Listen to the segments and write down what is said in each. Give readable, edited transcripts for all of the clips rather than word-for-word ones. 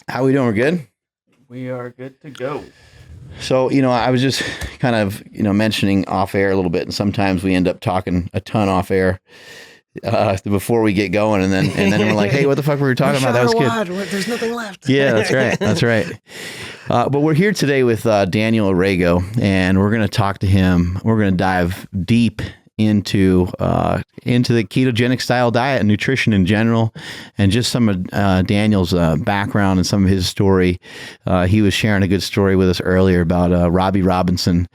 How we doing? We're good? We are good to go. So, I was just kind of, mentioning off air a little bit, and sometimes we end up talking a ton off air before we get going, and then we're like, hey, what the fuck were we talking about? That was good. There's nothing left. Yeah, that's right. That's right. But we're here today with Daniel Orrego, and we're going to talk to him. We're going to dive deep into the ketogenic style diet and nutrition in general, and just some of Daniel's background and some of his story. He was sharing a good story with us earlier about Robbie Robinson,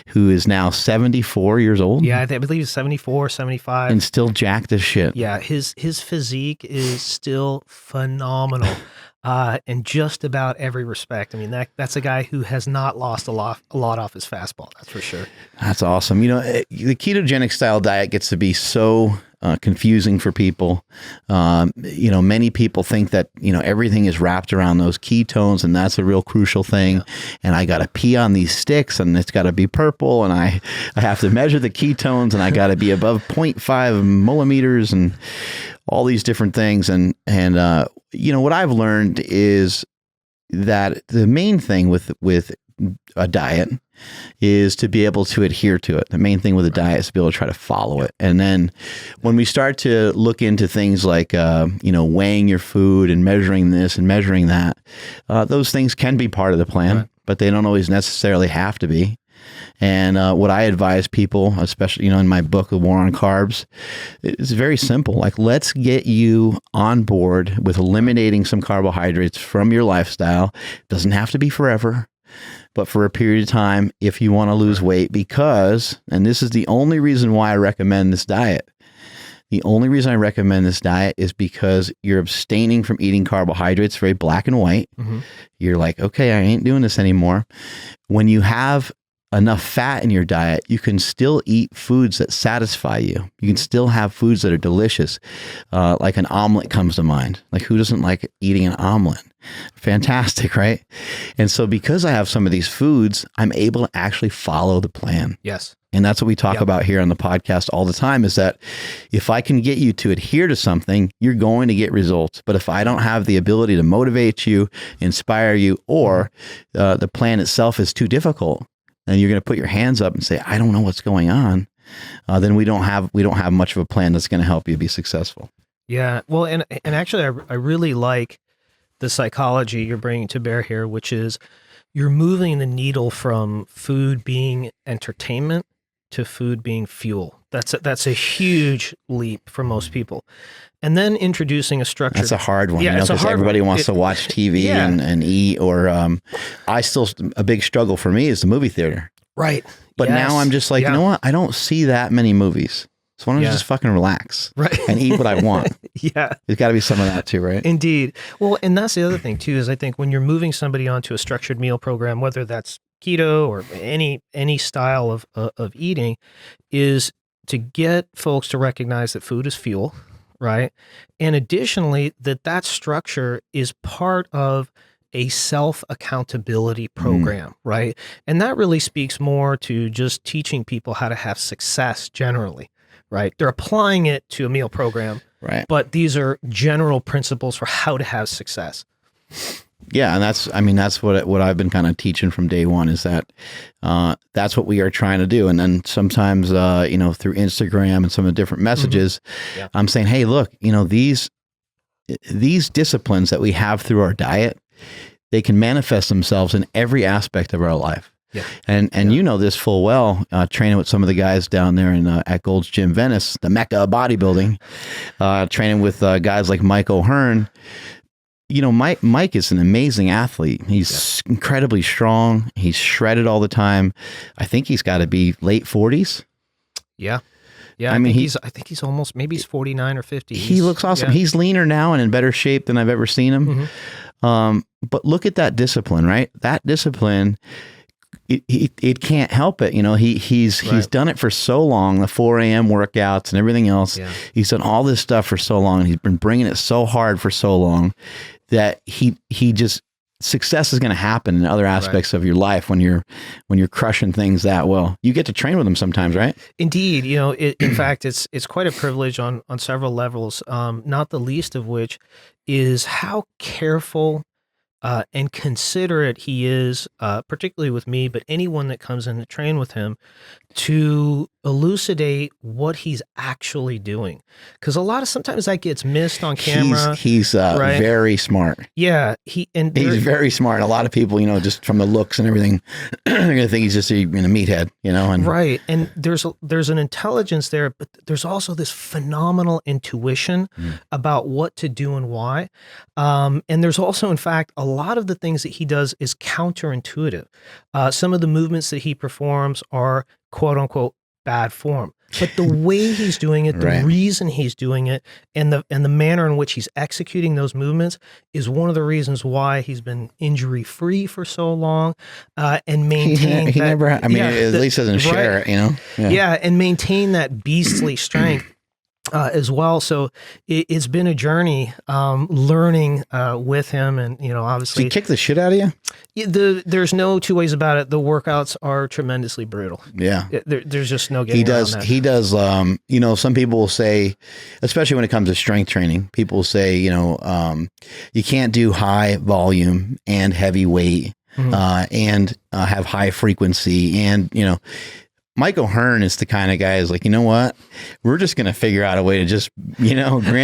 who is now 74 years old. Yeah, I believe he's 74, 75. And still jacked as shit. Yeah, his physique is still phenomenal. In just about every respect. I mean, that's a guy who has not lost a lot off his fastball. That's for sure. That's awesome. The ketogenic style diet gets to be so confusing for people. Many people think that, everything is wrapped around those ketones, and that's a real crucial thing. Yeah. And I got to pee on these sticks, and it's got to be purple, and I have to measure the ketones, and I got to be above 0.5 millimeters, and all these different things. And what I've learned is that the main thing with a diet is to be able to adhere to it. The main thing with a diet is to be able to try to follow it. And then when we start to look into things like, weighing your food and measuring this and measuring that, those things can be part of the plan, but they don't always necessarily have to be. And what I advise people, especially, in my book, The War on Carbs, it's very simple. Like, let's get you on board with eliminating some carbohydrates from your lifestyle. It doesn't have to be forever, but for a period of time if you want to lose weight, because, and this is the only reason why I recommend this diet. The only reason I recommend this diet is because you're abstaining from eating carbohydrates, very black and white. Mm-hmm. You're like, okay, I ain't doing this anymore. When you have enough fat in your diet, you can still eat foods that satisfy you. You can still have foods that are delicious. Like an omelet comes to mind. Like, who doesn't like eating an omelet? Fantastic, right? And so because I have some of these foods, I'm able to actually follow the plan. Yes. And that's what we talk about here on the podcast all the time, is that if I can get you to adhere to something, you're going to get results. But if I don't have the ability to motivate you, inspire you, or the plan itself is too difficult, and you're going to put your hands up and say, I don't know what's going on, then we don't have much of a plan that's going to help you be successful. Yeah. Well, and actually, I really like the psychology you're bringing to bear here, which is you're moving the needle from food being entertainment to food being fuel. That's a huge leap for most people. And then introducing a structure. That's a hard one, because everybody wants to watch TV and eat, or a big struggle for me is the movie theater. Right. But now I'm just like, you know what? I don't see that many movies. So why don't I just fucking relax and eat what I want? Yeah. There's got to be some of that too, right? Indeed. Well, and that's the other thing too, is I think when you're moving somebody onto a structured meal program, whether that's keto or any style of eating, is to get folks to recognize that food is fuel, right? And additionally, that structure is part of a self-accountability program, right? And that really speaks more to just teaching people how to have success generally, right? They're applying it to a meal program, right? But these are general principles for how to have success. Yeah, and that's what I've been kind of teaching from day one, is that that's what we are trying to do. And then sometimes, through Instagram and some of the different messages, I'm saying, hey, look, these disciplines that we have through our diet, they can manifest themselves in every aspect of our life. Yeah. And you know this full well, training with some of the guys down there at Gold's Gym Venice, the mecca of bodybuilding, training with guys like Mike O'Hearn. Mike is an amazing athlete. He's incredibly strong. He's shredded all the time. I think he's got to be late 40s. Yeah. Yeah. I think he's almost, maybe he's 49 or 50. He looks awesome. Yeah. He's leaner now and in better shape than I've ever seen him. Mm-hmm. But look at that discipline, right? That discipline, it can't help it. He's done it for so long, the 4 a.m. workouts and everything else. Yeah. He's done all this stuff for so long, and he's been bringing it so hard for so long that he just, success is going to happen in other aspects of your life when you're crushing things that well. You get to train with them sometimes, right? Indeed. In fact, it's quite a privilege on several levels, not the least of which is how careful and considerate he is, particularly with me, but anyone that comes in to train with him, to elucidate what he's actually doing. Because sometimes that gets missed on camera. He's right? very smart. Yeah. He's very smart. A lot of people, just from the looks and everything, they're going to think he's just a meathead, and right. And there's an intelligence there, but there's also this phenomenal intuition about what to do and why. And there's also, in fact, a lot of the things that he does is counterintuitive. Some of the movements that he performs are quote unquote bad form, but the way he's doing it, the right. reason he's doing it, and the manner in which he's executing those movements is one of the reasons why he's been injury free for so long, and maintain he never. At least doesn't share it. Yeah, and maintain that beastly strength. As well. So it's been a journey learning with him, and obviously Does he kick the shit out of you? There's no two ways about it. The workouts are tremendously brutal. Yeah, there's just no getting around that. He does. Some people will say, especially when it comes to strength training, people will say, you can't do high volume and heavy weight and have high frequency, and Mike O'Hearn is the kind of guy who's like, you know what? We're just going to figure out a way to just, grin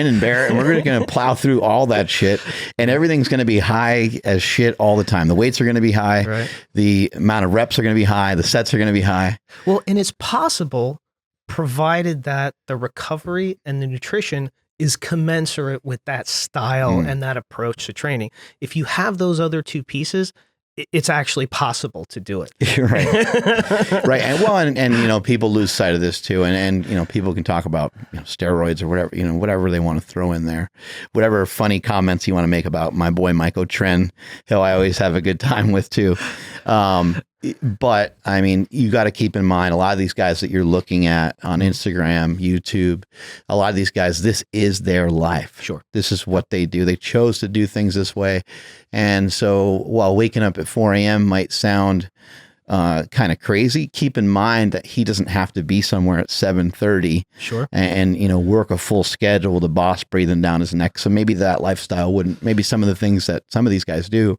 and bear it. And we're going to plow through all that shit. And everything's going to be high as shit all the time. The weights are going to be high. Right. The amount of reps are going to be high. The sets are going to be high. Well, and it's possible, provided that the recovery and the nutrition is commensurate with that style and that approach to training. If you have those other two pieces, it's actually possible to do it. Right. Right. And people lose sight of this too. And people can talk about steroids or whatever they want to throw in there, whatever funny comments you want to make about my boy, Michael Tren, who I always have a good time with too. But you got to keep in mind, a lot of these guys that you're looking at on Instagram, YouTube, a lot of these guys, this is their life. Sure. This is what they do. They chose to do things this way. And so while waking up at 4 a.m. might sound kind of crazy, keep in mind that he doesn't have to be somewhere at 7:30 sure. and work a full schedule, the boss breathing down his neck. So maybe that lifestyle wouldn't, maybe some of the things that some of these guys do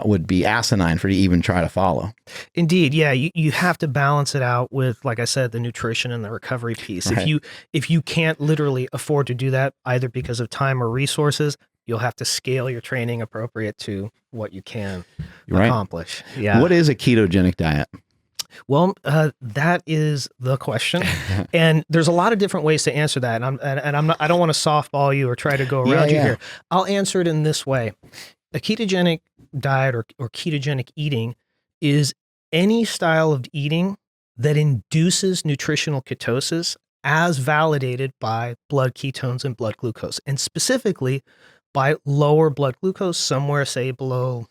would be asinine for you to even try to follow. Indeed. Yeah. You have to balance it out with, like I said, the nutrition and the recovery piece. Right. If you can't literally afford to do that, either because of time or resources, you'll have to scale your training appropriate to what you can accomplish. Yeah. What is a ketogenic diet? Well, that is the question, and there's a lot of different ways to answer that. I don't want to softball you or try to go around you here. I'll answer it in this way: a ketogenic diet or ketogenic eating is any style of eating that induces nutritional ketosis as validated by blood ketones and blood glucose, and specifically by lower blood glucose, somewhere say below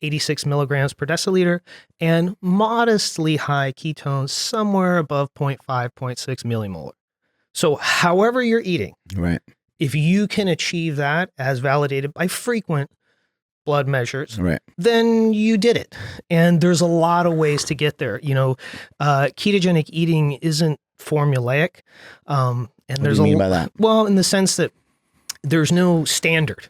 86 milligrams per deciliter, and modestly high ketones, somewhere above 0.5, 0.6 millimolar. So however you're eating, right, if you can achieve that as validated by frequent blood measures, right, then you did it. And there's a lot of ways to get there. Ketogenic eating isn't formulaic. And what do you mean by that? Well, in the sense that there's no standard,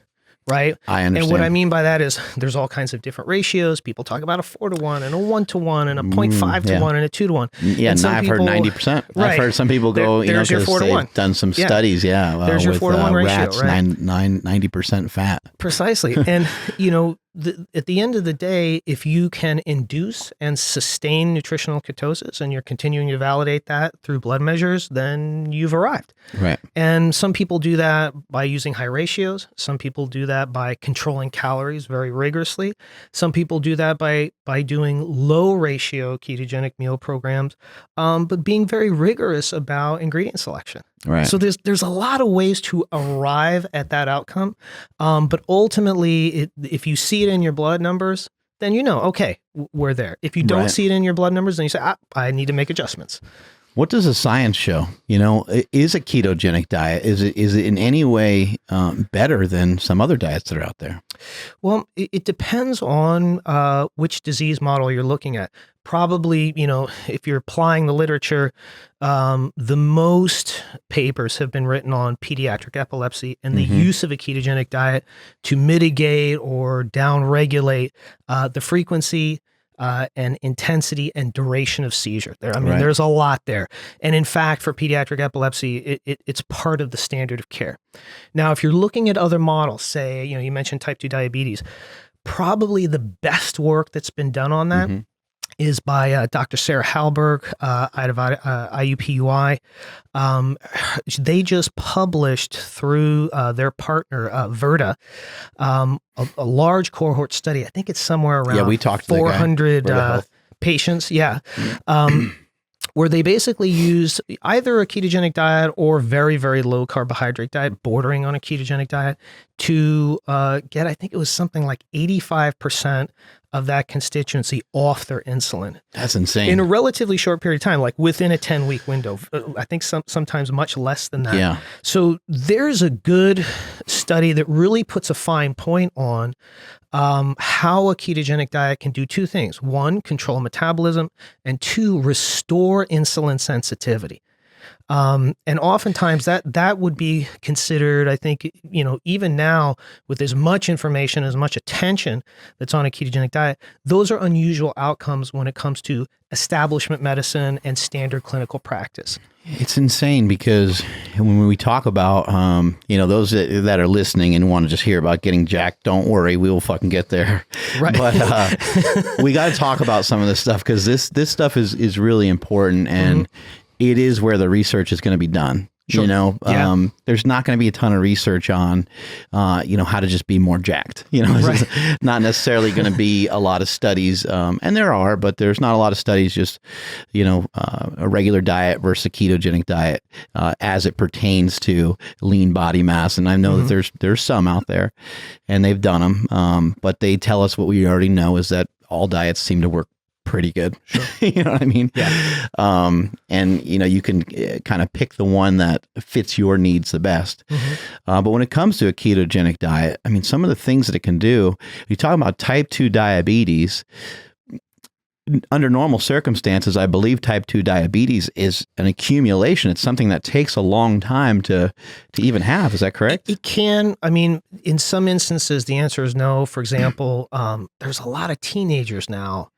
right? I understand. And what I mean by that is there's all kinds of different ratios. People talk about a 4-to-1 and a 1-to-1 and a 0.5-to-1 and a 2-to-1 Yeah, and I've heard 90%. Right. I've heard some people go, there's your 4-to-1. They've done some studies, there's your with 4-to-1 ratio, rats, right? 90% fat. Precisely. And, at the end of the day, if you can induce and sustain nutritional ketosis and you're continuing to validate that through blood measures, then you've arrived. Right. And some people do that by using high ratios. Some people do that by controlling calories very rigorously. Some people do that by doing low ratio ketogenic meal programs, but being very rigorous about ingredient selection. Right. So there's a lot of ways to arrive at that outcome. But ultimately, if you see it in your blood numbers, then okay, we're there. If you don't see it in your blood numbers, then you say, I need to make adjustments. What does the science show? Is a ketogenic diet, is it in any way better than some other diets that are out there? Well, it depends on which disease model you're looking at. probably, if you're applying the literature, the most papers have been written on pediatric epilepsy and the use of a ketogenic diet to mitigate or downregulate the frequency and intensity and duration of seizure. There's a lot there. And in fact, for pediatric epilepsy, it's part of the standard of care. Now, if you're looking at other models, say, you mentioned type 2 diabetes, probably the best work that's been done on that is by Dr. Sarah Halberg out of IUPUI. They just published through their partner, Virta, a large cohort study. I think it's somewhere around we talked 400 patients. Yeah. Where they basically use either a ketogenic diet or very, very low carbohydrate diet, bordering on a ketogenic diet, to get, I think it was something like 85% of that constituency off their insulin. That's insane. In a relatively short period of time, like within a 10-week window. I think sometimes much less than that. Yeah. So there's a good study that really puts a fine point on how a ketogenic diet can do two things. One, control metabolism, and two, restore insulin sensitivity. And oftentimes that would be considered, I think, even now with as much information, as much attention that's on a ketogenic diet, those are unusual outcomes when it comes to establishment medicine and standard clinical practice. It's insane because when we talk about, those that are listening and want to just hear about getting jacked, don't worry, we will fucking get there. Right. But we got to talk about some of this stuff because this stuff is really important and it is where the research is going to be done. Sure. There's not going to be a ton of research on, how to just be more jacked. It's not necessarily going to be a lot of studies, and there are, but there's not a lot of studies. Just, a regular diet versus a ketogenic diet as it pertains to lean body mass. And I know that there's some out there, and they've done them, but they tell us what we already know is that all diets seem to work pretty good. Sure. You know what I mean? Yeah. And you can kind of pick the one that fits your needs the best. But when it comes to a ketogenic diet, some of the things that it can do, you talk about type 2 diabetes. Under normal circumstances, I believe type 2 diabetes is an accumulation. It's something that takes a long time to even have. Is that correct? It can. In some instances, the answer is no. For example, there's a lot of teenagers now,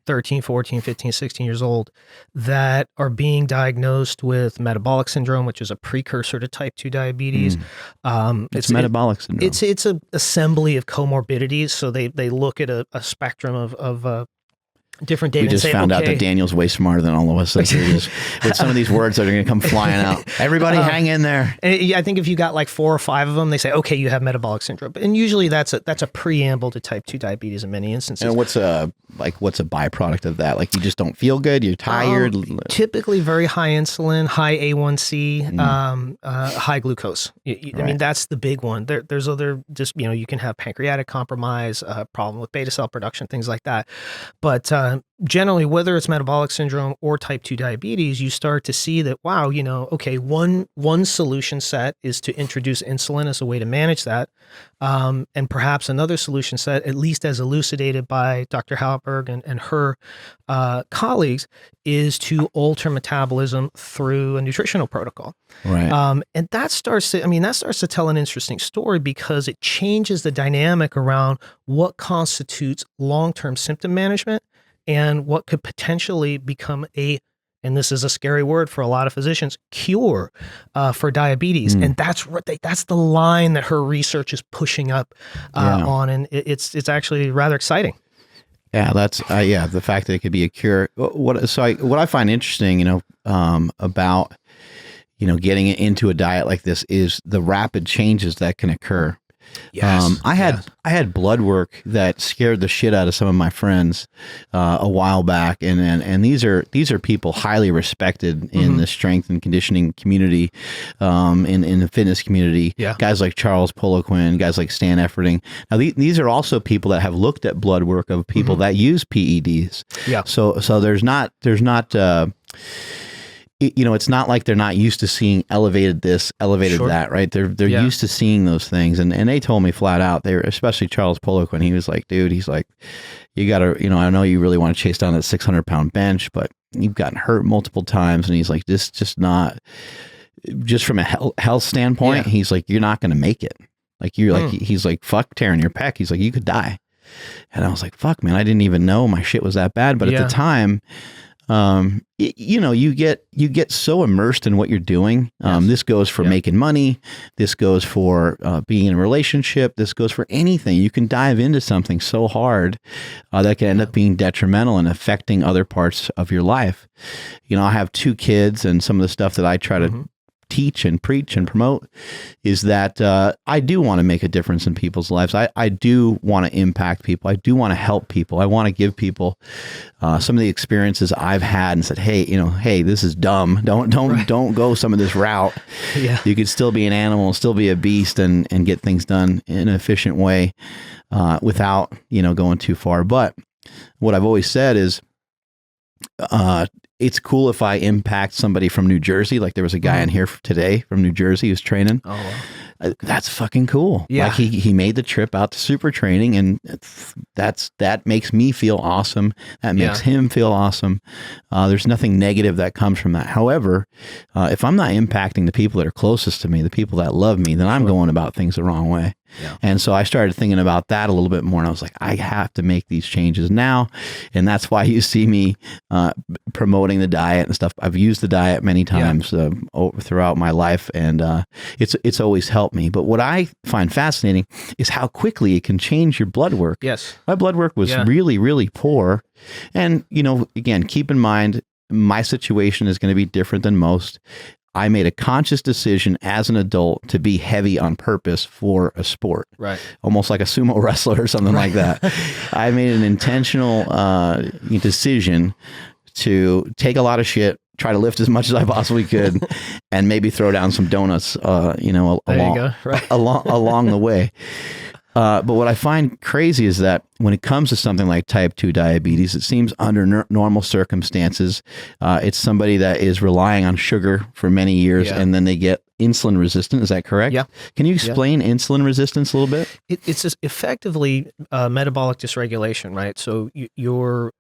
13, 14, 15, 16 years old, that are being diagnosed with metabolic syndrome, which is a precursor to type 2 diabetes. It's metabolic syndrome. It's an assembly of comorbidities. So they look at a spectrum of different data. We just found out that Daniel's way smarter than all of us. With some of these words that are going to come flying out. Everybody hang in there. I think if you got like 4 or 5 of them, they say, okay, you have metabolic syndrome. And usually that's a preamble to type 2 diabetes in many instances. And what's a byproduct of that? Like you just don't feel good, you're tired? Typically very high insulin, high A1C, high glucose. That's the big one. There's other, just, you can have pancreatic compromise, problem with beta cell production, things like that. But generally, whether it's metabolic syndrome or type 2 diabetes, you start to see that, wow, okay, one solution set is to introduce insulin as a way to manage that. And perhaps another solution set, at least as elucidated by Dr. Halberg and her colleagues, is to alter metabolism through a nutritional protocol. Right. And that starts to tell an interesting story because it changes the dynamic around what constitutes long-term symptom management and what could potentially become and this is a scary word for a lot of physicians, cure for diabetes. And that's the line that her research is pushing up on. And it's actually rather exciting. Yeah, that's the fact that it could be a cure. What I find interesting, about getting into a diet like this is the rapid changes that can occur. Yes. I had blood work that scared the shit out of some of my friends a while back, and these are people highly respected in the strength and conditioning community, in the fitness community. Yeah. Guys like Charles Poliquin, guys like Stan Efferding. Now these are also people that have looked at blood work of people that use PEDs. Yeah. So there's not. it's not like they're not used to seeing elevated this, elevated Sure. that, right? They're used to seeing those things. And they told me flat out, especially Charles Pollock, when he was like, dude, he's like, you got to, I know you really want to chase down that 600-pound bench, but you've gotten hurt multiple times. And he's like, this just not, just from a health standpoint, he's like, you're not going to make it. Like, you're like, he's like, fuck tearing your pec. He's like, you could die. And I was like, fuck, man, I didn't even know my shit was that bad. But at the time, you get so immersed in what you're doing. This goes for making money. This goes for being in a relationship. This goes for anything. You can dive into something so hard that can end up being detrimental and affecting other parts of your life. I have 2 kids, and some of the stuff that I try to teach and preach and promote is that I do want to make a difference in people's lives. I do want to impact people. I do want to help people. I want to give people some of the experiences I've had and said, hey, this is dumb. Don't go some of this route. You could still be an animal, still be a beast, and get things done in an efficient way without going too far. But what I've always said is, it's cool if I impact somebody from New Jersey. Like, there was a guy in here today from New Jersey who's training. Oh, wow. That's fucking cool. Yeah. Like, he made the trip out to super training, and that makes me feel awesome. That makes him feel awesome. There's nothing negative that comes from that. However, if I'm not impacting the people that are closest to me, the people that love me, then I'm going about things the wrong way. Yeah. And so I started thinking about that a little bit more, and I was like, I have to make these changes now. And that's why you see me promoting the diet and stuff. I've used the diet many times throughout my life, and it's always helped me. But what I find fascinating is how quickly it can change your blood work. Yes. My blood work was really, really poor. And, again, keep in mind, my situation is going to be different than most. I made a conscious decision as an adult to be heavy on purpose for a sport. Right. Almost like a sumo wrestler or something like that. I made an intentional decision to take a lot of shit, try to lift as much as I possibly could, and maybe throw down some donuts, along the way. But what I find crazy is that when it comes to something like type 2 diabetes, it seems under normal circumstances, it's somebody that is relying on sugar for many years, and then they get insulin resistant. Is that correct? Yeah. Can you explain insulin resistance a little bit? It's just effectively metabolic dysregulation, right? So your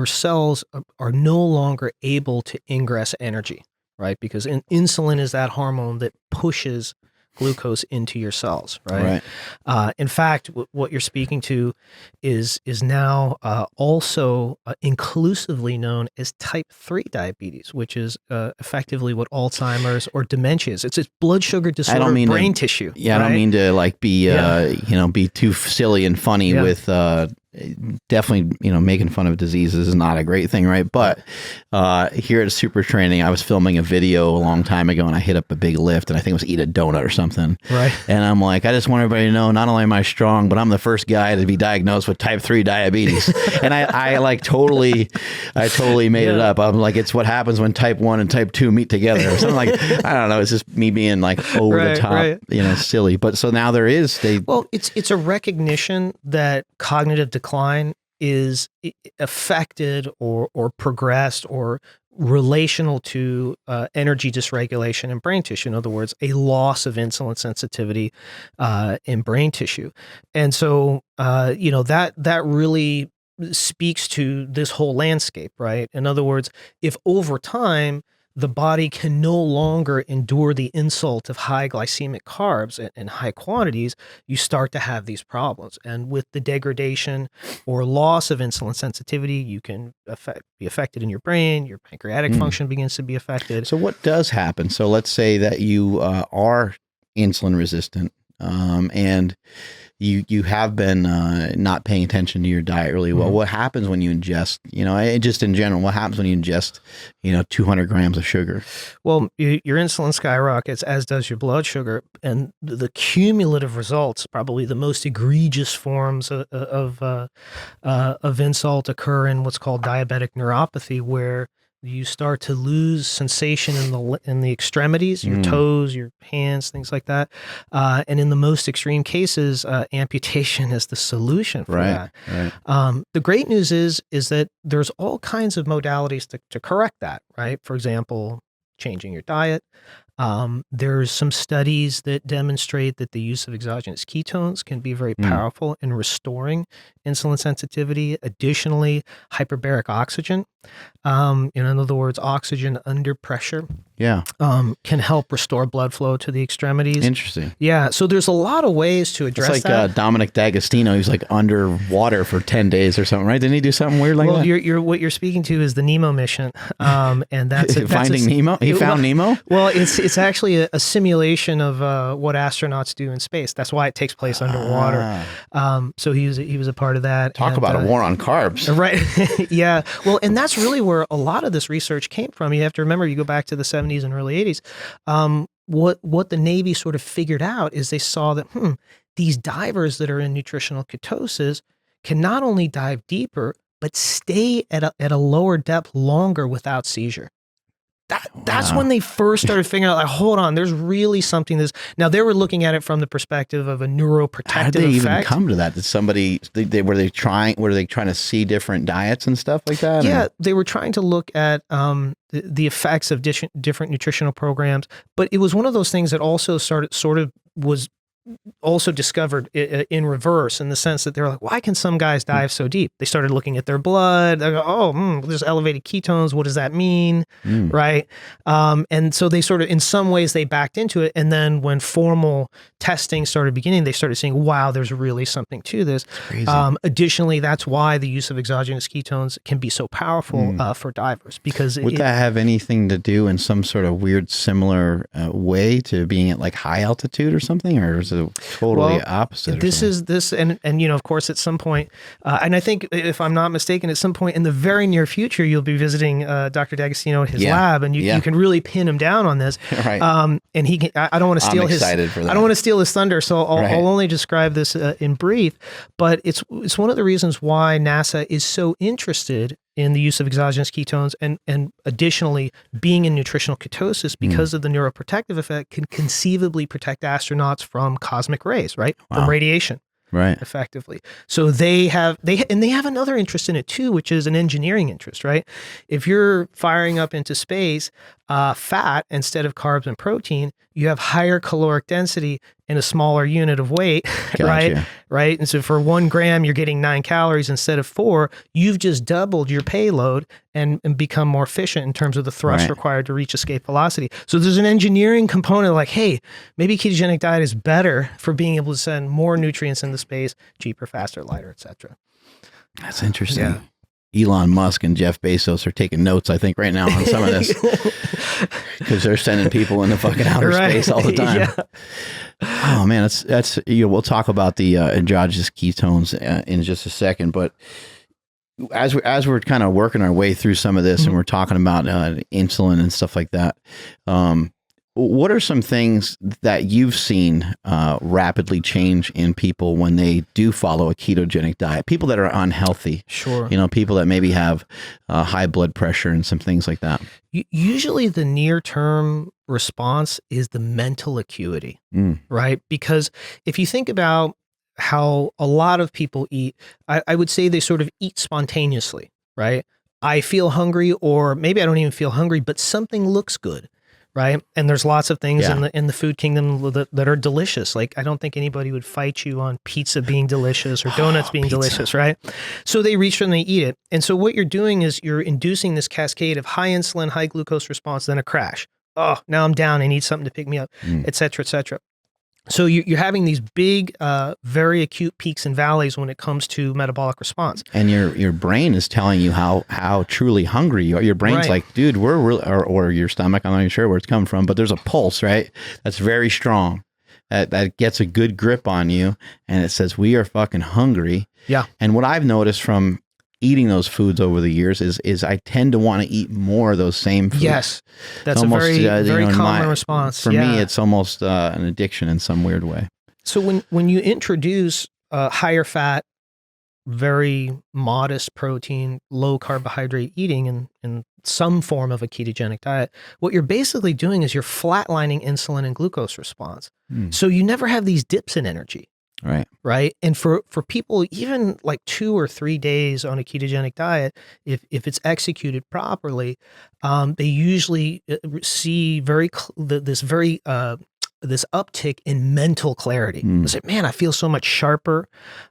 cells are no longer able to ingress energy, right? Because insulin is that hormone that pushes glucose into your cells, right? In fact, what you're speaking to is now also inclusively known as type 3 diabetes, which is effectively what Alzheimer's or dementia is. It's blood sugar disorder of brain tissue. Yeah, right? I don't mean to be too silly and funny with definitely, making fun of diseases is not a great thing, right? But here at Super Training, I was filming a video a long time ago, and I hit up a big lift, and I think it was eat a donut or something. Right. And I'm like, I just want everybody to know, not only am I strong, but I'm the first guy to be diagnosed with type 3 diabetes. And I totally made it up. I'm like, it's what happens when type 1 and type 2 meet together. Or something like, I don't know. It's just me being like over the top, silly. But so now there is. It's a recognition that cognitive decline is affected or progressed or relational to energy dysregulation in brain tissue. In other words, a loss of insulin sensitivity in brain tissue. And so, that really speaks to this whole landscape, right? In other words, if over time, the body can no longer endure the insult of high glycemic carbs in high quantities, you start to have these problems. And with the degradation or loss of insulin sensitivity, you can be affected in your brain, your pancreatic function begins to be affected. So what does happen? So let's say that you are insulin resistant and you have been not paying attention to your diet really well. What happens when you ingest, just in general, what happens when you ingest, 200 grams of sugar? Well, your insulin skyrockets, as does your blood sugar. And the cumulative results, probably the most egregious forms of insult occur in what's called diabetic neuropathy, where you start to lose sensation in the extremities, your toes, your hands, things like that. And in the most extreme cases, amputation is the solution for that. Right. The great news is that there's all kinds of modalities to correct that, right? For example, changing your diet. There's some studies that demonstrate that the use of exogenous ketones can be very powerful in restoring insulin sensitivity. Additionally, hyperbaric oxygen, in other words, oxygen under pressure, can help restore blood flow to the extremities. Interesting. Yeah. So there's a lot of ways to address that. It's like Dominic D'Agostino. He's like underwater for 10 days or something, right? Didn't he do something weird like that? Well, what you're speaking to is the Nemo mission. And that's Finding Nemo? He found Nemo? Well, it's actually a simulation of what astronauts do in space. That's why it takes place underwater. So he was a part of that. Talk about a war on carbs. Right. Yeah. Well, and that's really where a lot of this research came from. You have to remember, you go back to the 70s and early 80s. What the Navy sort of figured out is they saw that these divers that are in nutritional ketosis can not only dive deeper, but stay at a lower depth longer without seizure. That's when they first started figuring out, like, hold on, there's really something now they were looking at it from the perspective of a neuroprotective How did they even come to that? Did somebody, were they trying to see different diets and stuff like that? Yeah, they were trying to look at the effects of different nutritional programs, but it was one of those things that also was also discovered in reverse, in the sense that they're like, why can some guys dive so deep? They started looking at their blood. They go, there's elevated ketones. What does that mean? Right. And so they sort of, in some ways, they backed into it. And then when formal testing started beginning, they started saying, wow, there's really something to this. Additionally, that's why the use of exogenous ketones can be so powerful for divers, because would that have anything to do in some sort of weird similar way to being at like high altitude or something, or is it totally opposite? And of course, at some point, and I think, if I'm not mistaken, at some point in the very near future, you'll be visiting Dr. D'Agostino at his lab, and you can really pin him down on this. Right. And he can, I don't want to steal for that. I don't want to steal his thunder, so I'll only describe this in brief. But it's one of the reasons why NASA is so interested in the use of exogenous ketones, and additionally being in nutritional ketosis, because of the neuroprotective effect, can conceivably protect astronauts from cosmic rays, right? From radiation. Right. Effectively. So they have another interest in it too, which is an engineering interest, right? If you're firing up into space fat instead of carbs and protein, you have higher caloric density in a smaller unit of weight, Gotcha. right? And so for 1 gram, you're getting 9 calories instead of 4. You've just doubled your payload and become more efficient in terms of the thrust required to reach escape velocity. So there's an engineering component, like, hey, maybe ketogenic diet is better for being able to send more nutrients into space, cheaper, faster, lighter, etc. That's interesting. Yeah. Elon Musk and Jeff Bezos are taking notes, I think, right now on some of this, because they're sending people into fucking outer space all the time. Yeah. Oh man, that's we'll talk about the endogenous ketones in just a second, but as we're kind of working our way through some of this, and we're talking about insulin and stuff like that, what are some things that you've seen rapidly change in people when they do follow a ketogenic diet? People that are unhealthy, sure. People that maybe have high blood pressure and some things like that. Usually the near-term response is the mental acuity, right? Because if you think about how a lot of people eat, I would say they sort of eat spontaneously, right? I feel hungry, or maybe I don't even feel hungry, but something looks good. Right. And there's lots of things in the food kingdom that are delicious. Like, I don't think anybody would fight you on pizza being delicious or donuts being delicious. Right. So they reach and they eat it. And so what you're doing is you're inducing this cascade of high insulin, high glucose response, then a crash. Oh, now I'm down. I need something to pick me up, et cetera, et cetera. So you're having these big, very acute peaks and valleys when it comes to metabolic response. And your brain is telling you how truly hungry you are. Your brain's like, dude, we're really, or your stomach, I'm not even sure where it's coming from, but there's a pulse, right? That's very strong. That gets a good grip on you, and it says, we are fucking hungry. Yeah. And what I've noticed from eating those foods over the years is I tend to want to eat more of those same foods. Yes, that's almost, a very common response. For me, it's almost an addiction in some weird way. So when you introduce higher fat, very modest protein, low carbohydrate eating in some form of a ketogenic diet, what you're basically doing is you're flatlining insulin and glucose response. So you never have these dips in energy. Right. And for people, even like 2 or 3 days on a ketogenic diet, if it's executed properly, they usually see this uptick in mental clarity. It's like, man, I feel so much sharper.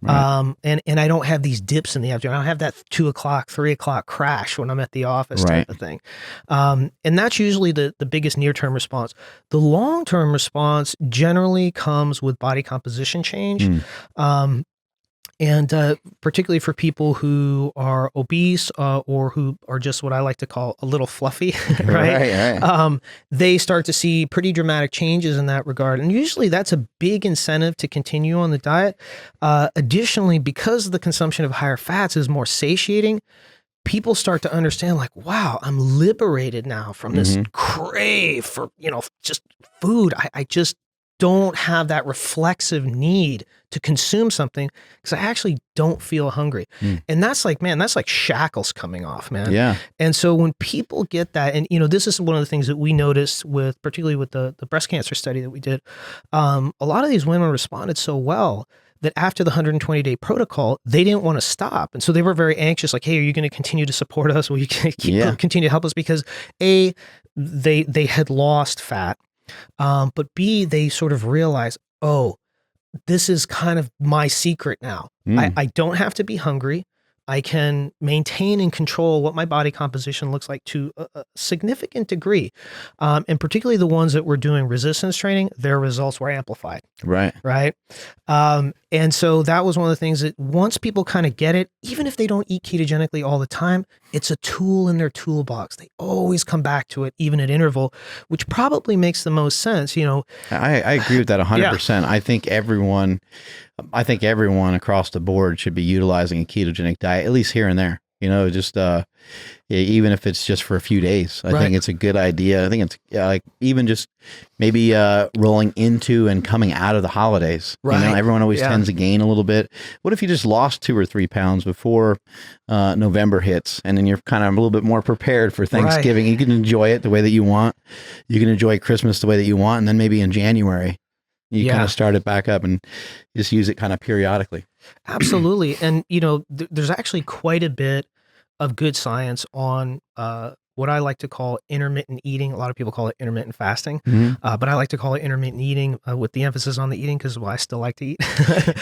And I don't have these dips in the afternoon. I don't have that 2 o'clock, 3 o'clock crash when I'm at the office type of thing. And that's usually the biggest near-term response. The long-term response generally comes with body composition change. And particularly for people who are obese or who are just what I like to call a little fluffy, right? They start to see pretty dramatic changes in that regard. And usually that's a big incentive to continue on the diet. Additionally, because the consumption of higher fats is more satiating, people start to understand like, wow, I'm liberated now from this crave for, just food. I just don't have that reflexive need to consume something because I actually don't feel hungry. And that's like, man, that's like shackles coming off, man. Yeah. And so when people get that, and this is one of the things that we noticed particularly with the breast cancer study that we did, a lot of these women responded so well that after the 120-day protocol, they didn't want to stop. And so they were very anxious, like, hey, are you going to continue to support us? Will you continue to help us? Because A, they had lost fat. But B, they sort of realize, oh, this is kind of my secret now. I don't have to be hungry. I can maintain and control what my body composition looks like to a significant degree. And particularly the ones that were doing resistance training, their results were amplified. Right. And so that was one of the things that once people kind of get it, even if they don't eat ketogenically all the time, it's a tool in their toolbox. They always come back to it, even at interval, which probably makes the most sense. I agree with that 100%. I think everyone across the board should be utilizing a ketogenic diet, at least here and there. Just even if it's just for a few days, I think it's a good idea. I think it's like even just maybe rolling into and coming out of the holidays. Everyone always tends to gain a little bit. What if you just lost 2 or 3 pounds before November hits, and then you're kind of a little bit more prepared for Thanksgiving? You can enjoy it the way that you want. You can enjoy Christmas the way that you want, and then maybe in January you kind of start it back up and just use it kind of periodically. Absolutely. And, there's actually quite a bit of good science on what I like to call intermittent eating. A lot of people call it intermittent fasting, but I like to call it intermittent eating with the emphasis on the eating because, I still like to eat.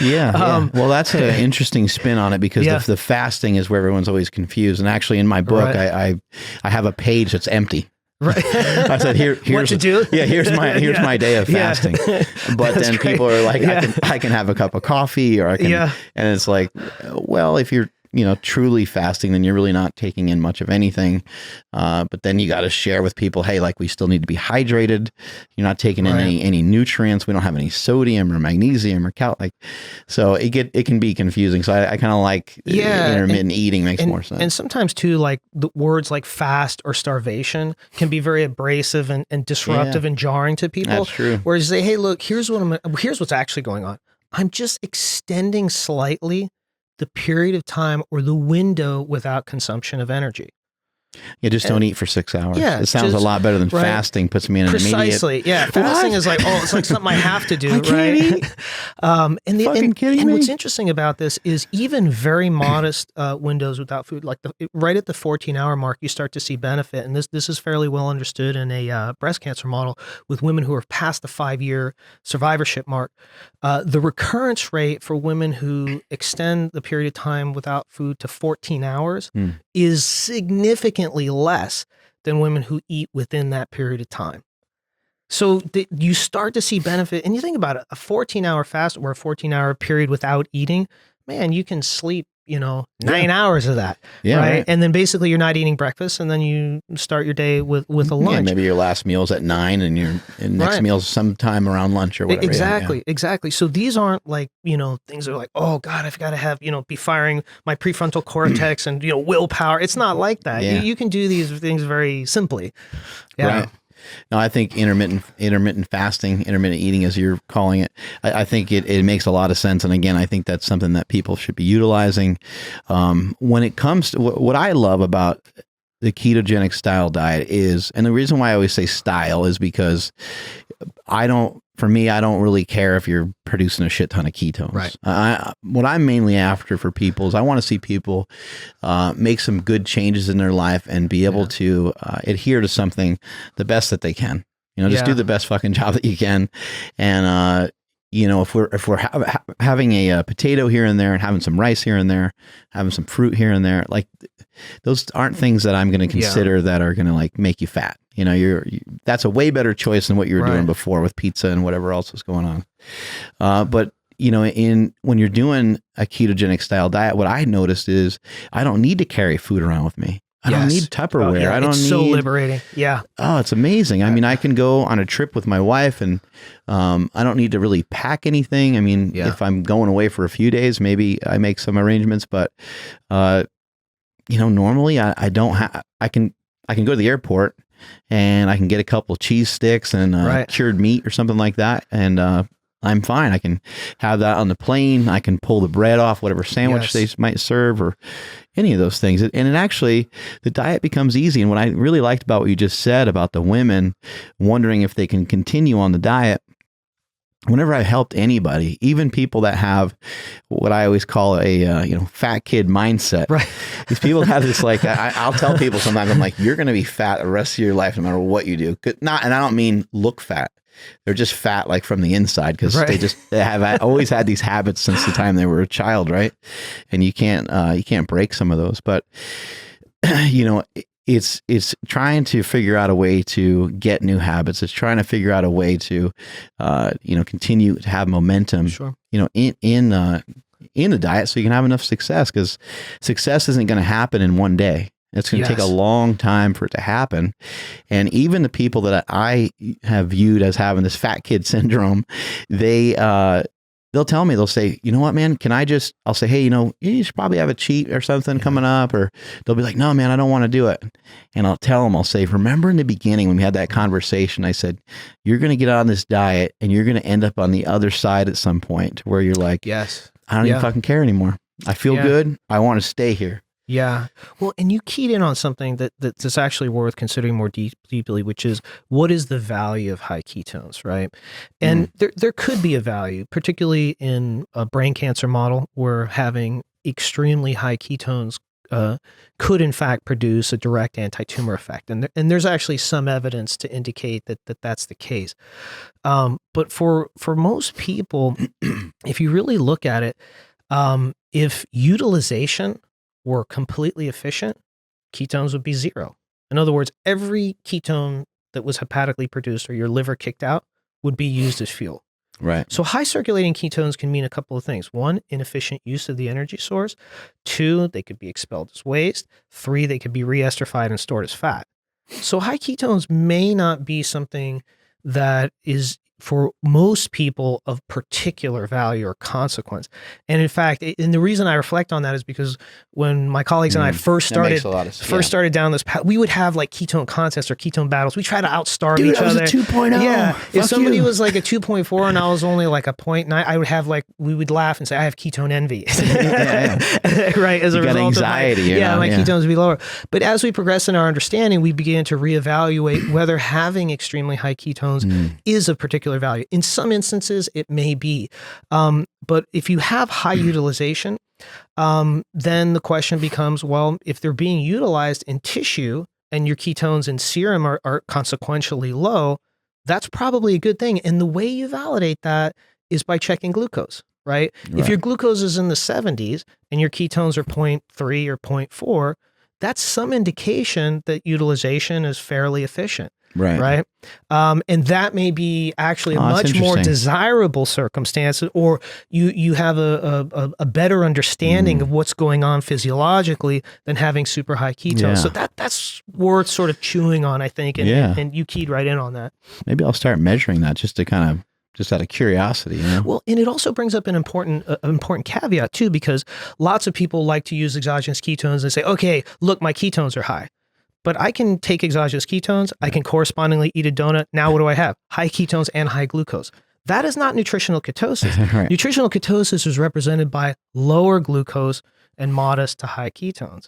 Well, that's an interesting spin on it because the fasting is where everyone's always confused. And actually in my book, I have a page that's empty. I said, here's what to do. Here's my day of fasting. But then people are like, I can have a cup of coffee or I can, and it's like, well, if you're, truly fasting, then you're really not taking in much of anything. But then you got to share with people, hey, like we still need to be hydrated. You're not taking in any nutrients. We don't have any sodium or magnesium or so it can be confusing. So I kind of like intermittent eating makes more sense. And sometimes too, like the words like fast or starvation can be very abrasive and disruptive and jarring to people. That's true. Whereas they, hey, look, here's what's actually going on. I'm just extending slightly the period of time or the window without consumption of energy. Just don't eat for 6 hours. It sounds a lot better than fasting. Puts me in an precisely. Fasting is like, it's like something I have to do, right? And what's interesting about this is even very modest windows without food, like right at the 14-hour mark, you start to see benefit. And this is fairly well understood in a breast cancer model with women who are past the 5-year survivorship mark. The recurrence rate for women who extend the period of time without food to 14 hours is significantly less than women who eat within that period of time. So you start to see benefit. And you think about it, a 14-hour fast or a 14-hour period without eating, man, you can sleep, 9 hours of that. Right? And then basically you're not eating breakfast and then you start your day with a lunch. Yeah, maybe your last meal's at 9 and your next meal's sometime around lunch or whatever. Exactly. So these aren't like, things that are like, oh God, I've got to have, be firing my prefrontal cortex and, willpower. It's not like that. You can do these things very simply. Right. no, I think intermittent fasting, intermittent eating, as you're calling it, I think it makes a lot of sense. And again, I think that's something that people should be utilizing. When it comes to what I love about the ketogenic style diet is, and the reason why I always say style is because for me, I don't really care if you're producing a shit ton of ketones. Right. What I'm mainly after for people is I want to see people make some good changes in their life and be able to adhere to something the best that they can. Just do the best fucking job that you can. And, if we're having a potato here and there and having some rice here and there, having some fruit here and there, like those aren't things that I'm going to consider that are going to like make you fat. That's a way better choice than what you were doing before with pizza and whatever else was going on. But when you're doing a ketogenic style diet, what I noticed is I don't need to carry food around with me. I don't need Tupperware. I don't need. It's so liberating. Yeah. Oh, it's amazing. I mean, I can go on a trip with my wife and I don't need to really pack anything. I mean, if I'm going away for a few days, maybe I make some arrangements, but normally I don't have, I can go to the airport and I can get a couple of cheese sticks and cured meat or something like that. And I'm fine. I can have that on the plane. I can pull the bread off whatever sandwich they might serve or any of those things. And it actually, the diet becomes easy. And what I really liked about what you just said about the women wondering if they can continue on the diet, whenever I helped anybody, even people that have what I always call a fat kid mindset, right? These people have this like I'll tell people sometimes, I'm like, you're going to be fat the rest of your life no matter what you do. And I don't mean look fat. They're just fat like from the inside because they have always had these habits since the time they were a child, right? And you can't break some of those, but it's trying to figure out a way to get new habits. It's trying to figure out a way to continue to have momentum in the diet so you can have enough success, because success isn't going to happen in one day. It's going to take a long time for it to happen. And even the people that I have viewed as having this fat kid syndrome, they'll tell me, they'll say, you know what, man, I'll say, hey, you should probably have a cheat or something coming up. Or they'll be like, no, man, I don't want to do it. And I'll tell them, I'll say, remember in the beginning when we had that conversation, I said, you're going to get on this diet and you're going to end up on the other side at some point where you're like, I don't even fucking care anymore. I feel good. I want to stay here. Yeah. Well, and you keyed in on something that's actually worth considering more deeply, which is what is the value of high ketones, right? And there could be a value, particularly in a brain cancer model where having extremely high ketones could in fact produce a direct anti-tumor effect. And there's actually some evidence to indicate that that's the case. But for most people, if you really look at it, if utilization were completely efficient, ketones would be zero. In other words, every ketone that was hepatically produced or your liver kicked out would be used as fuel. Right. So high circulating ketones can mean a couple of things. One, inefficient use of the energy source. Two, they could be expelled as waste. Three, they could be reesterified and stored as fat. So high ketones may not be something that is for most people of particular value or consequence. And in fact, and the reason I reflect on that is because when my colleagues and I first started down this path, we would have like ketone contests or ketone battles. We try to outstarve each other. Dude, I was a 2.0. Yeah. If somebody was like a 2.4 and I was only like a 0.9, I would have we would laugh and say, I have ketone envy. Right. As a result anxiety, of my ketones would be lower. But as we progress in our understanding, we began to reevaluate whether having extremely high ketones is of particular value. In some instances, it may be. But if you have high utilization, then the question becomes, well, if they're being utilized in tissue and your ketones in serum are consequentially low, that's probably a good thing. And the way you validate that is by checking glucose, right? If your glucose is in the 70s and your ketones are 0.3 or 0.4, that's some indication that utilization is fairly efficient. Right. And that may be actually a much more desirable circumstance, or you have a better understanding of what's going on physiologically than having super high ketones. Yeah. So that's worth sort of chewing on, I think. And you keyed right in on that. Maybe I'll start measuring that just out of curiosity. Well, and it also brings up an important caveat too, because lots of people like to use exogenous ketones and say, okay, look, my ketones are high. But I can take exogenous ketones. I can correspondingly eat a donut. Now what do I have? High ketones and high glucose. That is not nutritional ketosis. Right. Nutritional ketosis is represented by lower glucose and modest to high ketones.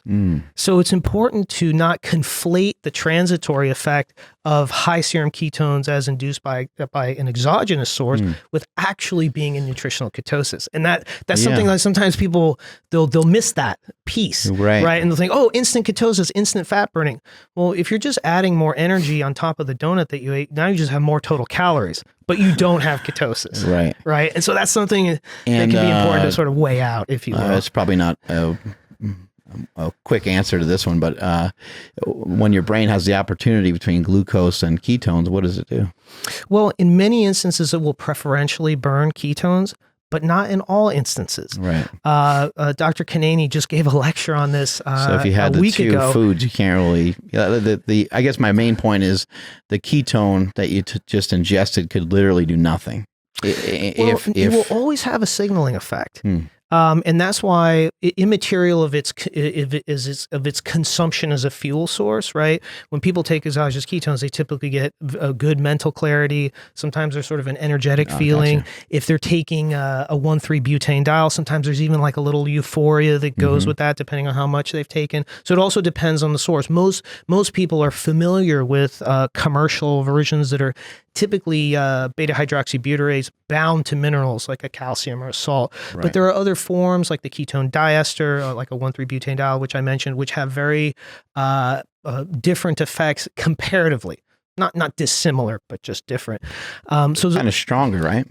So it's important to not conflate the transitory effect of high serum ketones as induced by an exogenous source with actually being in nutritional ketosis. And that's something that sometimes people, they'll miss that piece, right? And they'll think, oh, instant ketosis, instant fat burning. Well, if you're just adding more energy on top of the donut that you ate, now you just have more total calories, but you don't have ketosis. Right. And so that's something that can be important to sort of weigh out, if you will. It's probably not a quick answer to this one, but when your brain has the opportunity between glucose and ketones, what does it do? Well, in many instances, it will preferentially burn ketones, but not in all instances. Right. Dr. Canine just gave a lecture on this so if you had a week the two ago. foods, you can't really. I guess my main point is the ketone that you just ingested could literally do nothing. It will always have a signaling effect. And that's why immaterial of its consumption as a fuel source, right? When people take exogenous ketones, they typically get a good mental clarity. Sometimes there's sort of an energetic feeling. Gotcha. If they're taking a 1,3-butanediol, sometimes there's even like a little euphoria that goes with that, depending on how much they've taken. So it also depends on the source. Most people are familiar with commercial versions that are typically beta-hydroxybutyrate bound to minerals like a calcium or a salt. Right. But there are other forms like the ketone diester, like a 1,3-butanediol, which I mentioned, which have very different effects comparatively. Not dissimilar, but just different. So kind of stronger, right?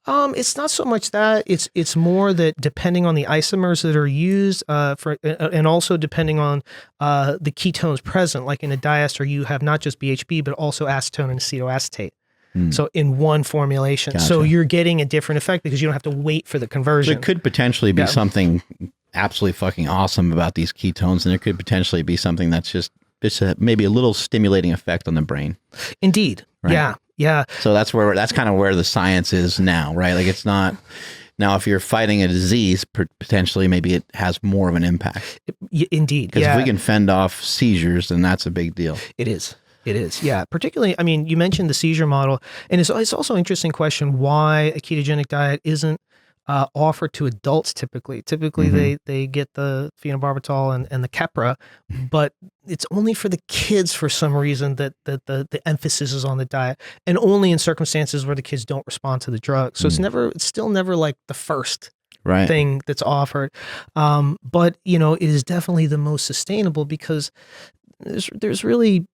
It's not so much that. It's more that depending on the isomers that are used and also depending on the ketones present, like in a diester, you have not just BHB, but also acetone and acetoacetate. So in one formulation. Gotcha. So you're getting a different effect because you don't have to wait for the conversion. There could potentially be something absolutely fucking awesome about these ketones, and there could potentially be something that's just maybe a little stimulating effect on the brain. Indeed. Right? Yeah. So that's kind of where the science is now, right? Like it's not now if you're fighting a disease, potentially maybe it has more of an impact. Indeed. Because if we can fend off seizures, then that's a big deal. It is. Yeah. Particularly, I mean, you mentioned the seizure model, and it's also an interesting question why a ketogenic diet isn't offered to adults typically. Typically, they get the phenobarbital and the Keppra, but it's only for the kids for some reason that the emphasis is on the diet, and only in circumstances where the kids don't respond to the drug. So it's still never like the first thing that's offered. But it is definitely the most sustainable because there's really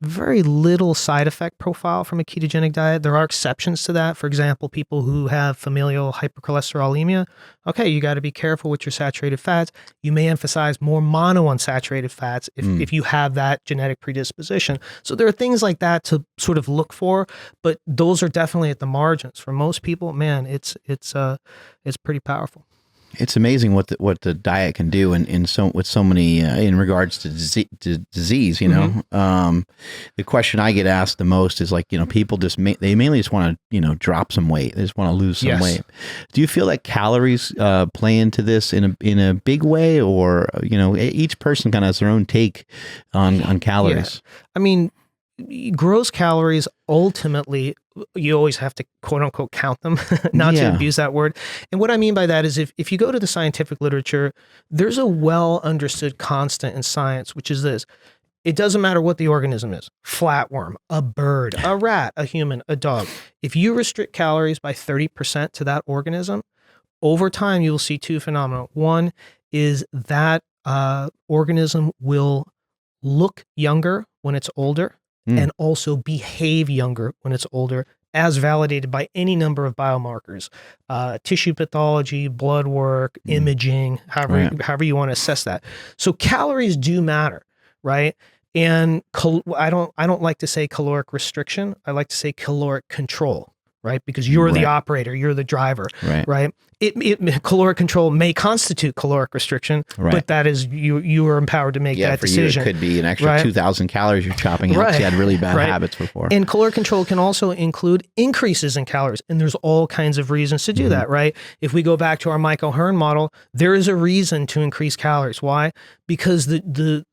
very little side effect profile from a ketogenic diet. There are exceptions to that. For example, people who have familial hypercholesterolemia, okay, you got to be careful with your saturated fats. You may emphasize more monounsaturated fats if you have that genetic predisposition. So there are things like that to sort of look for, but those are definitely at the margins. For most people, man, it's pretty powerful. It's amazing what the diet can do with so many in regards to disease. The question I get asked the most is like, people they mainly just want to drop some weight. They just want to lose some weight. Do you feel like calories play into this in a big way, or each person kind of has their own take on calories? Yeah. I mean, gross calories ultimately, you always have to quote unquote count them, not to abuse that word. And what I mean by that is if you go to the scientific literature, there's a well understood constant in science, which is this: it doesn't matter what the organism is, flatworm, a bird, a rat, a human, a dog. If you restrict calories by 30% to that organism, over time you will see two phenomena. One is that organism will look younger when it's older, and also behave younger when it's older, as validated by any number of biomarkers, tissue pathology, blood work, imaging, however you want to assess that. So calories do matter, right? And I don't like to say caloric restriction. I like to say caloric control, right? Because you're the operator, you're the driver, right? Caloric control may constitute caloric restriction, but that is you are empowered to make that decision. You, it could be an extra 2,000 calories you're chopping out. You had really bad habits before. And caloric control can also include increases in calories, and there's all kinds of reasons to do that, right? If we go back to our Mike O'Hearn model, there is a reason to increase calories. Why? because the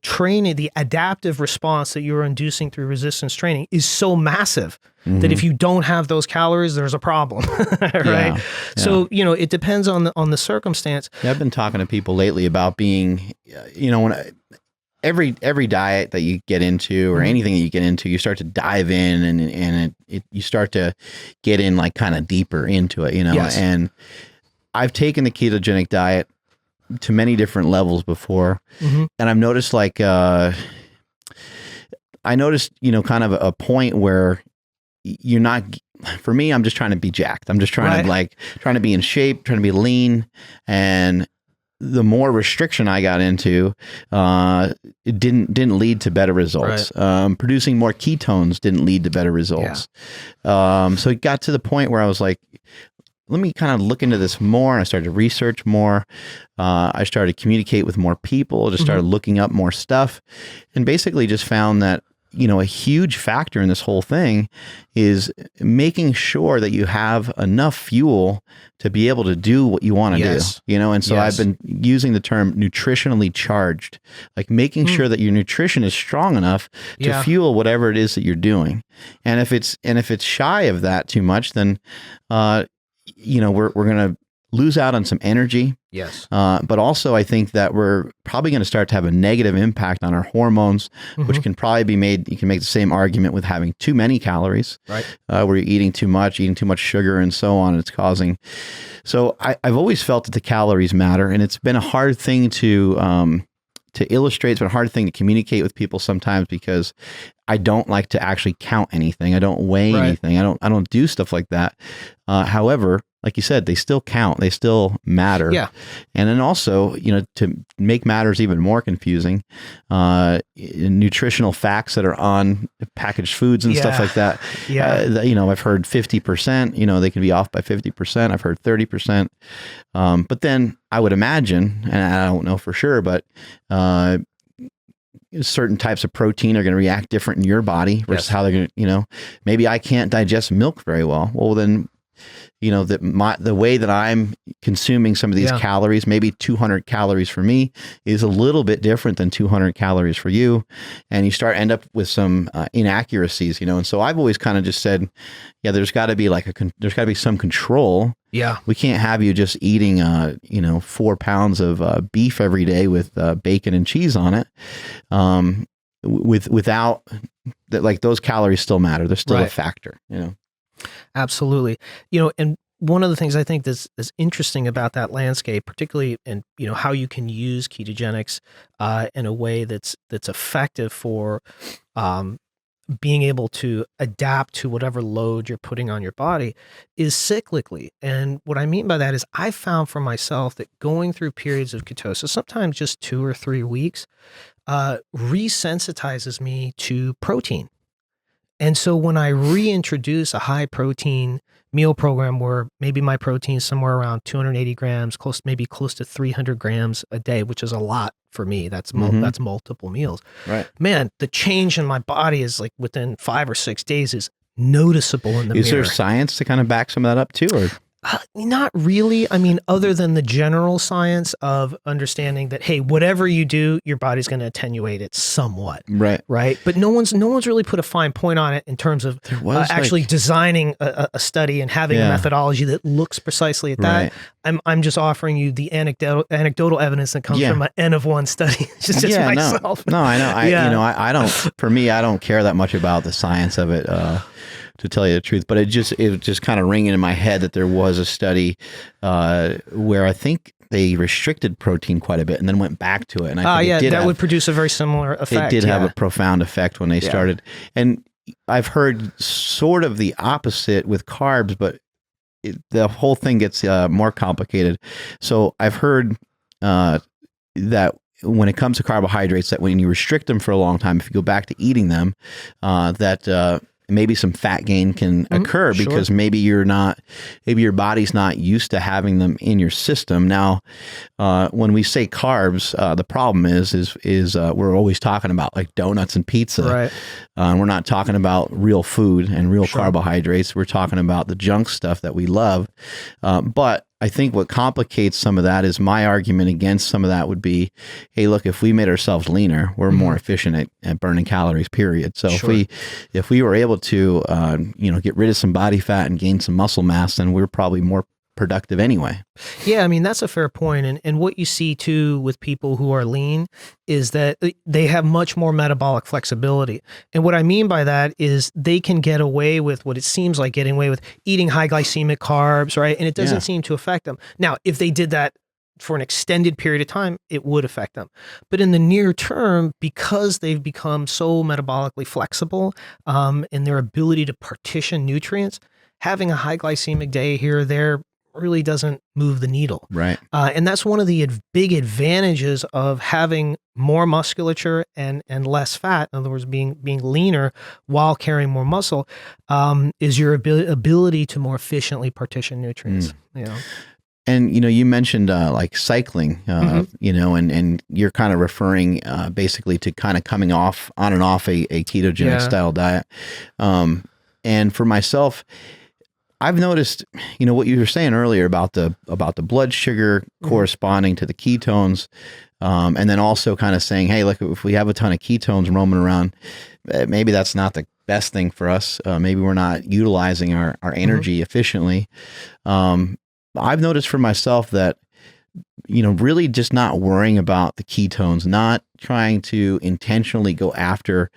training, the adaptive response that you're inducing through resistance training is so massive that if you don't have those calories, there's a problem, right? Yeah. So, it depends on the circumstance. Yeah, I've been talking to people lately about being, when every diet that you get into or anything that you get into, you start to dive in and you start to get in like kind of deeper into it, Yes. And I've taken the ketogenic diet to many different levels before. And I've noticed kind of a point where you're not, for me, I'm just trying to be jacked. I'm just trying to be in shape, trying to be lean. And the more restriction I got into, it didn't lead to better results. Right. Producing more ketones didn't lead to better results. So it got to the point where I was like, let me kind of look into this more. And I started to research more. I started to communicate with more people, just started looking up more stuff, and basically just found that, a huge factor in this whole thing is making sure that you have enough fuel to be able to do what you want to do, And so I've been using the term nutritionally charged, like making sure that your nutrition is strong enough to fuel whatever it is that you're doing. And if it's shy of that too much, then, we're going to lose out on some energy. Yes. But also I think that we're probably going to start to have a negative impact on our hormones, which can probably be made. You can make the same argument with having too many calories, right? Where you're eating too much sugar and so on. It's causing. So I've always felt that the calories matter, and it's been a hard thing to illustrate. It's been a hard thing to communicate with people sometimes because I don't like to actually count anything. I don't weigh anything. I don't do stuff like that. However, like you said, they still count. They still matter. Yeah. And then also, to make matters even more confusing, nutritional facts that are on packaged foods and stuff like that. I've heard 50%, they can be off by 50%. I've heard 30%. But then I would imagine, and I don't know for sure, but certain types of protein are going to react different in your body versus how they're going to, maybe I can't digest milk very well. Well, then, the way that I'm consuming some of these calories, maybe 200 calories for me is a little bit different than 200 calories for you. And you end up with some inaccuracies, and so I've always kind of just said, there's got to be there's got to be some control. Yeah. We can't have you just eating, 4 pounds of beef every day with bacon and cheese on it. Without that, like those calories still matter. They're still a factor, Absolutely. And one of the things I think that's interesting about that landscape, particularly in, how you can use ketogenics in a way that's effective for being able to adapt to whatever load you're putting on your body, is cyclically. And what I mean by that is I found for myself that going through periods of ketosis, sometimes just 2 or 3 weeks, resensitizes me to protein. And so when I reintroduce a high protein meal program where maybe my protein is somewhere around 280 grams, close to 300 grams a day, which is a lot for me. That's multiple meals. Right. Man, the change in my body is like within 5 or 6 days is noticeable in the mirror. Is there science to kind of back some of that up too, or? Not really. I mean, other than the general science of understanding that, hey, whatever you do, your body's going to attenuate it somewhat. Right. Right. But no one's really put a fine point on it in terms of actually designing a study and having a methodology that looks precisely at that. I'm just offering you the anecdotal evidence that comes from an N of 1 study. Just myself. No, I know. I don't. For me, I don't care that much about the science of it. To tell you the truth, but it just kind of ringing in my head that there was a study where I think they restricted protein quite a bit and then went back to it. And I think that would produce a very similar effect. It did have a profound effect when they started. And I've heard sort of the opposite with carbs, but the whole thing gets more complicated. So I've heard that when it comes to carbohydrates, that when you restrict them for a long time, if you go back to eating them, that maybe some fat gain can occur because maybe your body's not used to having them in your system. Now, when we say carbs, the problem is we're always talking about like donuts and pizza. Right. We're not talking about real food and real carbohydrates. We're talking about the junk stuff that we love. But I think what complicates some of that is my argument against some of that would be, hey, look, if we made ourselves leaner, we're more efficient at burning calories, period. So if we were able to, get rid of some body fat and gain some muscle mass, then we're probably more productive anyway. Yeah, I mean, that's a fair point. And what you see too with people who are lean is that they have much more metabolic flexibility. And what I mean by that is they can get away with what it seems like getting away with, eating high glycemic carbs, right? And it doesn't seem to affect them. Now, if they did that for an extended period of time, it would affect them. But in the near term, because they've become so metabolically flexible in their ability to partition nutrients, having a high glycemic day here or there really doesn't move the needle. Right. And that's one of the big advantages of having more musculature and less fat. In other words, being leaner while carrying more muscle, is your ability to more efficiently partition nutrients. And, you mentioned like cycling, and you're kind of referring basically to kind of coming on and off a ketogenic style diet. And for myself, I've noticed, what you were saying earlier about the blood sugar corresponding to the ketones, and then also kind of saying, hey, look, if we have a ton of ketones roaming around, maybe that's not the best thing for us. Maybe we're not utilizing our energy efficiently. I've noticed for myself that, really just not worrying about the ketones, not trying to intentionally go after,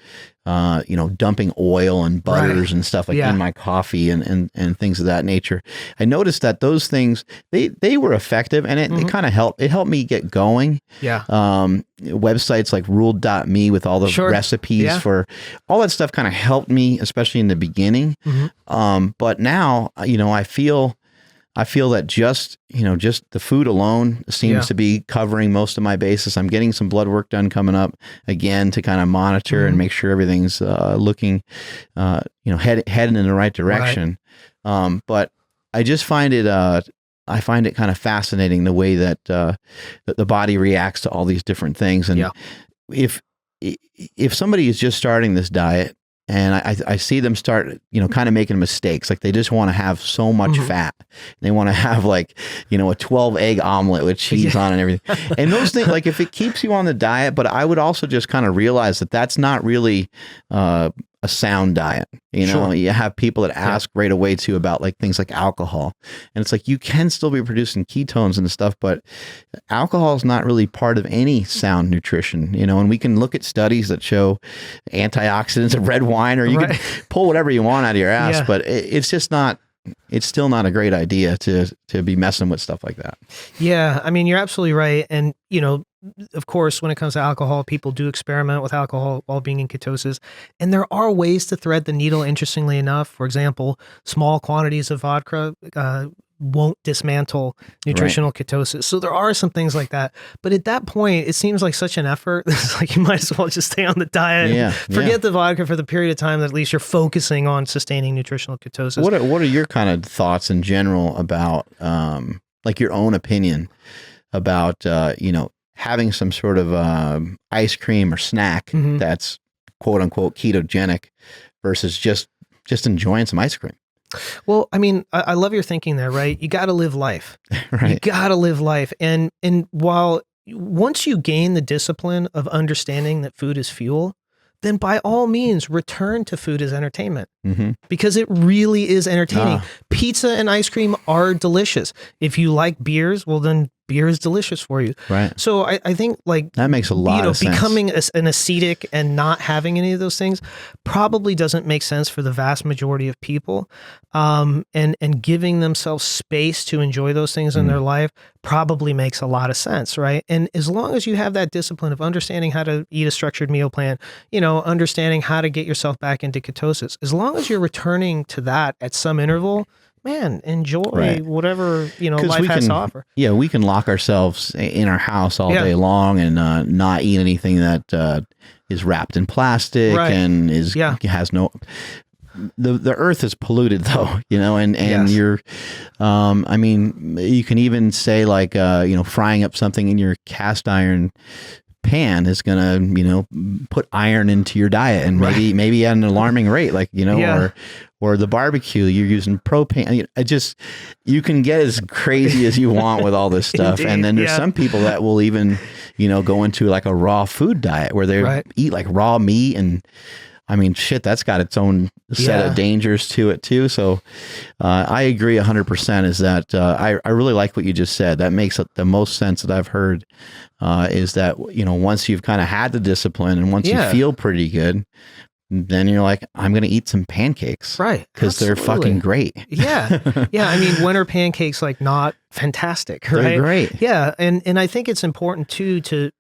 dumping oil and butters and stuff like in my coffee and things of that nature. I noticed that those things, they were effective, and it kind of helped. It helped me get going. Websites like ruled.me with all the recipes for all that stuff kind of helped me, especially in the beginning. But now, I feel that just the food alone seems to be covering most of my bases. I'm getting some blood work done coming up again to kind of monitor and make sure everything's looking, heading in the right direction. But I just find it, kind of fascinating the way that the body reacts to all these different things. And if somebody is just starting this diet, and I see them start, kind of making mistakes. Like they just want to have so much fat. They want to have a 12 egg omelet with cheese on and everything. And those things, like if it keeps you on the diet, but I would also just kind of realize that that's not really a sound diet. You have people that ask right away too about things like alcohol. And it's like, you can still be producing ketones and stuff, but alcohol is not really part of any sound nutrition, and we can look at studies that show antioxidants of red wine, or you can pull whatever you want out of your ass, but it's still not a great idea to be messing with stuff like that. Yeah. I mean, you're absolutely right. And, of course, when it comes to alcohol, people do experiment with alcohol while being in ketosis. And there are ways to thread the needle, interestingly enough. For example, small quantities of vodka won't dismantle nutritional ketosis. So there are some things like that. But at that point, it seems like such an effort. It's like you might as well just stay on the diet and forget the vodka for the period of time that at least you're focusing on sustaining nutritional ketosis. What are your kind of thoughts in general about, your own opinion about, having some sort of ice cream or snack that's quote unquote ketogenic versus just enjoying some ice cream? Well, I mean, I love your thinking there, right? You got to live life. You got to live life. And once you gain the discipline of understanding that food is fuel, then by all means return to food as entertainment, because it really is entertaining. Pizza and ice cream are delicious. If you like beers, well then beer is delicious for you. Right. So I think that makes a lot of sense. Becoming an ascetic and not having any of those things probably doesn't make sense for the vast majority of people. And giving themselves space to enjoy those things in their life probably makes a lot of sense, right? And as long as you have that discipline of understanding how to eat a structured meal plan, understanding how to get yourself back into ketosis, as long as you're returning to that at some interval, man, enjoy whatever, life has to offer. Yeah, we can lock ourselves in our house all day long and not eat anything that is wrapped in plastic and has no... The earth is polluted though, and you're, I mean, you can even say frying up something in your cast iron pan is going to, put iron into your diet, and maybe at an alarming rate, like, or the barbecue, you're using propane. You can get as crazy as you want with all this stuff. And then there's some people that will even, go into like a raw food diet where they eat like raw meat, and I mean, shit, that's got its own set of dangers to it too. So I agree 100% is that I really like what you just said. That makes the most sense that I've heard, is that, once you've kind of had the discipline and once you feel pretty good, then you're like, I'm going to eat some pancakes. Right. Because they're fucking great. Yeah. Yeah. I mean, when are pancakes like not fantastic, right? They're great. Yeah. And I think it's important too, to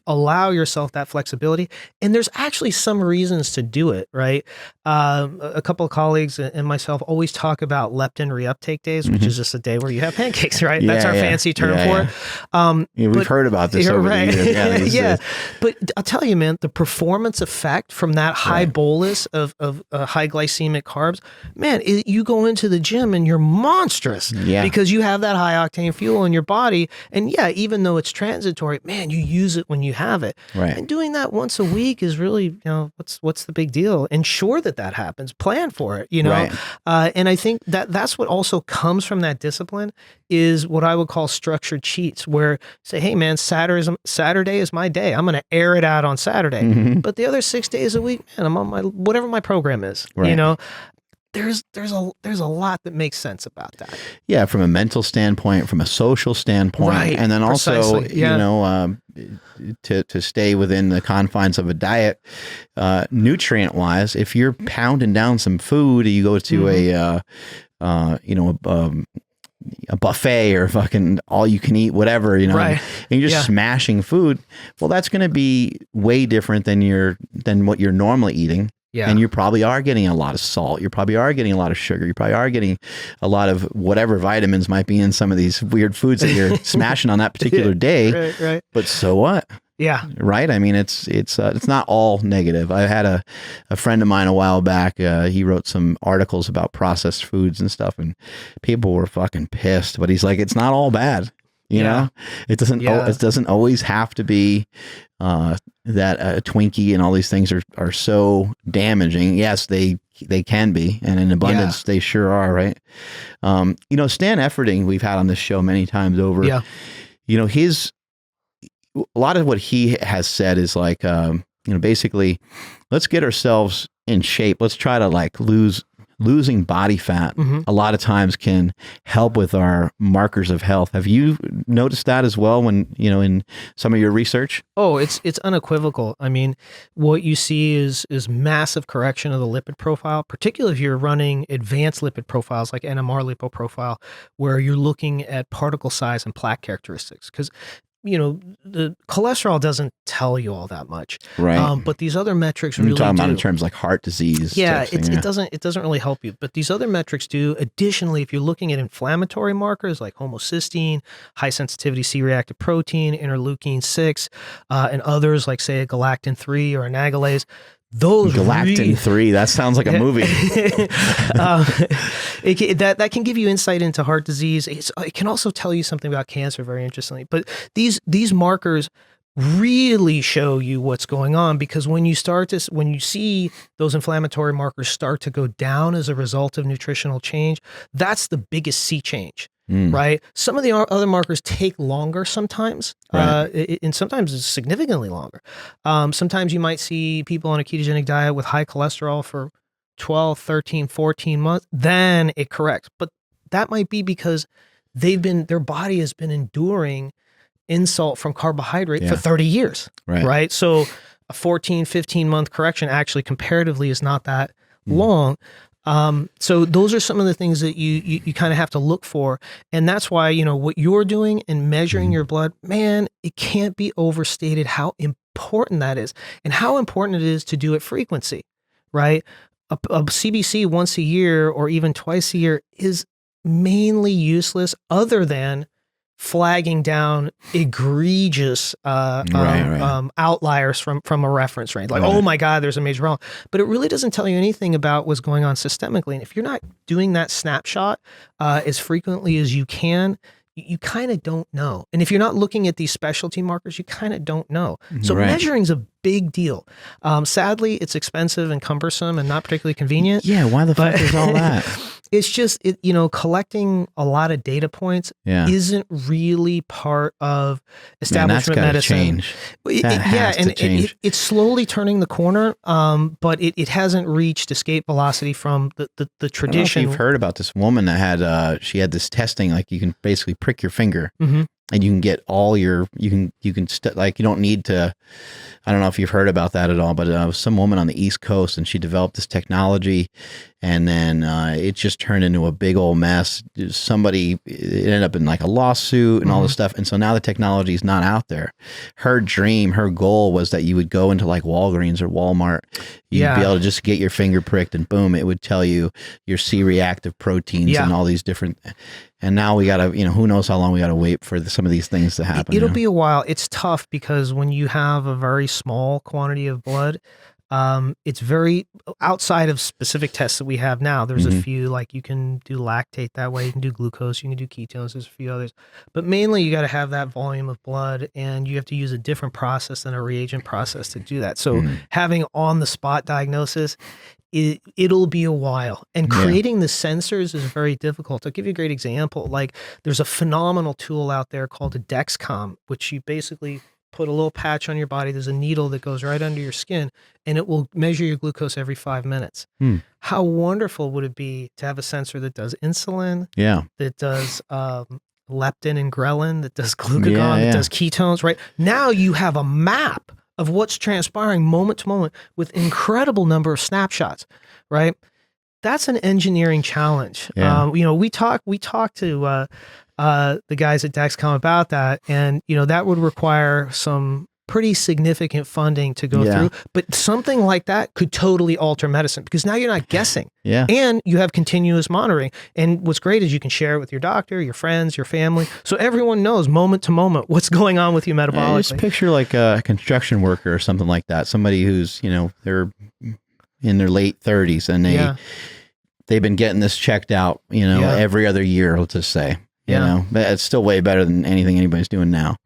allow yourself that flexibility. And there's actually some reasons to do it, right? A couple of colleagues and myself always talk about leptin reuptake days, which is just a day where you have pancakes, right? That's our fancy term for it. We've heard about this over the years. Yeah. But I'll tell you, man, the performance effect from that high bolus of high glycemic carbs, man, you go into the gym and you're monstrous because you have that high octane fuel in your body. And even though it's transitory, man, you use it when you have it. Right. And doing that once a week is really, what's the big deal? Ensure that happens. Plan for it, Right. And I think that's what also comes from that discipline is what I would call structured cheats, where say, hey man, Saturday is my day. I'm going to air it out on Saturday. But the other 6 days a week, man, I'm on whatever my program is, There's a lot that makes sense about that. Yeah, from a mental standpoint, from a social standpoint, and then also, to stay within the confines of a diet, nutrient wise, if you're pounding down some food, you go to a buffet or fucking all you can eat, whatever, and you're just smashing food. Well, that's going to be way different than what you're normally eating. Yeah. And you probably are getting a lot of salt. You probably are getting a lot of sugar. You probably are getting a lot of whatever vitamins might be in some of these weird foods that you're smashing on that particular day. Right. But so what? Yeah. Right. I mean, it's not all negative. I had a friend of mine a while back. He wrote some articles about processed foods and stuff, and people were fucking pissed. But he's like, it's not all bad. You know, it doesn't always have to be that a Twinkie and all these things are so damaging. Yes, they can be, and in abundance they sure are, right? Stan Efferding, we've had on this show many times over. Yeah. A lot of what he has said is like, basically, let's get ourselves in shape. Let's try to losing body fat a lot of times can help with our markers of health. Have you noticed that as well when, in some of your research? Oh, it's unequivocal. I mean, what you see is massive correction of the lipid profile, particularly if you're running advanced lipid profiles like NMR lipo profile, where you're looking at particle size and plaque characteristics. Because the cholesterol doesn't tell you all that much, right? But these other metrics really do. Talking about in terms like heart disease. Yeah, it doesn't really help you. But these other metrics do. Additionally, if you're looking at inflammatory markers like homocysteine, high sensitivity C-reactive protein, interleukin 6, and others like say a galactin-3 or an agalase. Those Galactin-3, that sounds like a movie. That can give you insight into heart disease. It can also tell you something about cancer, very interestingly. But these markers really show you what's going on, because when you see those inflammatory markers start to go down as a result of nutritional change, that's the biggest sea change. Right. Some of the other markers take longer sometimes, and sometimes it's significantly longer. Sometimes you might see people on a ketogenic diet with high cholesterol for 12, 13, 14 months, then it corrects. But that might be because their body has been enduring insult from carbohydrate for 30 years. Right. So a 14, 15 month correction actually comparatively is not that long. So those are some of the things that you kind of have to look for. And that's why, what you're doing and measuring your blood, man, it can't be overstated how important that is and how important it is to do it frequency, right? A CBC once a year or even twice a year is mainly useless other than flagging down egregious outliers from a reference range. Like, oh my God, there's a major problem. But it really doesn't tell you anything about what's going on systemically. And if you're not doing that snapshot as frequently as you can, you kind of don't know. And if you're not looking at these specialty markers, you kind of don't know. So Right. measuring's a big deal. Sadly, it's expensive and cumbersome and not particularly convenient. Yeah, why the fuck is all that? It's just, collecting a lot of data points isn't really part of establishment medicine. Change. That has to change. It's slowly turning the corner, but it hasn't reached escape velocity from the tradition. I don't know if you've heard about this woman that had she had this testing, like you can basically prick your finger. Mm-hmm. And you can get all your, you don't need to, I don't know if you've heard about that at all, but some woman on the East Coast, and she developed this technology, and then it just turned into a big old mess. It ended up in like a lawsuit and all this stuff. And so now the technology is not out there. Her dream, her goal was that you would go into like Walgreens or Walmart. You'd be able to just get your finger pricked and boom, it would tell you your C-reactive proteins and all these different. And now we got to, who knows how long we got to wait for some of these things to happen. It'll be a while. It's tough because when you have a very small quantity of blood, it's very outside of specific tests that we have now. There's a few, like you can do lactate that way, you can do glucose, you can do ketones, there's a few others. But mainly you got to have that volume of blood, and you have to use a different process than a reagent process to do that. So having on the spot diagnosis, it'll be a while, and creating the sensors is very difficult. I'll give you a great example. Like there's a phenomenal tool out there called a Dexcom, which you basically put a little patch on your body. There's a needle that goes right under your skin, and it will measure your glucose every 5 minutes. How wonderful would it be to have a sensor that does insulin, that does leptin and ghrelin, that does glucagon, that does ketones, right? Now you have a map of what's transpiring moment to moment with incredible number of snapshots, right? That's an engineering challenge. We talked to the guys at Dexcom about that, and that would require some pretty significant funding to go through. But something like that could totally alter medicine, because now you're not guessing. And you have continuous monitoring. And what's great is you can share it with your doctor, your friends, your family. So everyone knows moment to moment what's going on with you metabolically. Just picture like a construction worker or something like that. Somebody who's, they're in their late 30s, and they've been getting this checked out, every other year, let's just say. But it's still way better than anything anybody's doing now.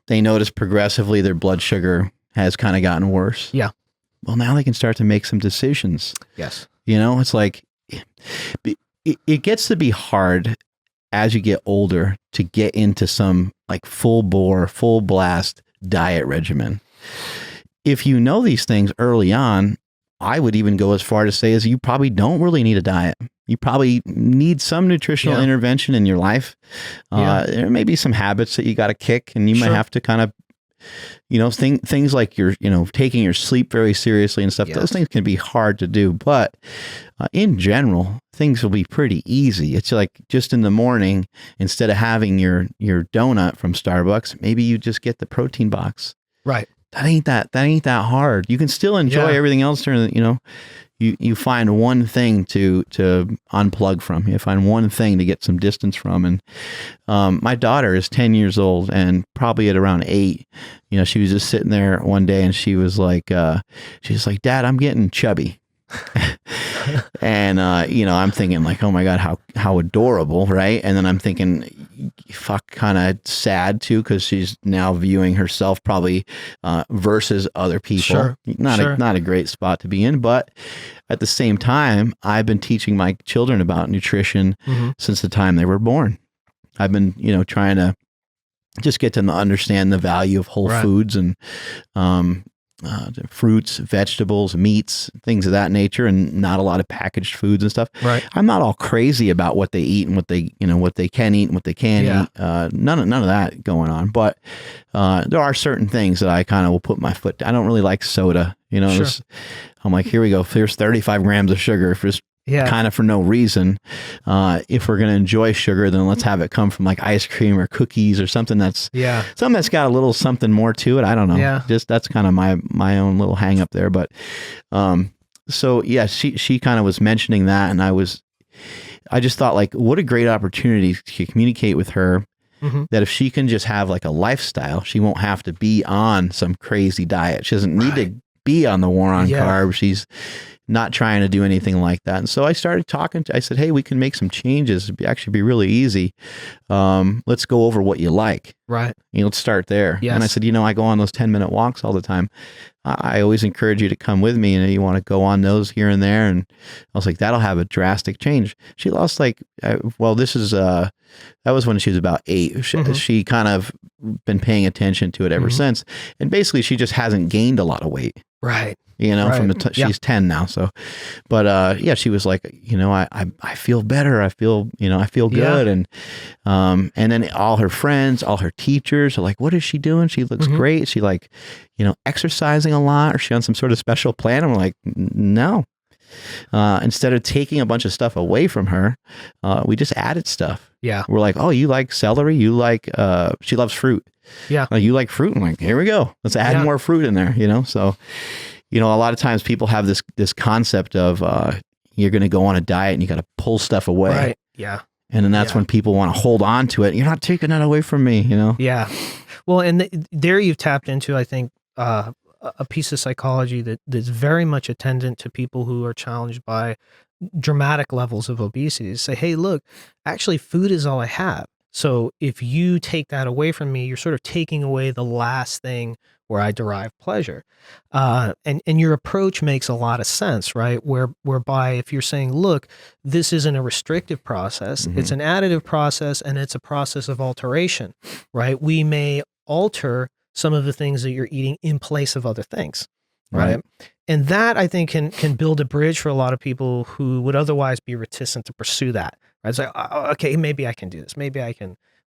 They notice progressively their blood sugar has kind of gotten worse. Well, now they can start to make some decisions. It's like, it gets to be hard as you get older to get into some like full bore, full blast diet regimen. If you know these things early on, I would even go as far to say as you probably don't really need a diet. You probably need some nutritional intervention in your life. There may be some habits that you got to kick, and you might have to kind of, things like you're, taking your sleep very seriously and stuff. Those things can be hard to do, but in general, things will be pretty easy. It's like just in the morning, instead of having your donut from Starbucks, maybe you just get the protein box. Right. That ain't that hard. You can still enjoy everything else during you find one thing to unplug from. You find one thing to get some distance from. And my daughter is 10 years old, and probably at around 8, she was just sitting there one day, and she was like, Dad, I'm getting chubby. And I'm thinking like, oh my God, how adorable, right? And then I'm thinking, fuck, kind of sad too, because she's now viewing herself probably versus other people. Not a great spot to be in, but at the same time, I've been teaching my children about nutrition since the time they were born. I've been trying to just get them to understand the value of whole foods and fruits, vegetables, meats, things of that nature, and not a lot of packaged foods and stuff. Right. I'm not all crazy about what they eat and what they can eat and what they can't eat. None of that going on. But there are certain things that I kind of will put my foot down. I don't really like soda. I'm like, here we go. Here's 35 grams of sugar for just kind of for no reason. If we're going to enjoy sugar, then let's have it come from like ice cream or cookies or something that's got a little something more to it. I don't know. Just that's kind of my own little hang up there. But she kind of was mentioning that, and I just thought like, what a great opportunity to communicate with her. That if she can just have like a lifestyle, she won't have to be on some crazy diet. She doesn't need to be on the war on carbs. not trying to do anything like that. And so I started I said, hey, we can make some changes. It'd actually be really easy. Let's go over what you like. Right. Let's start there. Yes. And I said, I go on those 10-minute walks all the time. I always encourage you to come with me, and you want to go on those here and there. And I was like, that'll have a drastic change. She lost that was when she was about 8. She kind of been paying attention to it ever since. And basically she just hasn't gained a lot of weight. Right. From she's 10 now. So, but, she was like, I feel better. I feel good. And then all her friends, all her teachers are like, what is she doing? She looks great. She exercising a lot, or she on some sort of special plan? I'm like, no. Instead of taking a bunch of stuff away from her, we just added stuff. Yeah. We're like, oh, you like celery? You like, she loves fruit. Yeah. You like fruit? I'm like, here we go. Let's add more fruit in there, So, a lot of times people have this concept of, you're going to go on a diet and you got to pull stuff away. Right. Yeah. And then that's when people want to hold on to it. You're not taking that away from me, Yeah. Well, and there you've tapped into, I think, a piece of psychology that's very much attendant to people who are challenged by dramatic levels of obesity. Say, hey, look, actually food is all I have. So if you take that away from me, you're sort of taking away the last thing where I derive pleasure. And your approach makes a lot of sense, right? Whereby if you're saying, look, this isn't a restrictive process, it's an additive process, and it's a process of alteration, right? We may alter some of the things that you're eating in place of other things, right? And that, I think, can build a bridge for a lot of people who would otherwise be reticent to pursue that, right? It's like, oh, okay, maybe I can do this. Maybe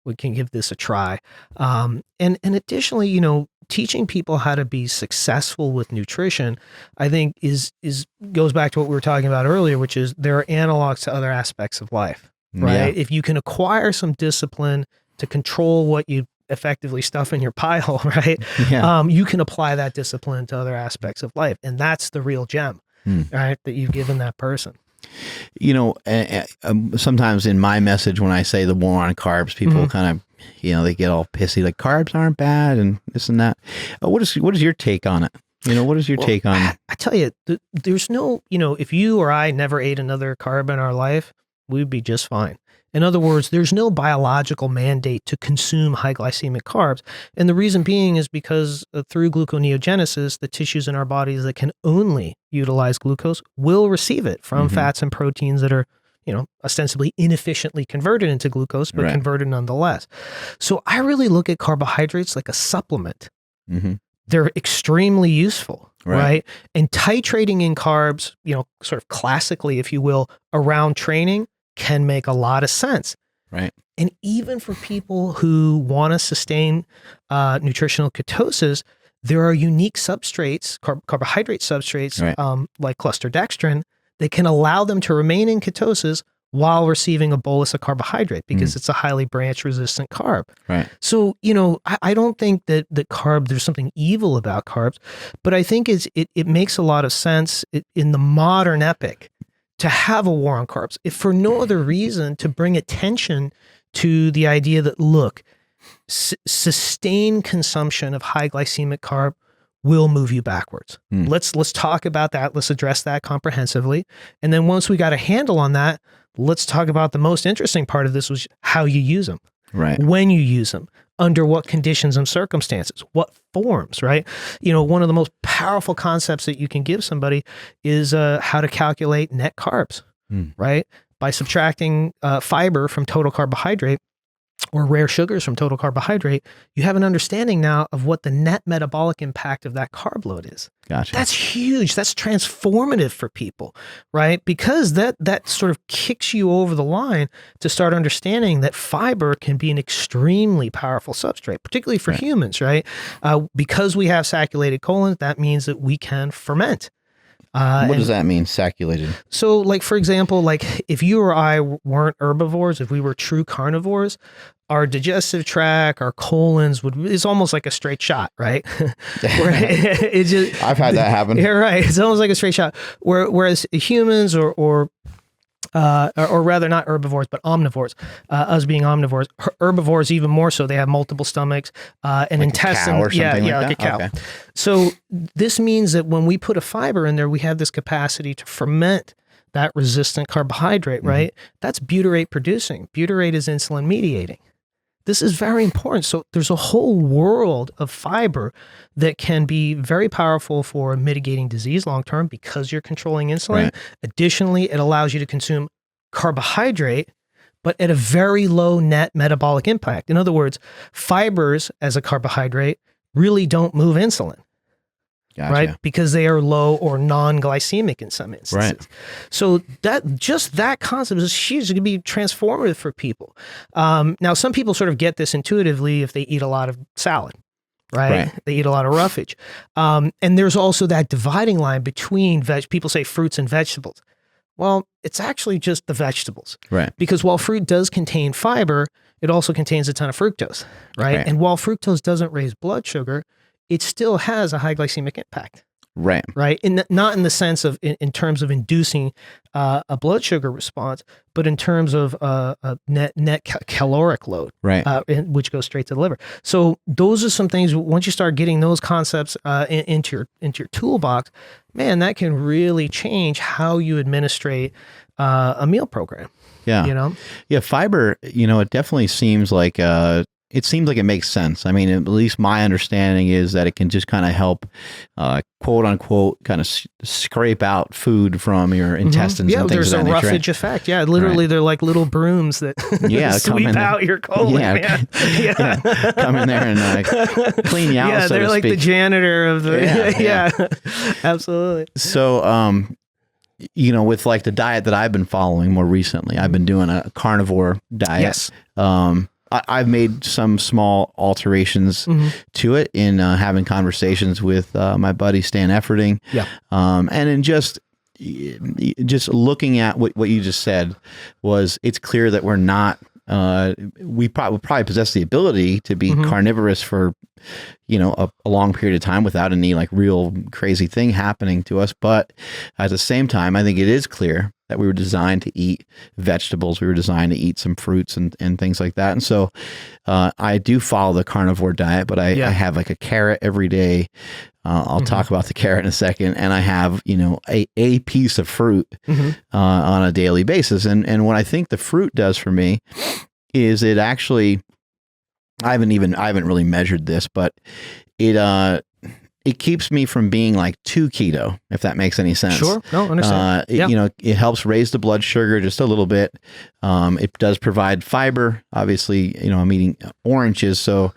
we can give this a try. And additionally, teaching people how to be successful with nutrition, I think goes back to what we were talking about earlier, which is there are analogs to other aspects of life, right? Yeah. If you can acquire some discipline to control what you effectively stuff in your pile, right? Yeah. You can apply that discipline to other aspects of life. And that's the real gem, right? That you've given that person. Sometimes in my message, when I say the war on carbs, people kind of, they get all pissy, like carbs aren't bad and this and that. What is your take on it? What is your take on it? I tell you, there's no, if you or I never ate another carb in our life, we'd be just fine. In other words, there's no biological mandate to consume high glycemic carbs. And the reason being is because through gluconeogenesis, the tissues in our bodies that can only utilize glucose will receive it from fats and proteins that are, ostensibly inefficiently converted into glucose, but converted nonetheless. So I really look at carbohydrates like a supplement. They're extremely useful, right? And titrating in carbs, sort of classically, if you will, around training, can make a lot of sense. Right. And even for people who want to sustain nutritional ketosis, there are unique substrates, carbohydrate substrates, like cluster dextrin, that can allow them to remain in ketosis while receiving a bolus of carbohydrate because it's a highly branch resistant carb. Right. So, I don't think that there's something evil about carbs, but I think it makes a lot of sense in the modern epoch to have a war on carbs, if for no other reason to bring attention to the idea that, look, sustained consumption of high glycemic carb will move you backwards. Let's talk about that. Let's address that comprehensively. And then once we got a handle on that, let's talk about the most interesting part of this, was how you use them. Right. When you use them, under what conditions and circumstances, what forms, right? One of the most powerful concepts that you can give somebody is how to calculate net carbs, right? By subtracting fiber from total carbohydrate or rare sugars from total carbohydrate, you have an understanding now of what the net metabolic impact of that carb load is. Gotcha. That's huge. That's transformative for people, right? Because that sort of kicks you over the line to start understanding that fiber can be an extremely powerful substrate, particularly for humans, right? Because we have sacculated colons, that means that we can ferment. What does that mean, sacculated? So, like, for example, like if you or I weren't herbivores, if we were true carnivores, our digestive tract, our colons is almost like a straight shot, right? I've had that happen. Yeah, right. It's almost like a straight shot. Whereas humans or or rather not herbivores, but omnivores, us being omnivores. Herbivores even more so. They have multiple stomachs, an intestine. A cow or something like a cow. Okay. So this means that when we put a fiber in there, we have this capacity to ferment that resistant carbohydrate, right? That's butyrate producing. Butyrate is insulin mediating. This is very important. So there's a whole world of fiber that can be very powerful for mitigating disease long-term because you're controlling insulin. Right. Additionally, it allows you to consume carbohydrate, but at a very low net metabolic impact. In other words, fibers as a carbohydrate really don't move insulin. Gotcha. Right? Because they are low or non-glycemic in some instances. Right. So that concept is huge. It can be transformative for people. Now, some people sort of get this intuitively if they eat a lot of salad, right? They eat a lot of roughage. And there's also that dividing line between people say fruits and vegetables. Well, it's actually just the vegetables. Right. Because while fruit does contain fiber, it also contains a ton of fructose, right? And while fructose doesn't raise blood sugar, it still has a high glycemic impact. Right. Right. Not in the sense of in terms of inducing a blood sugar response, but in terms of a net caloric load, right, which goes straight to the liver. So those are some things. Once you start getting those concepts into your toolbox, man, that can really change how you administrate a meal program. Yeah. Yeah. Fiber. It definitely seems like it makes sense. I mean, at least my understanding is that it can just kind of help, quote unquote, kind of scrape out food from your intestines. Yeah, and things there's of a that nature. roughage effect. Yeah, literally, they're like little brooms that sweep out your colon. Man. Come in there and clean you out. Yeah, they're like the janitor of the. Absolutely. So, with like the diet that I've been following more recently, I've been doing a carnivore diet. Yes. I've made some small alterations to it in having conversations with my buddy Stan Efferding. Yeah. And in just looking at what you just said it's clear that we're not, we probably possess the ability to be carnivorous for, a long period of time without any like real crazy thing happening to us. But at the same time, I think it is clear that we were designed to eat vegetables. We were designed to eat some fruits and things like that. And so I do follow the carnivore diet, but I have like a carrot every day. I'll talk about the carrot in a second. And I have, a piece of fruit on a daily basis. And what I think the fruit does for me is it actually, I haven't really measured this, but it keeps me from being like too keto, if that makes any sense. Sure. No, understand. It helps raise the blood sugar just a little bit. It does provide fiber. Obviously, I'm eating oranges, so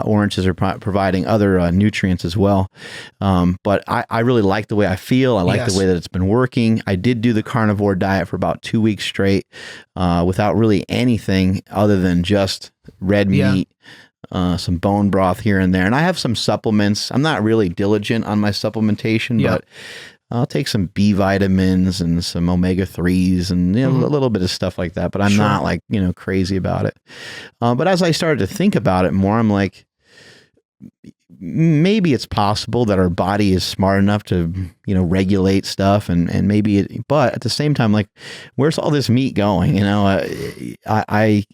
oranges are providing other nutrients as well. But I really like the way I feel. I like the way that it's been working. I did do the carnivore diet for about 2 weeks straight without really anything other than just red meat. Some bone broth here and there. And I have some supplements. I'm not really diligent on my supplementation, but I'll take some B vitamins and some omega-3s and a little bit of stuff like that. But I'm not like, crazy about it. But as I started to think about it more, I'm like, maybe it's possible that our body is smart enough to, regulate stuff and maybe but at the same time, like, where's all this meat going? I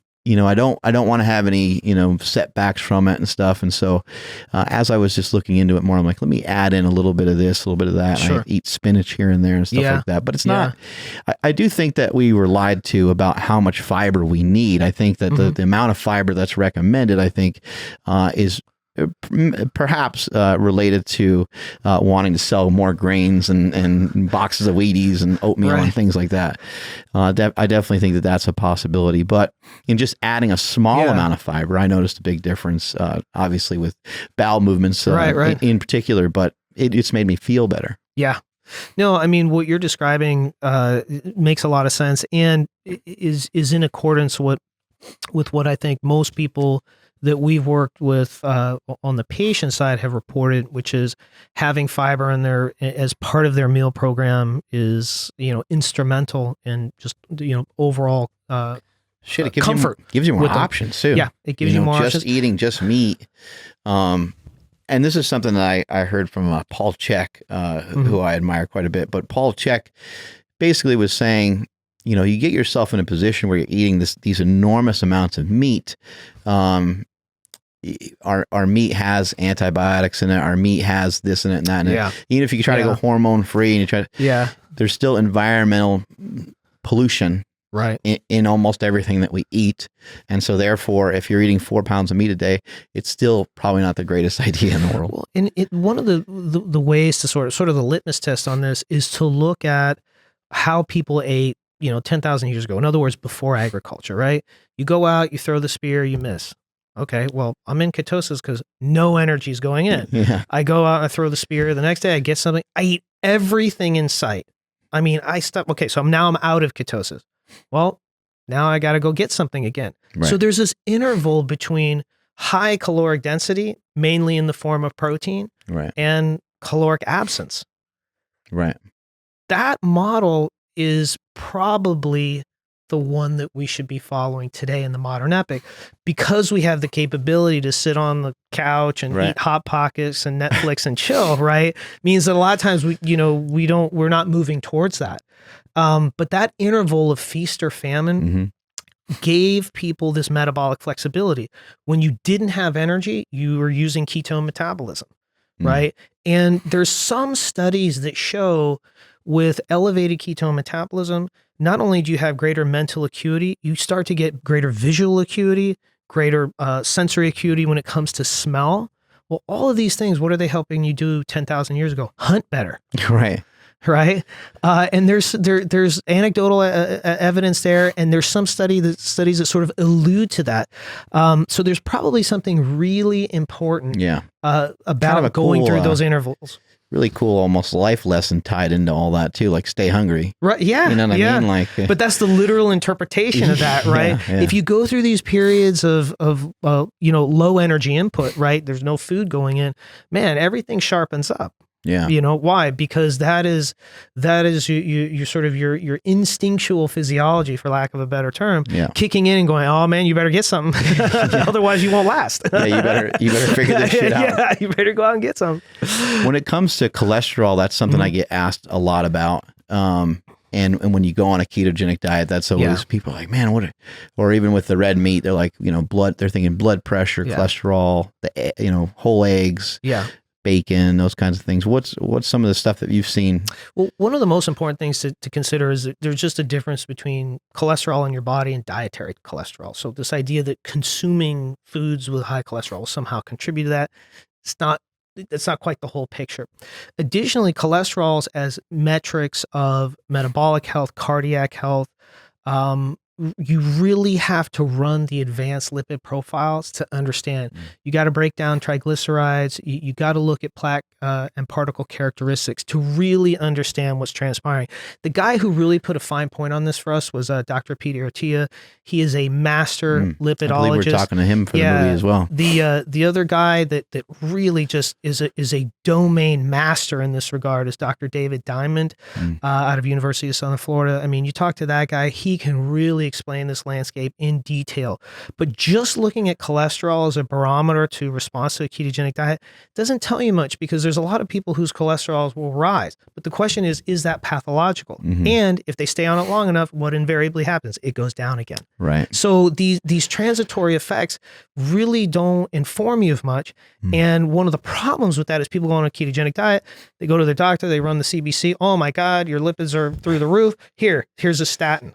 don't want to have any, setbacks from it and stuff. And so, as I was just looking into it more, I'm like, let me add in a little bit of this, a little bit of that. Sure. I eat spinach here and there and stuff like that, but it's not, I do think that we were lied to about how much fiber we need. I think that the amount of fiber that's recommended, I think, is perhaps related to wanting to sell more grains and boxes of Wheaties and oatmeal and things like that. I definitely think that that's a possibility. But in just adding a small amount of fiber, I noticed a big difference, obviously with bowel movements in particular, but it's made me feel better. Yeah. No, I mean, what you're describing makes a lot of sense and is in accordance with what I think most people that we've worked with on the patient side have reported, which is having fiber in there as part of their meal program is, instrumental in just, overall it gives comfort. Gives you more options too. Yeah, it gives you more just options. Just eating just meat. And this is something that I heard from Paul Chek, who I admire quite a bit. But Paul Chek basically was saying, you get yourself in a position where you're eating these enormous amounts of meat. Our meat has antibiotics in it. Our meat has this and that. And even if you try to go hormone free and you try to, there's still environmental pollution in almost everything that we eat. And so therefore, if you're eating 4 pounds of meat a day, it's still probably not the greatest idea in the world. Well, and one of the ways to sort of the litmus test on this is to look at how people ate, 10,000 years ago. In other words, before agriculture, right? You go out, you throw the spear, you miss. Okay, well, I'm in ketosis because no energy is going in. Yeah. I go out, I throw the spear. The next day I get something. I eat everything in sight. I mean, I stop. Okay, so I'm out of ketosis. Well, now I got to go get something again. Right. So there's this interval between high caloric density, mainly in the form of protein, and caloric absence. Right. That model is probably the one that we should be following today in the modern epic, because we have the capability to sit on the couch and eat Hot Pockets and Netflix and chill, right? Means that a lot of times we're not moving towards that. But that interval of feast or famine gave people this metabolic flexibility. When you didn't have energy, you were using ketone metabolism, right? And there's some studies that show with elevated ketone metabolism, not only do you have greater mental acuity, you start to get greater visual acuity, greater sensory acuity when it comes to smell. Well, all of these things, what are they helping you do 10,000 years ago? Hunt better. Right. And there's anecdotal evidence there, and there's some studies that sort of allude to that. So there's probably something really important about kind of going through those intervals. Really cool, almost life lesson tied into all that too, like stay hungry. Right. Yeah. You know what I mean? Like, but that's the literal interpretation of that, right? If you go through these periods of low energy input, right? There's no food going in, man, everything sharpens up. Yeah. Why? Because that is you sort of your instinctual physiology, for lack of a better term, kicking in and going, oh man, you better get something. Otherwise you won't last. You better figure this shit out. Yeah, you better go out and get some. When it comes to cholesterol, that's something I get asked a lot about. And when you go on a ketogenic diet, that's always people are like, man, or even with the red meat, they're like, blood, they're thinking blood pressure, cholesterol, whole eggs. Bacon, those kinds of things. What's some of the stuff that you've seen? Well, one of the most important things to consider is that there's just a difference between cholesterol in your body and dietary cholesterol. So this idea that consuming foods with high cholesterol will somehow contribute to that, that's not quite the whole picture. Additionally, cholesterols as metrics of metabolic health, cardiac health, you really have to run the advanced lipid profiles to understand. You got to break down triglycerides. You got to look at plaque and particle characteristics to really understand what's transpiring. The guy who really put a fine point on this for us was Dr. Peter Attia. He is a master lipidologist. I believe we're talking to him for the movie as well. The other guy that really just is a domain master in this regard is Dr. David Diamond out of University of Southern Florida. I mean, you talk to that guy, he can really explain this landscape in detail. But just looking at cholesterol as a barometer to response to a ketogenic diet doesn't tell you much, because there's a lot of people whose cholesterols will rise. But the question is that pathological? And if they stay on it long enough, what invariably happens? It goes down again. Right. So these transitory effects really don't inform you of much. And one of the problems with that is people go on a ketogenic diet, they go to their doctor, they run the CBC. Oh my God, your lipids are through the roof. Here's a statin.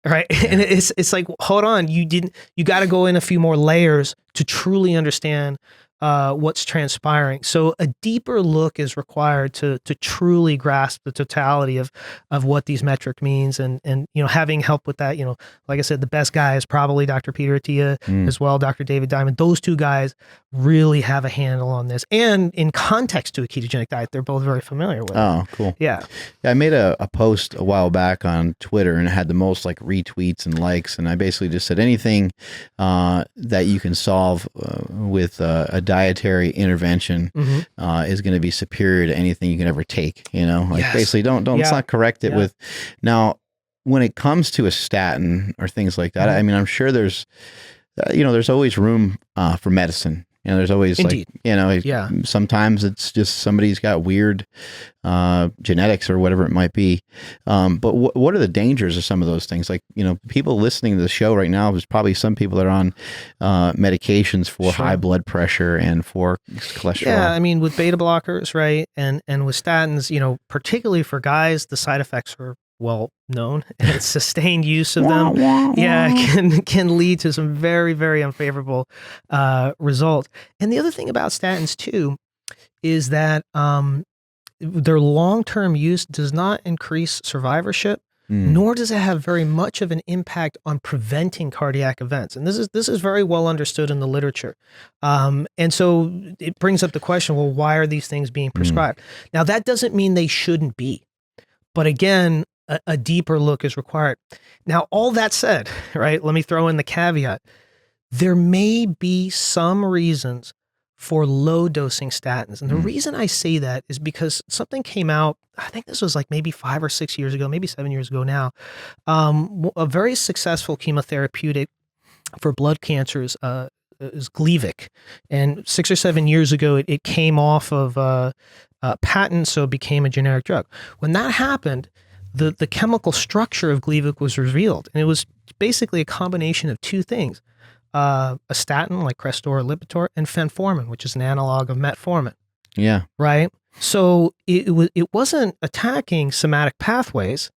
Right. And it's like, hold on, you got to go in a few more layers to truly understand what's transpiring. So a deeper look is required to truly grasp the totality of what these metric means, and having help with that. Like I said, the best guy is probably Dr. Peter Attia as well, Dr. David Diamond. Those two guys really have a handle on this, and in context to a ketogenic diet, they're both very familiar with it. Oh, cool. Yeah, I made a post a while back on Twitter, and it had the most like retweets and likes, and I basically just said anything that you can solve with a dietary intervention is going to be superior to anything you can ever take. Basically don't let's not correct it with. Now, when it comes to a statin or things like that, I mean, I'm sure there's always room for medicine. there's always Indeed. sometimes it's just somebody's got weird genetics or whatever it might be. But what are the dangers of some of those things? Like, people listening to the show right now, there's probably some people that are on medications for high blood pressure and for cholesterol. Yeah, I mean, with beta blockers, right, and with statins, particularly for guys, the side effects are well known, and sustained use of them, can lead to some very, very unfavorable results. And the other thing about statins too is that their long-term use does not increase survivorship, nor does it have very much of an impact on preventing cardiac events. And this is very well understood in the literature. And so it brings up the question, well, why are these things being prescribed? Now, that doesn't mean they shouldn't be. But again, a deeper look is required. Now, all that said, right, let me throw in the caveat. There may be some reasons for low dosing statins. And the reason I say that is because something came out, I think this was like maybe 5 or 6 years ago, maybe 7 years ago now, a very successful chemotherapeutic for blood cancers is Gleevec. And 6 or 7 years ago, it came off of patent, so it became a generic drug. When that happened, the chemical structure of Gleevec was revealed. And it was basically a combination of two things. A statin like Crestor or Lipitor, and fenformin, which is an analog of metformin. Yeah. Right? So it wasn't attacking somatic pathways.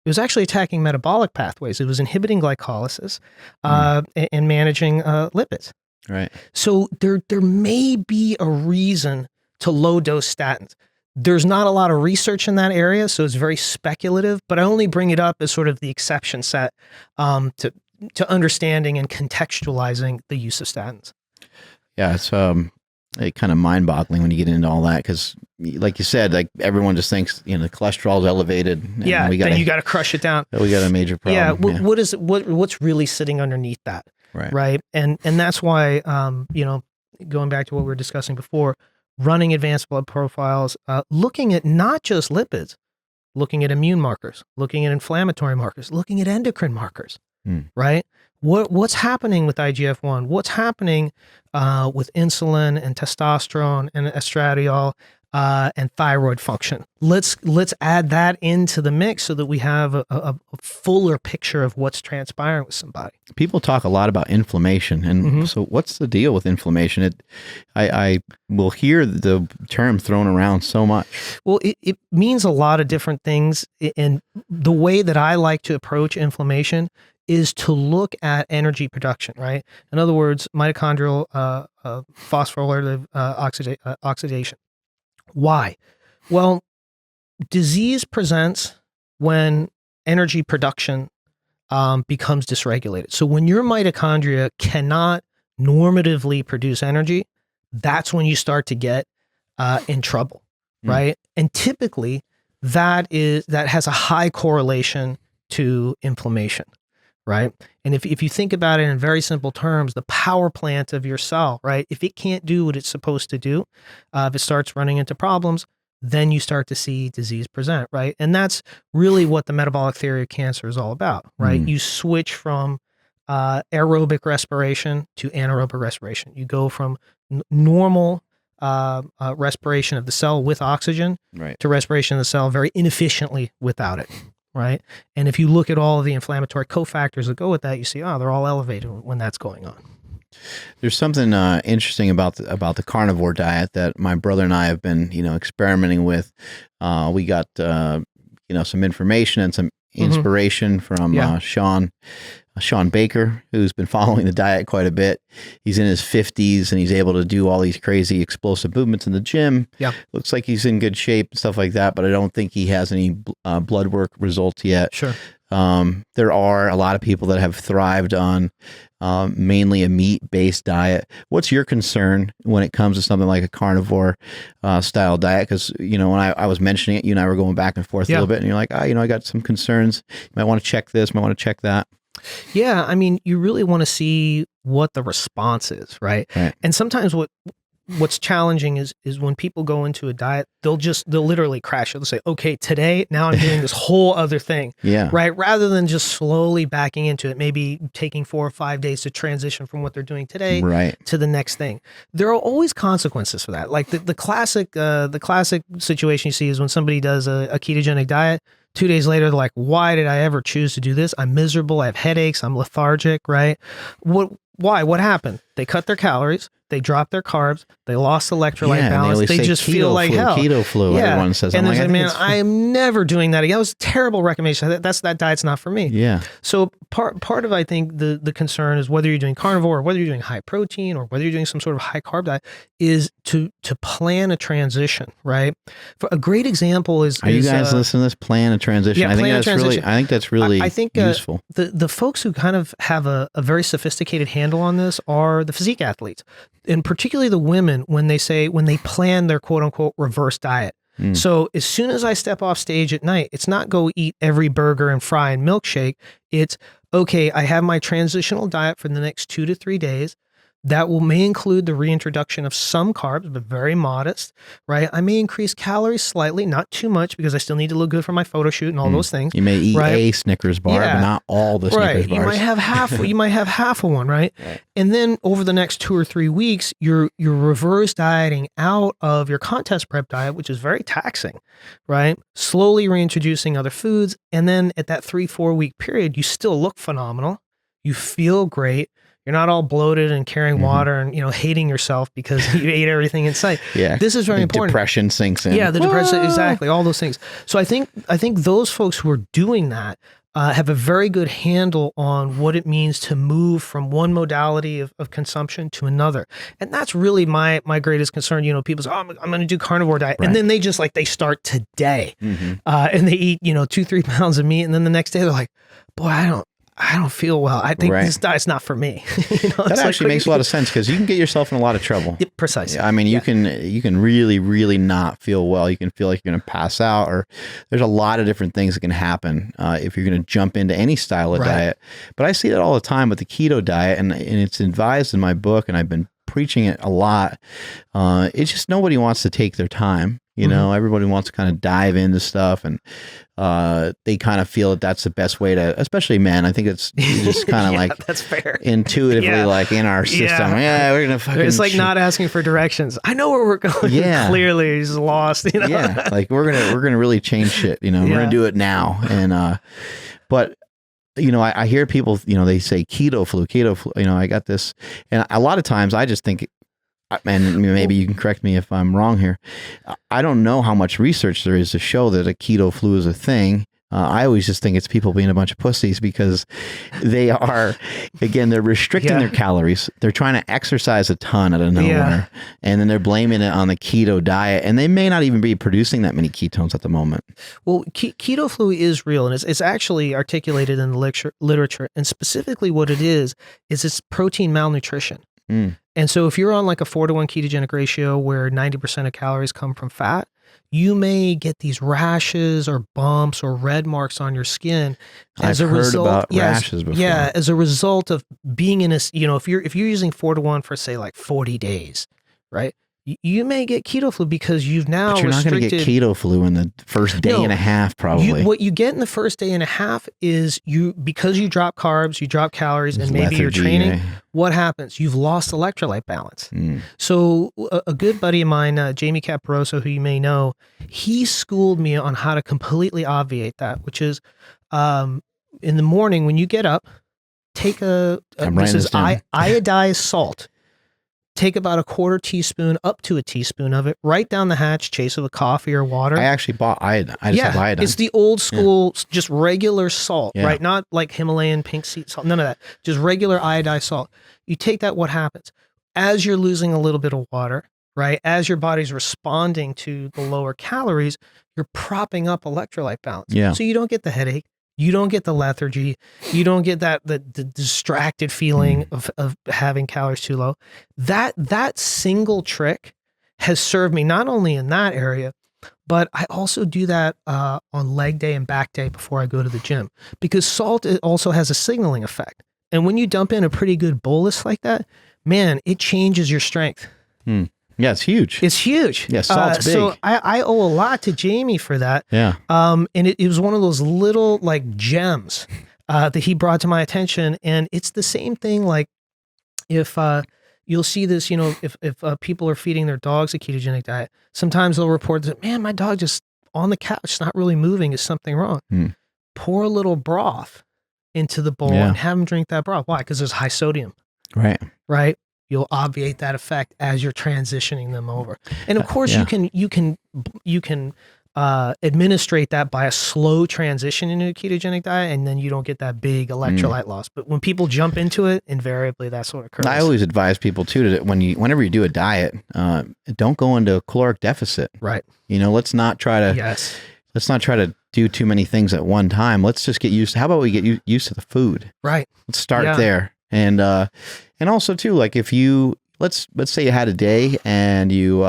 It was actually attacking metabolic pathways. It was inhibiting glycolysis and managing lipids. Right. So there may be a reason to low dose statins. There's not a lot of research in that area, so it's very speculative, but I only bring it up as sort of the exception set to understanding and contextualizing the use of statins. Yeah, it's kind of mind-boggling when you get into all that, because, like you said, like everyone just thinks the cholesterol is elevated. And then you got to crush it down. We got a major problem. What's really sitting underneath that? Right. And that's why going back to what we were discussing before, running advanced blood profiles, looking at not just lipids, looking at immune markers, looking at inflammatory markers, looking at endocrine markers. Right? What's happening with IGF-1? What's happening with insulin and testosterone and estradiol and thyroid function? Let's add that into the mix so that we have a fuller picture of what's transpiring with somebody. People talk a lot about inflammation, and so what's the deal with inflammation? I will hear the term thrown around so much. Well, it means a lot of different things, and the way that I like to approach inflammation is to look at energy production, right? In other words, mitochondrial phosphorylative oxidation. Why? Well, disease presents when energy production becomes dysregulated. So when your mitochondria cannot normatively produce energy, that's when you start to get in trouble, right? And typically that has a high correlation to inflammation. Right. And if you think about it in very simple terms, the power plant of your cell, right? If it can't do what it's supposed to do, if it starts running into problems, then you start to see disease present. Right. And that's really what the metabolic theory of cancer is all about. Right. You switch from aerobic respiration to anaerobic respiration. You go from normal respiration of the cell with oxygen to respiration of the cell very inefficiently without it. Right. And if you look at all of the inflammatory cofactors that go with that, you see, they're all elevated when that's going on. There's something interesting about the carnivore diet that my brother and I have been, experimenting with. We got, some information and some inspiration from Sean Baker, who's been following the diet quite a bit. He's in his 50s and he's able to do all these crazy explosive movements in the gym. Yeah. Looks like he's in good shape and stuff like that, but I don't think he has any blood work results yet. Sure. There are a lot of people that have thrived on mainly a meat-based diet. What's your concern when it comes to something like a carnivore style diet? Because, when I was mentioning it, you and I were going back and forth a little bit, and you're like, I got some concerns. You might want to check this, might want to check that. Yeah, I mean, you really want to see what the response is, right? And sometimes what what's challenging is when people go into a diet, they'll literally crash. They'll say, okay, today, now I'm doing this whole other thing. Yeah. Right. Rather than just slowly backing into it, maybe taking 4 or 5 days to transition from what they're doing today to the next thing. There are always consequences for that. Like the classic situation you see is when somebody does a ketogenic diet, 2 days later, they're like, why did I ever choose to do this? I'm miserable. I have headaches. I'm lethargic, right? Why? What happened? They cut their calories. They dropped their carbs. They lost electrolyte balance. They just feel like hell. Keto flu, everyone says. And they're like, man, I am never doing that again. That was a terrible recommendation. That diet's not for me. Yeah. So part of, I think, the concern is whether you're doing carnivore or whether you're doing high protein or whether you're doing some sort of high carb diet is to plan a transition, right? For a great example is... Are you guys listening to this? Plan a transition. Yeah, I think that's really useful. The folks who kind of have a very sophisticated handle on this are the physique athletes, and particularly the women when they plan their quote unquote reverse diet. So as soon as I step off stage at night, it's not go eat every burger and fry and milkshake. It's okay, I have my transitional diet for the next 2 to 3 days. That may include the reintroduction of some carbs, but very modest, right? I may increase calories slightly, not too much, because I still need to look good for my photo shoot and all those things. You may eat a Snickers bar, but not all the Snickers bars. You might have half. You might have half of one, right? And then over the next 2 or 3 weeks, you're reverse dieting out of your contest prep diet, which is very taxing, right? Slowly reintroducing other foods, and then at that 3-4 week period, you still look phenomenal. You feel great. You're not all bloated and carrying water and, hating yourself because you ate everything in sight. Yeah. This is very important. Depression sinks in. Yeah, the depression, exactly. All those things. So I think those folks who are doing that have a very good handle on what it means to move from one modality of consumption to another. And that's really my greatest concern. People say, I'm going to do carnivore diet. Right. And then they just they start today and they eat, 2-3 pounds of meat. And then the next day they're like, boy, I don't feel well. I think this diet's not for me. That actually makes a lot of sense because you can get yourself in a lot of trouble. Yeah, precisely. I mean, you can really, really not feel well. You can feel like you're going to pass out, or there's a lot of different things that can happen if you're going to jump into any style of diet. But I see that all the time with the keto diet, and it's advised in my book, and I've been preaching it a lot. It's just nobody wants to take their time. Everybody wants to kind of dive into stuff, and they kind of feel that that's the best way to, especially men. I think it's just kind of that's fair. Intuitively in our system. We're going to fucking... It's like not asking for directions. I know where we're going. Yeah. Clearly he's lost. Yeah. Like we're going to really change shit, We're going to do it now. And, but I hear people, they say keto flu, I got this. And a lot of times I just think, and maybe you can correct me if I'm wrong here, I don't know how much research there is to show that a keto flu is a thing. I always just think it's people being a bunch of pussies because they are, again, they're restricting their calories. They're trying to exercise a ton out of nowhere. And then they're blaming it on the keto diet. And they may not even be producing that many ketones at the moment. Well, keto flu is real. And it's actually articulated in the literature. And specifically what it is it's protein malnutrition. And so if you're on like a 4-to-1 ketogenic ratio where 90% of calories come from fat, you may get these rashes or bumps or red marks on your skin as a result. I've heard about rashes before. Yeah, as a result of being in a, if you're using 4-to-1 for say like 40 days, right? You may get keto flu because you've now But you're not going to get keto flu in the first day and a half, probably. What you get in the first day and a half is because you drop carbs, you drop calories, and maybe you're training. What happens? You've lost electrolyte balance. So a good buddy of mine, Jamie Caporoso, who you may know, he schooled me on how to completely obviate that, which is in the morning when you get up, take iodized salt. Take about a 1/4 teaspoon up to a teaspoon of it, right down the hatch, chase with a coffee or water. I actually bought iodine. I just have iodine. It's the old school, just regular salt, right? Not like Himalayan pink sea salt, none of that. Just regular iodized salt. You take that, what happens? As you're losing a little bit of water, right? As your body's responding to the lower calories, you're propping up electrolyte balance. Yeah. So you don't get the headache. You don't get the lethargy. You don't get the distracted feeling of having calories too low. That single trick has served me not only in that area, but I also do that on leg day and back day before I go to the gym, because salt also has a signaling effect. And when you dump in a pretty good bolus like that, man, it changes your strength. Yeah, it's huge. It's huge. Yeah, salt's big. So I owe a lot to Jamie for that. Yeah. And it was one of those little like gems that he brought to my attention. And it's the same thing. Like if you'll see this, you know, if people are feeding their dogs a ketogenic diet, sometimes they'll report that, man, my dog just on the couch, not really moving. Is something wrong? Pour a little broth into the bowl and have them drink that broth. Why? Because there's high sodium. Right. Right. You'll obviate that effect as you're transitioning them over. And of course you can administrate that by a slow transition into a ketogenic diet, and then you don't get that big electrolyte loss. But when people jump into it, invariably that's what occurs. I always advise people too that whenever you do a diet, don't go into a caloric deficit. Right. You know, let's not try to do too many things at one time. Let's just get used to, how about we get used to the food? Right. Let's start there. And also too, like if you, let's say you had a day and you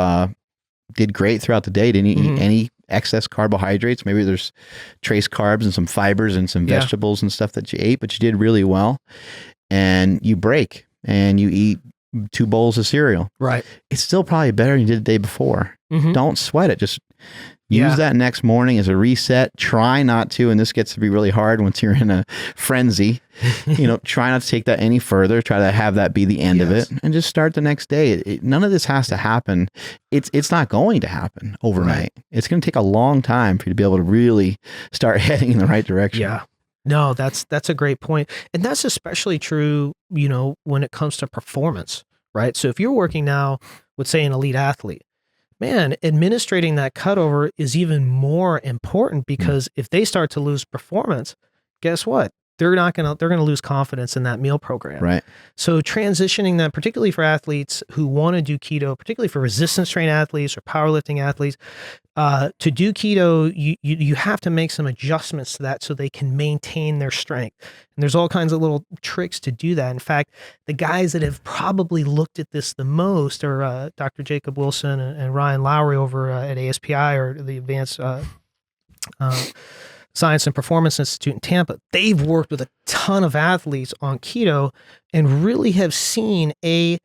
did great throughout the day, didn't eat any excess carbohydrates. Maybe there's trace carbs and some fibers and some vegetables and stuff that you ate, but you did really well. And you break and you eat 2 bowls of cereal. Right. It's still probably better than you did the day before. Don't sweat it. Just use that next morning as a reset. Try not to, and this gets to be really hard once you're in a frenzy, you know, try not to take that any further. Try to have that be the end of it and just start the next day. None of this has to happen. It's not going to happen overnight. Right. It's going to take a long time for you to be able to really start heading in the right direction. Yeah. No, that's a great point. And that's especially true, you know, when it comes to performance, right? So if you're working now with, say, an elite athlete, man, administrating that cutover is even more important, because if they start to lose performance, guess what? They're going to lose confidence in that meal program. Right. So transitioning that, particularly for athletes who want to do keto, particularly for resistance trained athletes or powerlifting athletes, to do keto, you have to make some adjustments to that so they can maintain their strength. And there's all kinds of little tricks to do that. In fact, the guys that have probably looked at this the most are Dr. Jacob Wilson and Ryan Lowry over at ASPI, or the Advanced Science and Performance Institute in Tampa. They've worked with a ton of athletes on keto and really have seen that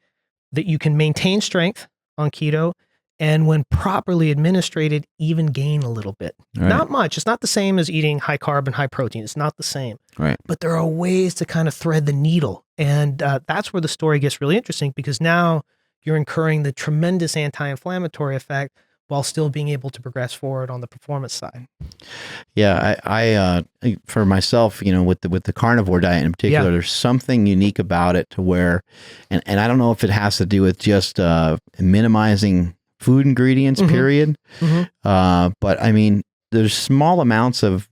you can maintain strength on keto, and when properly administrated, even gain a little bit. Right. Not much. It's not the same as eating high carb and high protein. It's not the same. Right. But there are ways to kind of thread the needle. And that's where the story gets really interesting, because now you're incurring the tremendous anti-inflammatory effect while still being able to progress forward on the performance side. Yeah, I for myself, you know, with the carnivore diet in particular, there's something unique about it to where, and I don't know if it has to do with just minimizing food ingredients, period. But I mean, there's small amounts of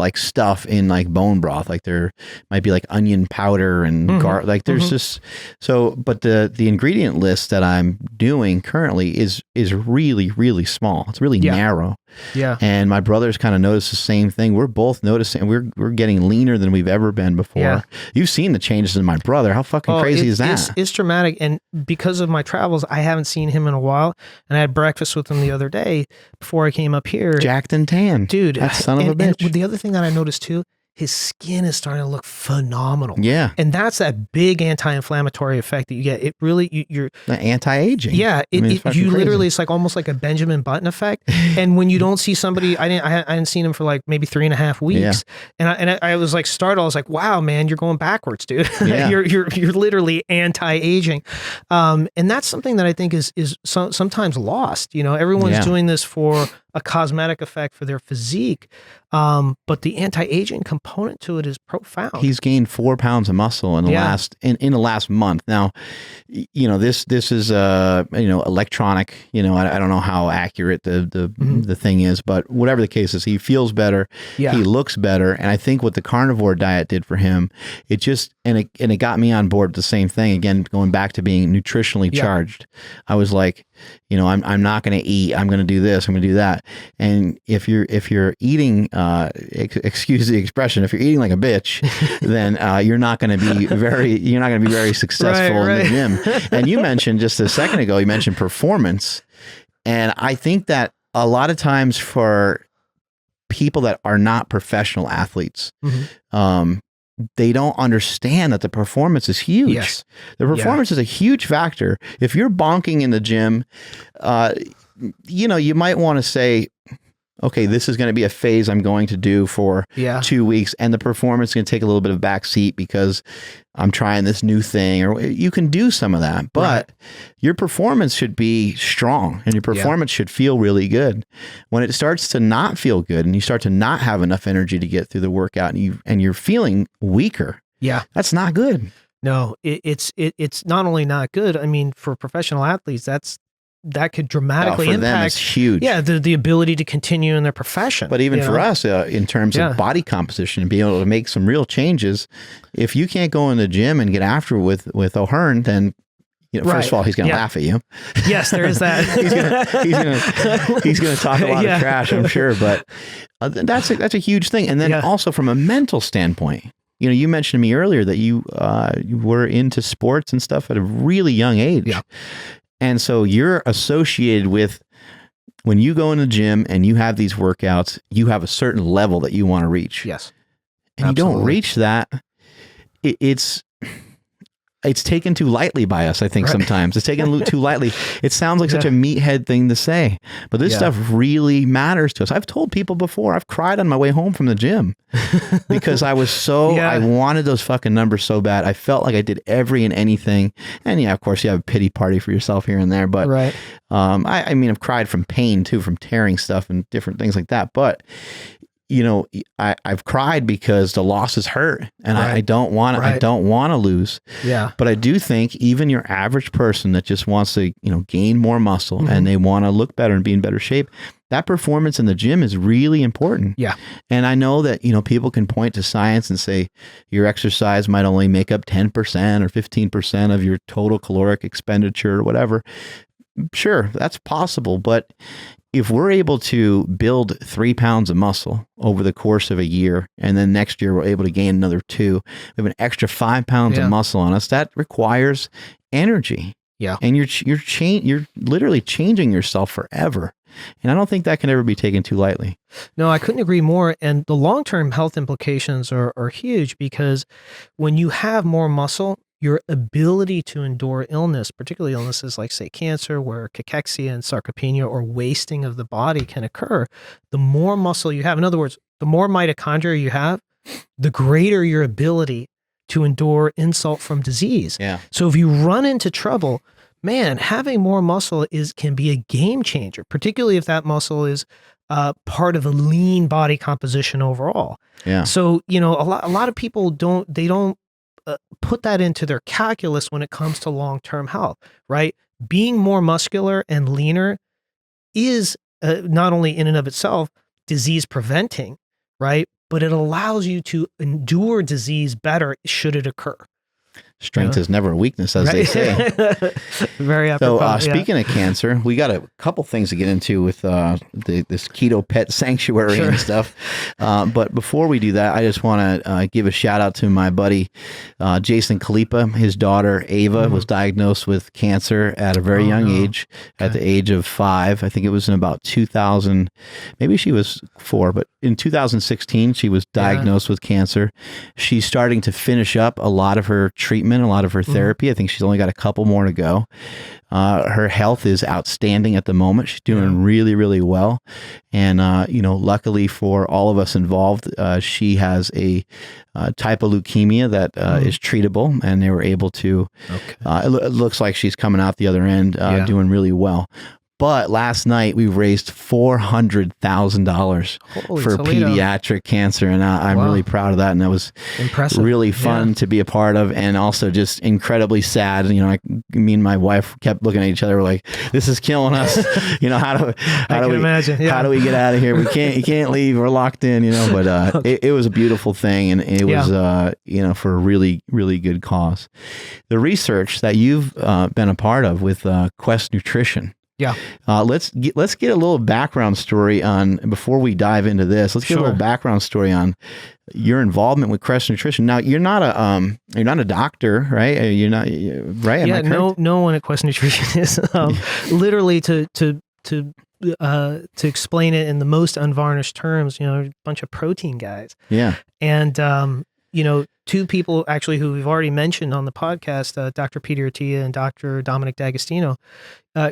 like stuff in like bone broth, like there might be like onion powder and garlic, like there's just, so, but the ingredient list that I'm doing currently is really, really small. It's really narrow. Yeah. And my brothers kind of noticed the same thing. We're both noticing we're getting leaner than we've ever been before. Yeah. You've seen the changes in my brother. How fucking crazy is that? It's dramatic. And because of my travels, I haven't seen him in a while. And I had breakfast with him the other day before I came up here. Jacked and tan. Dude. That son of a bitch. And the other thing that I noticed too, his skin is starting to look phenomenal. Yeah. And that's that big anti-inflammatory effect that you get. It really, you're the anti-aging. Yeah. You literally, it's like almost like a Benjamin Button effect. And when you don't see somebody, I hadn't seen him for like maybe 3.5 weeks. Yeah. And I was like startled. I was like, wow, man, you're going backwards, dude. Yeah. you're literally anti-aging. And that's something that I think is sometimes lost. You know, everyone's doing this for a cosmetic effect for their physique. But the anti-aging component to it is profound. He's gained 4 pounds of muscle in the last month. Now, you know, this is you know, electronic, you know, I don't know how accurate the thing is, but whatever the case is, he feels better. Yeah. He looks better. And I think what the carnivore diet did for him, it just, and it got me on board with the same thing. Again, going back to being nutritionally charged. I was like, you know, I'm not going to eat. I'm going to do this. I'm going to do that. And if you're eating, excuse the expression, if you're eating like a bitch, then you're not going to be very successful in the gym. And you mentioned just a second ago, you mentioned performance, and I think that a lot of times for people that are not professional athletes, they don't understand that the performance is huge. Yes. The performance is a huge factor. If you're bonking in the gym, you might want to say, okay, this is going to be a phase I'm going to do for 2 weeks, and the performance is going to take a little bit of back seat because I'm trying this new thing, or you can do some of that, but your performance should be strong and your performance should feel really good. When it starts to not feel good and you start to not have enough energy to get through the workout and you're feeling weaker, that's not good. No, it's not only not good. I mean, for professional athletes, that could dramatically for impact. Them, it's huge. Yeah, the ability to continue in their profession. But even for us, in terms of body composition and being able to make some real changes, if you can't go in the gym and get after with O'Hearn, then first of all, he's going to laugh at you. Yes, there is that. he's going to talk a lot of trash, I'm sure. But that's a huge thing. And then also from a mental standpoint, you mentioned to me earlier that you were into sports and stuff at a really young age. Yeah. And so you're associated with, when you go in the gym and you have these workouts, you have a certain level that you want to reach. Yes. And you don't reach that. It's taken too lightly by us, I think, sometimes. It's taken too lightly. It sounds like such a meathead thing to say, but this stuff really matters to us. I've told people before, I've cried on my way home from the gym because I was I wanted those fucking numbers so bad. I felt like I did every and anything. And of course, you have a pity party for yourself here and there. But I mean, I've cried from pain too, from tearing stuff and different things like that. But I've cried because the losses hurt, and I don't want to. I don't want to lose. Yeah. But I do think even your average person that just wants to, gain more muscle and they want to look better and be in better shape, that performance in the gym is really important. Yeah. And I know that people can point to science and say your exercise might only make up 10% or 15% of your total caloric expenditure or whatever. Sure, that's possible, but if we're able to build 3 pounds of muscle over the course of a year, and then next year we're able to gain another 2, we have an extra 5 pounds of muscle on us, that requires energy. Yeah. And you're literally changing yourself forever. And I don't think that can ever be taken too lightly. No, I couldn't agree more. And the long-term health implications are huge, because when you have more muscle, your ability to endure illness, particularly illnesses like, say, cancer, where cachexia and sarcopenia or wasting of the body can occur, the more muscle you have. In other words, the more mitochondria you have, the greater your ability to endure insult from disease. Yeah. So if you run into trouble, man, having more muscle can be a game changer, particularly if that muscle is part of a lean body composition overall. Yeah. So, a lot of people don't put that into their calculus when it comes to long-term health, right? Being more muscular and leaner is not only in and of itself disease preventing, right? But it allows you to endure disease better should it occur. Strength is never a weakness, as they say. Very apropos. So speaking of cancer, we got a couple things to get into with this Keto Pet Sanctuary and stuff. But before we do that, I just want to give a shout out to my buddy, Jason Kalipa. His daughter, Ava, was diagnosed with cancer at a very young age, at the age of 5. I think it was in about 2000, maybe she was 4, but in 2016, she was diagnosed with cancer. She's starting to finish up a lot of her treatment, a lot of her therapy. I think she's only got a couple more to go. Her health is outstanding at the moment. She's doing really, really well. And, luckily for all of us involved, she has a type of leukemia that is treatable, and they were able to, it looks like she's coming out the other end, doing really well. But last night we raised $400,000 for pediatric cancer, and I'm really proud of that. And that was really fun to be a part of, and also just incredibly sad. Me and my wife kept looking at each other like, "This is killing us." How do we get out of here? You can't leave. We're locked in. But it was a beautiful thing, and it was for a really, really good cause. The research that you've been a part of with Quest Nutrition. Yeah. Let's get a little background story on, before we dive into this, let's get a little background story on your involvement with Quest Nutrition. Now, you're not a doctor, right? You're not, right? Yeah, no one at Quest Nutrition is. Literally to explain it in the most unvarnished terms, a bunch of protein guys. Yeah. And two people actually who we've already mentioned on the podcast, Dr. Peter Attia and Dr. Dominic D'Agostino,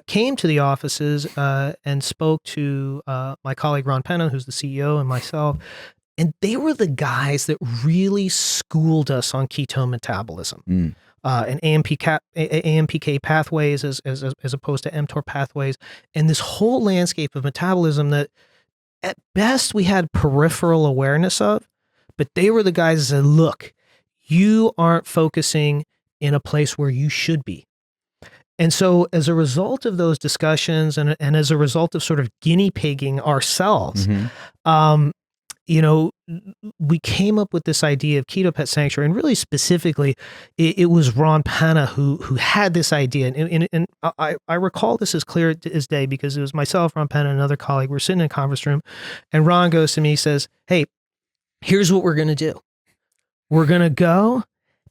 came to the offices and spoke to my colleague Ron Penna, who's the CEO, and myself. And they were the guys that really schooled us on ketone metabolism and AMPK pathways as opposed to mTOR pathways, and this whole landscape of metabolism that at best we had peripheral awareness of, but they were the guys that said, look, you aren't focusing in a place where you should be. And so as a result of those discussions and as a result of sort of guinea pigging ourselves, we came up with this idea of Keto Pet Sanctuary, and really specifically, it was Ron Penna who had this idea. And I recall this as clear as day because it was myself, Ron Penna, and another colleague. We're sitting in a conference room, and Ron goes to me, he says, hey, here's what we're going to do. We're going to go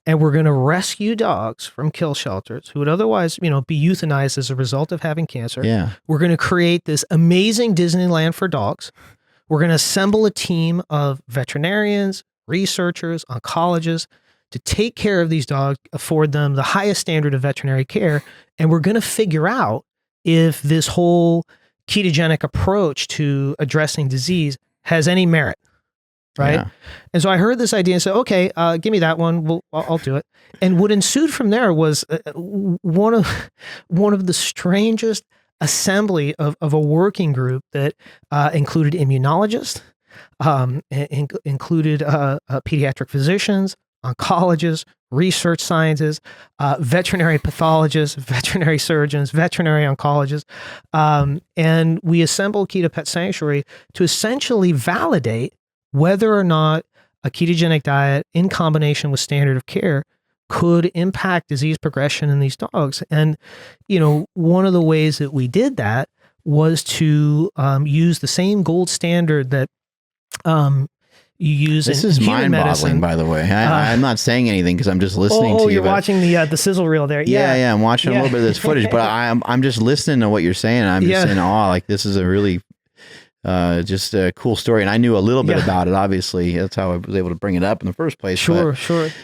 and we're going to rescue dogs from kill shelters who would otherwise, be euthanized as a result of having cancer. Yeah. We're going to create this amazing Disneyland for dogs. We're going to assemble a team of veterinarians, researchers, oncologists to take care of these dogs, afford them the highest standard of veterinary care, and we're going to figure out if this whole ketogenic approach to addressing disease has any merit, right? Yeah. And so I heard this idea and said, okay, give me that one. I'll do it. And what ensued from there was one of the strangest assembly of a working group that included immunologists, included pediatric physicians, oncologists, research scientists, veterinary pathologists, veterinary surgeons, veterinary oncologists, and we assembled Keto Pet Sanctuary to essentially validate whether or not a ketogenic diet in combination with standard of care could impact disease progression in these dogs. And, one of the ways that we did that was to use the same gold standard that you use in human medicine. This is mind-boggling, by the way. I'm not saying anything because I'm just listening to you. Oh, you're watching the sizzle reel there. Yeah, I'm watching a little bit of this footage, but I'm just listening to what you're saying. And I'm just in awe. Like, this is a really just a cool story. And I knew a little bit about it, obviously. That's how I was able to bring it up in the first place. Sure.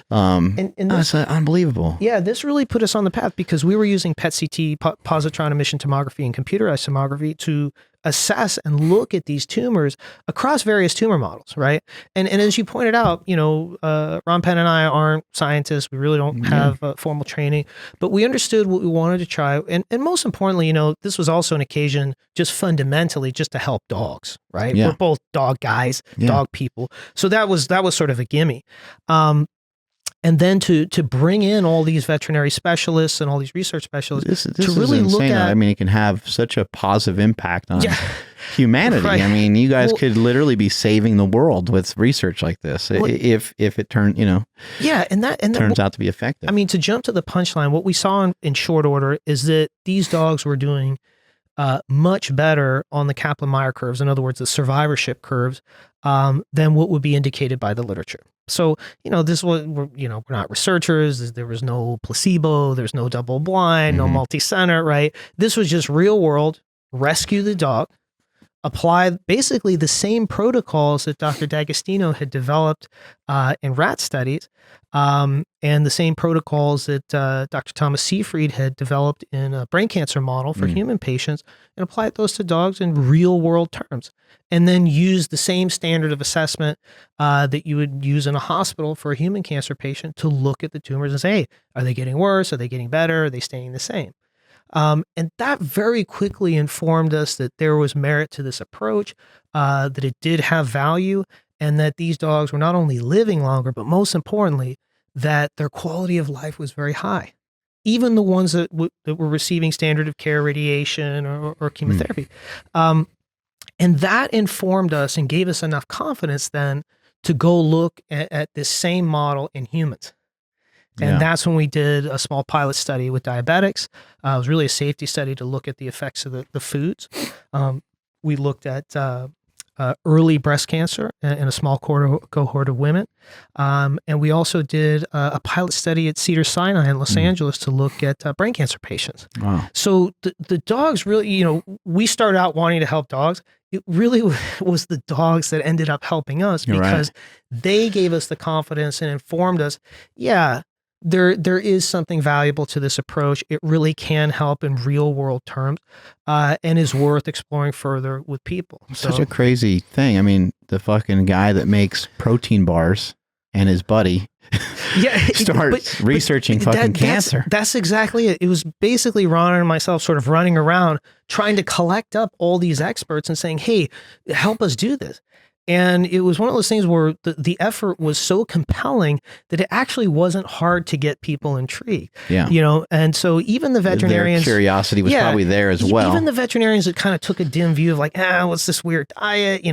And that's unbelievable. Yeah, this really put us on the path because we were using PET-CT, positron emission tomography, and computerized tomography to assess and look at these tumors across various tumor models, right? And as you pointed out, Ron Penn and I aren't scientists. We really don't have formal training, but we understood what we wanted to try. And most importantly, this was also an occasion just fundamentally just to help dogs, right? Yeah. We're both dog guys, dog people. So that was sort of a gimme. And then to bring in all these veterinary specialists and all these research specialists this to really is look insane. at. I mean, it can have such a positive impact on humanity. Right. I mean, you guys could literally be saving the world with research like this if it turns out to be effective. I mean, to jump to the punchline, what we saw in short order is that these dogs were doing much better on the Kaplan-Meier curves, in other words, the survivorship curves, than what would be indicated by the literature. So, this was, we're not researchers. There was no placebo. There's no double blind, no multi-center, right? This was just real world, rescue the dog, apply basically the same protocols that Dr. D'Agostino had developed in rat studies, and the same protocols that Dr. Thomas Seyfried had developed in a brain cancer model for human patients, and applied those to dogs in real world terms. And then use the same standard of assessment that you would use in a hospital for a human cancer patient to look at the tumors and say, hey, are they getting worse? Are they getting better? Are they staying the same? And that very quickly informed us that there was merit to this approach, that it did have value, and that these dogs were not only living longer, but most importantly, that their quality of life was very high. Even the ones that were receiving standard of care radiation or chemotherapy. And that informed us and gave us enough confidence then to go look at this same model in humans. And that's when we did a small pilot study with diabetics. It was really a safety study to look at the effects of the foods. We looked at early breast cancer in a small cohort of women. And we also did a pilot study at Cedars-Sinai in Los Angeles to look at brain cancer patients. Wow. So the dogs really, we started out wanting to help dogs. It really was the dogs that ended up helping us because they gave us the confidence and informed us, there is something valuable to this approach. It really can help in real world terms, and is worth exploring further with people. Such a crazy thing. I mean, the fucking guy that makes protein bars and his buddy starts researching fucking cancer. That's exactly it. It was basically Ron and myself sort of running around trying to collect up all these experts and saying, hey, help us do this. And it was one of those things where the effort was so compelling that it actually wasn't hard to get people intrigued. Yeah. And so even the veterinarians— their curiosity was probably there as well. Even the veterinarians that kind of took a dim view of like, what's this weird diet?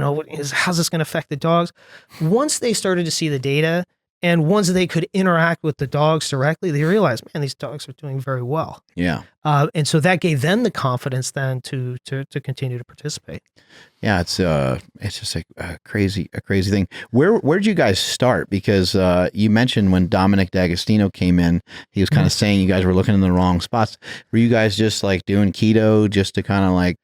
How's this going to affect the dogs? Once they started to see the data, and once they could interact with the dogs directly, they realized, man, these dogs are doing very well. Yeah. And so that gave them the confidence then to continue to participate. Yeah, it's just a crazy thing. Where'd you guys start? Because you mentioned when Dominic D'Agostino came in, he was kind of saying you guys were looking in the wrong spots. Were you guys just like doing keto just to kind of like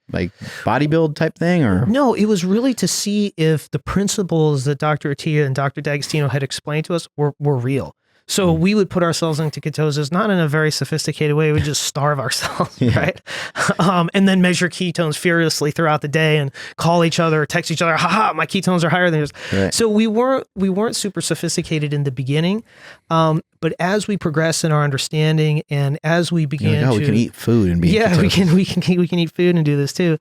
bodybuild type thing, or? No, it was really to see if the principles that Dr. Attia and Dr. D'Agostino had explained to us were real. So we would put ourselves into ketosis, not in a very sophisticated way. We would just starve ourselves, right? And then measure ketones furiously throughout the day and call each other, text each other, haha, my ketones are higher than yours. Right. So we weren't super sophisticated in the beginning. But as we progressed in our understanding and as we began we can eat food and be in ketosis. we can eat food and do this too.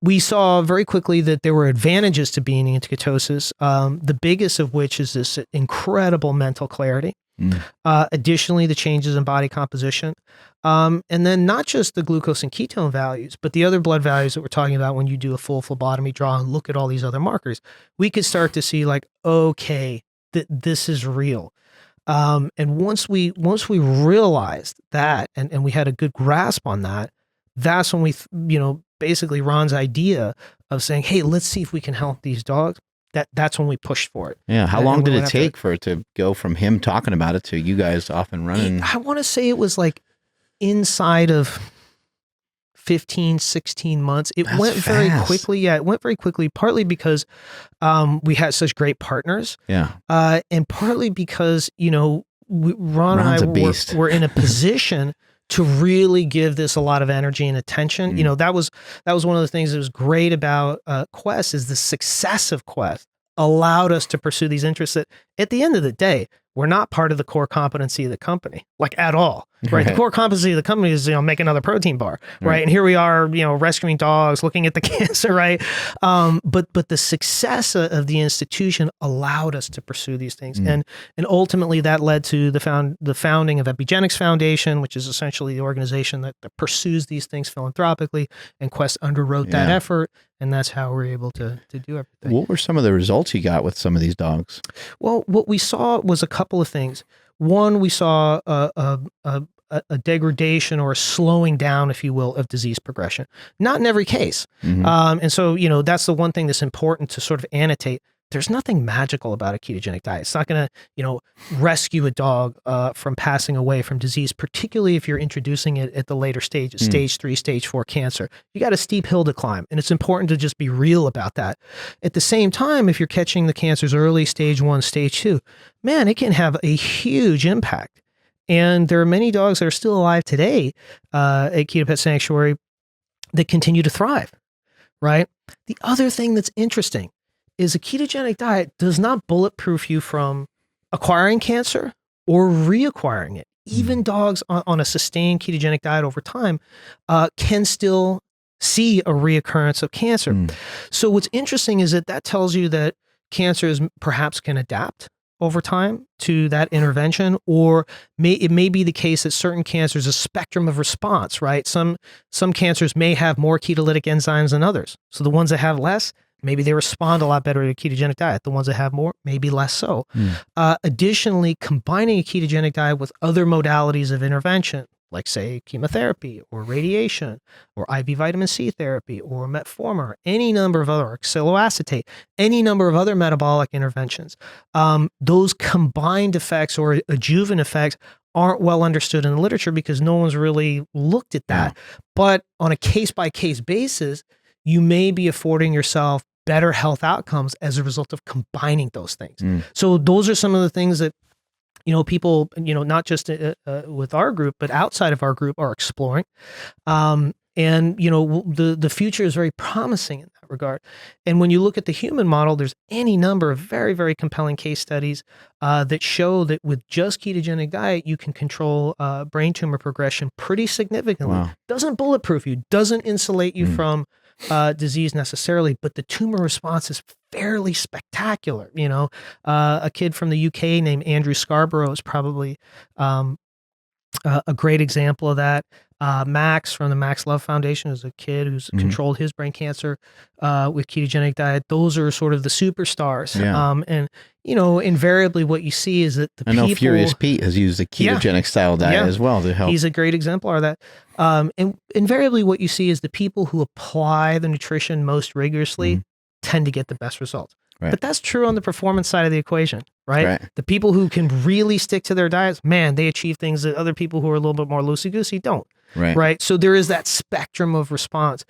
We saw very quickly that there were advantages to being into ketosis, the biggest of which is this incredible mental clarity. Additionally, the changes in body composition. And then not just the glucose and ketone values, but the other blood values that we're talking about when you do a full phlebotomy draw and look at all these other markers. We could start to see like, okay, this is real. And once we realized that and we had a good grasp on that, that's when we, basically Ron's idea of saying, hey, let's see if we can help these dogs. That's when we pushed for it. Yeah. How long did it take for it to go from him talking about it to you guys off and running? I want to say it was like inside of 15, 16 months. It went very quickly. Yeah, it went very quickly, partly because we had such great partners. Yeah. And partly because, Ron and I were in a position to really give this a lot of energy and attention. That was one of the things that was great about Quest is the success of Quest allowed us to pursue these interests that at the end of the day, we're not part of the core competency of the company, like at all, right? The core competency of the company is, make another protein bar, right? And here we are, rescuing dogs, looking at the cancer, right? But the success of the institution allowed us to pursue these things. And ultimately that led to the founding of Epigenix Foundation, which is essentially the organization that pursues these things philanthropically, and Quest underwrote that effort. And that's how we're able to do everything. What were some of the results you got with some of these dogs? Well, what we saw was a couple of things. One, we saw a degradation or a slowing down, if you will, of disease progression. Not in every case. And so, that's the one thing that's important to sort of annotate. There's nothing magical about a ketogenic diet. It's not going to, rescue a dog from passing away from disease, particularly if you're introducing it at the later stages, stage 3, stage 4 cancer. You got a steep hill to climb, and it's important to just be real about that. At the same time, if you're catching the cancers early, stage 1, stage 2, man, it can have a huge impact. And there are many dogs that are still alive today at Keto Pet Sanctuary that continue to thrive, right? The other thing that's interesting is a ketogenic diet does not bulletproof you from acquiring cancer or reacquiring it. Even dogs on a sustained ketogenic diet over time can still see a reoccurrence of cancer. So what's interesting is that tells you that cancers perhaps can adapt over time to that intervention, or it may be the case that certain cancers, a spectrum of response, right? Some cancers may have more ketolytic enzymes than others. So the ones that have less, maybe they respond a lot better to a ketogenic diet. The ones that have more, maybe less so. Additionally, combining a ketogenic diet with other modalities of intervention, like say chemotherapy or radiation or IV vitamin C therapy or metformin or any number of other oxaloacetate, any number of other metabolic interventions, those combined effects or adjuvant effects aren't well understood in the literature because no one's really looked at that. Yeah. But on a case-by-case basis, you may be affording yourself better health outcomes as a result of combining those things. So those are some of the things that, people, not just with our group, but outside of our group are exploring. And, the future is very promising in that regard. And when you look at the human model, there's any number of very, very compelling case studies that show that with just ketogenic diet, you can control brain tumor progression pretty significantly. Wow. Doesn't bulletproof you, doesn't insulate you from disease necessarily, but the tumor response is fairly spectacular. A kid from the UK named Andrew Scarborough is probably a great example of that. Max from the Max Love Foundation is a kid who's controlled his brain cancer with ketogenic diet. Those are sort of the superstars. Yeah. And invariably what you see is that I know Furious Pete has used the ketogenic style diet as well to help. He's a great exemplar of that. And invariably what you see is the people who apply the nutrition most rigorously tend to get the best results. Right. But that's true on the performance side of the equation, right? The people who can really stick to their diets, man, they achieve things that other people who are a little bit more loosey-goosey don't. Right. So there is that spectrum of response.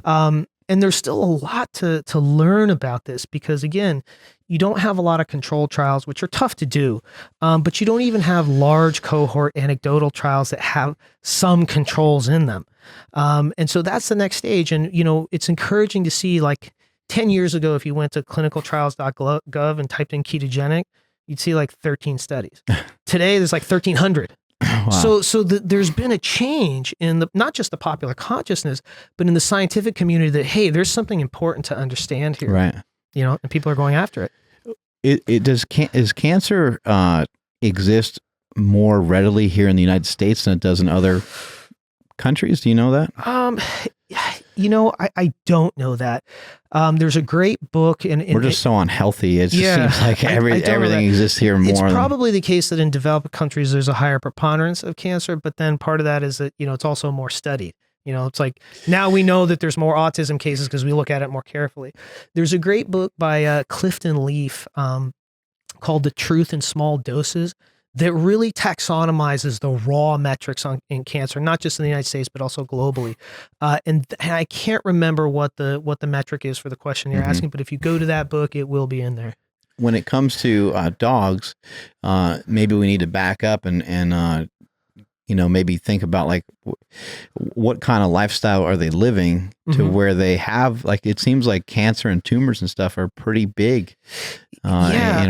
And there's still a lot to learn about this because, again, you don't have a lot of controlled trials, which are tough to do, but you don't even have large cohort anecdotal trials that have some controls in them. And so that's the next stage. And, it's encouraging to see, like, 10 years ago, if you went to clinicaltrials.gov and typed in ketogenic, you'd see like 13 studies. Today, there's like 1,300. Wow. So there's been a change in not just the popular consciousness, but in the scientific community that, hey, there's something important to understand here. Right. And people are going after it. Is cancer exist more readily here in the United States than it does in other countries? Do you know that? I don't know that. There's a great book. We're just so unhealthy. It just seems like everything exists here more. It's probably the case that in developed countries, there's a higher preponderance of cancer, but then part of that is that, it's also more studied. It's like now we know that there's more autism cases because we look at it more carefully. There's a great book by Clifton Leaf called The Truth in Small Doses that really taxonomizes the raw metrics in cancer, not just in the United States, but also globally. And I can't remember what the metric is for the question you're asking, but if you go to that book, it will be in there. When it comes to dogs, maybe we need to back up and maybe think about like what kind of lifestyle are they living to where they have, like, it seems like cancer and tumors and stuff are pretty big in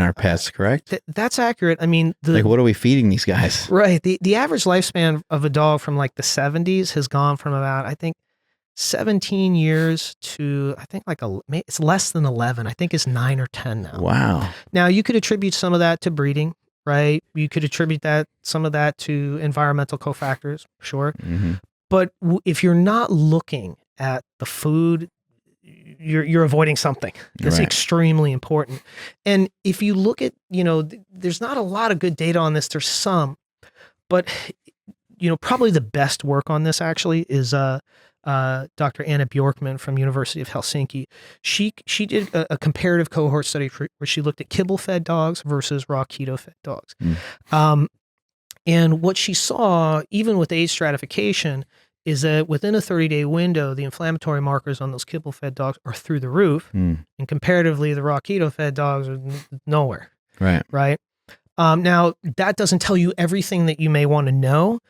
our pets, correct? That's accurate. I mean, what are we feeding these guys? Right. The average lifespan of a dog from like the 70s has gone from about, I think, 17 years to, I think it's less than 11. I think it's 9 or 10 now. Wow. Now you could attribute some of that to breeding. Right. You could attribute some of that to environmental cofactors, sure. But if you're not looking at the food, you're avoiding something that's extremely important. And if you look at, there's not a lot of good data on this. There's some, but probably the best work on this actually is Dr. Anna Bjorkman from University of Helsinki. She did a comparative cohort study where she looked at kibble-fed dogs versus raw keto-fed dogs. And what she saw, even with age stratification, is that within a 30-day window, the inflammatory markers on those kibble-fed dogs are through the roof, and comparatively, the raw keto-fed dogs are nowhere. Right. Now, that doesn't tell you everything that you may want to know,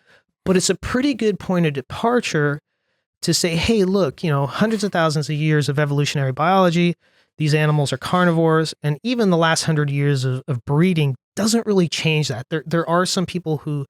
but it's a pretty good point of departure to say, hey, look, hundreds of thousands of years of evolutionary biology, these animals are carnivores, and even the last 100 years of breeding doesn't really change that. There are some people who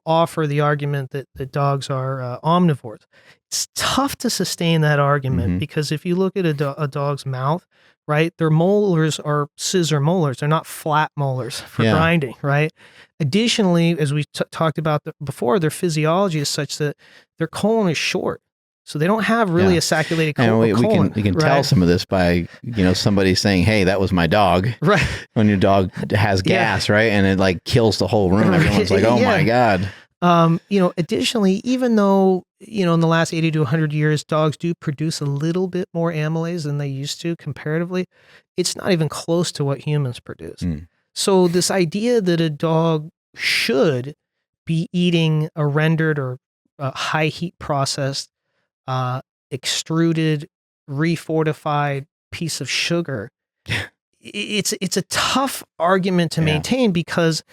offer the argument that dogs are omnivores. It's tough to sustain that argument because if you look at a dog's mouth, right, their molars are scissor molars. They're not flat molars for grinding, right? Additionally, as we talked about before, their physiology is such that their colon is short. So they don't have really a sacculated colon. We can tell some of this by, somebody saying, hey, that was my dog. Right. When your dog has gas, right? And it like kills the whole room. Everyone's like, oh my God. Additionally, even though, in the last 80 to 100 years, dogs do produce a little bit more amylase than they used to comparatively, it's not even close to what humans produce. So this idea that a dog should be eating a rendered or high heat processed, extruded, refortified piece of sugar, it's a tough argument to maintain because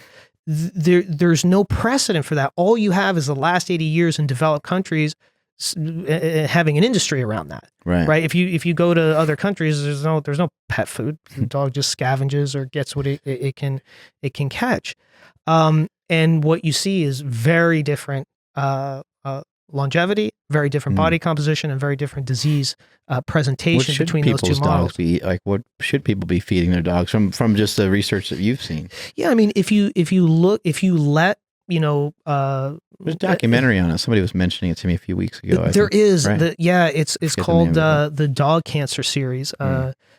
there's no precedent for that. All you have is the last 80 years in developed countries having an industry around that. Right. If you go to other countries, there's no pet food. The dog just scavenges or gets what it can catch. And what you see is very different longevity, very different body composition, and very different disease presentation between those two models. What should people be feeding their dogs from just the research that you've seen? Yeah, I mean, if you let there's a documentary on it. Somebody was mentioning it to me a few weeks ago. It's called the Dog Cancer Series.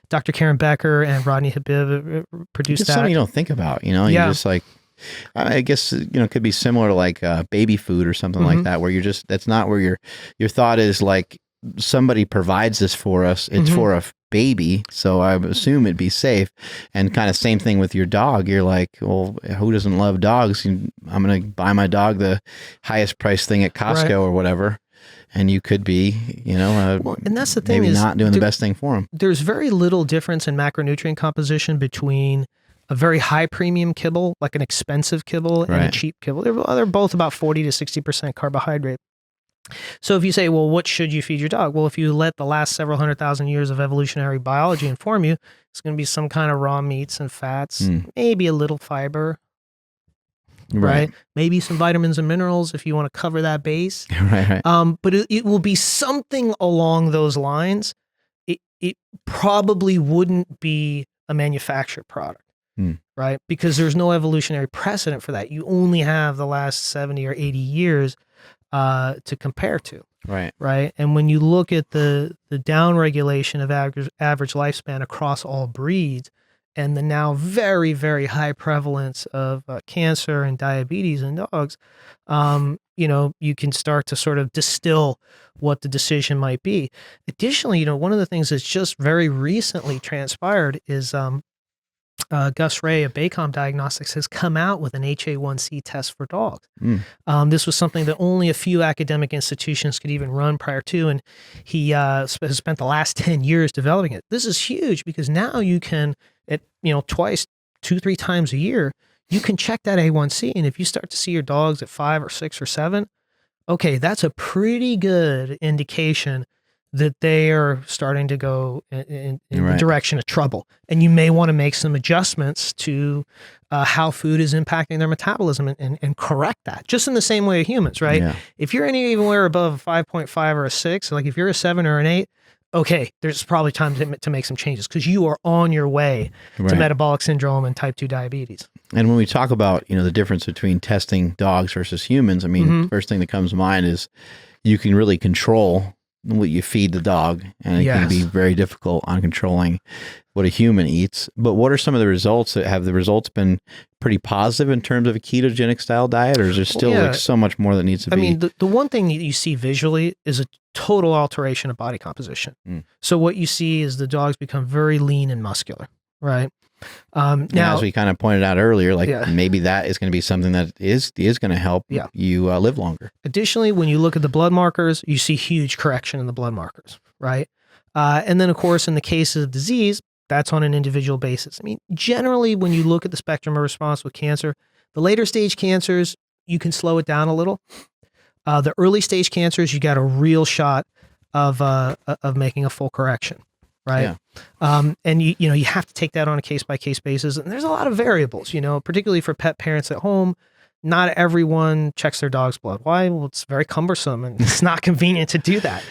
Dr. Karen Becker and Rodney Habib produced that. Something you don't think about, you just like, I guess, it could be similar to like baby food or something like that, where that's not where your thought is like, somebody provides this for us. It's for a baby, so I assume it'd be safe. And kind of same thing with your dog. You're like, well, who doesn't love dogs? I'm going to buy my dog the highest price thing at Costco or whatever. And you could be, and that's the thing, maybe not doing the best thing for them. There's very little difference in macronutrient composition between a very high premium kibble, like an expensive kibble, and a cheap kibble. They're both about 40 to 60% carbohydrate. So if you say, well, what should you feed your dog? Well, if you let the last several 100,000 years of evolutionary biology inform you, it's going to be some kind of raw meats and fats, maybe a little fiber, right? Maybe some vitamins and minerals if you want to cover that base. But it will be something along those lines. It probably wouldn't be a manufactured product. Right? Because there's no evolutionary precedent for that. You only have the last 70 or 80 years to compare to. Right. And when you look at the downregulation of average lifespan across all breeds and the now very, very high prevalence of cancer and diabetes in dogs, you can start to sort of distill what the decision might be. Additionally, one of the things that's just very recently transpired is Gus Ray of Baycom Diagnostics has come out with an HA1C test for dogs. This was something that only a few academic institutions could even run prior to, and he has spent the last 10 years developing it. This is huge because now you can, twice, 2-3 times a year, you can check that A1C, and if you start to see your dogs at 5 or 6 or 7, okay, that's a pretty good indication that they are starting to go in the direction of trouble. And you may want to make some adjustments to how food is impacting their metabolism and correct that, just in the same way of humans, right? Yeah. If you're anywhere above a 5.5 or a 6, like if you're a 7 or an 8, okay, there's probably time to make some changes because you are on your way to metabolic syndrome and type 2 diabetes. And when we talk about, the difference between testing dogs versus humans, I mean, the first thing that comes to mind is you can really control what you feed the dog, and it can be very difficult on controlling what a human eats. But what are some of the results? Have the results been pretty positive in terms of a ketogenic style diet, or is there still like so much more that needs to be? I mean, the one thing that you see visually is a total alteration of body composition. So what you see is the dogs become very lean and muscular, right? Now, as we kind of pointed out earlier, maybe that is going to be something that is going to help you live longer. Additionally, when you look at the blood markers, you see huge correction in the blood markers, right? And then, of course, in the cases of disease, that's on an individual basis. I mean, generally, when you look at the spectrum of response with cancer, the later stage cancers, you can slow it down a little. The early stage cancers, you got a real shot of making a full correction. Right. Yeah. And you have to take that on a case by case basis. And there's a lot of variables, particularly for pet parents at home. Not everyone checks their dog's blood. Why? Well, it's very cumbersome and it's not convenient to do that.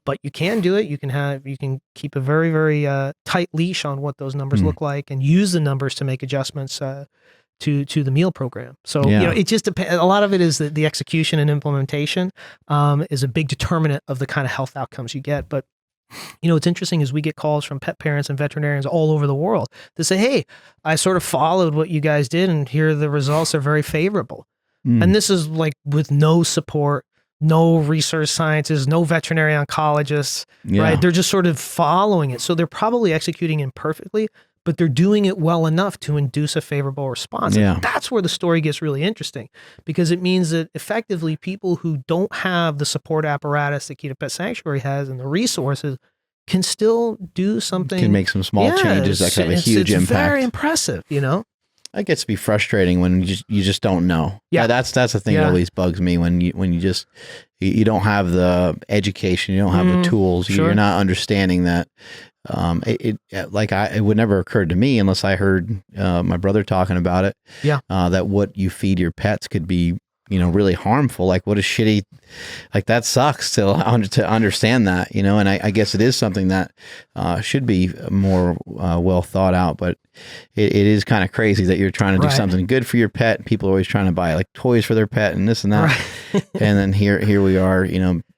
But you can do it. You can keep a very, very tight leash on what those numbers look like and use the numbers to make adjustments to the meal program. So, it just depends. A lot of it is the execution and implementation is a big determinant of the kind of health outcomes you get. But what's interesting is we get calls from pet parents and veterinarians all over the world to say, hey, I sort of followed what you guys did and here the results are very favorable. And this is like with no support, no research scientists, no veterinary oncologists, right? They're just sort of following it. So they're probably executing imperfectly, but they're doing it well enough to induce a favorable response. And that's where the story gets really interesting, because it means that effectively people who don't have the support apparatus that Keto Pet Sanctuary has and the resources can still do something. Can make some small changes that can have a huge impact. It's very impressive, you know? It gets to be frustrating when you just don't know. Yeah, that's the thing that always bugs me when you just you don't have the education, you don't have the tools, you're not understanding that. It would never occur to me unless I heard my brother talking about it. That what you feed your pets could be, really harmful. Like, what a shitty, like, that sucks to understand that, and I guess it is something that should be more well thought out, but it is kind of crazy that you're trying to do something good for your pet. People are always trying to buy like toys for their pet and this and that. And then here we are,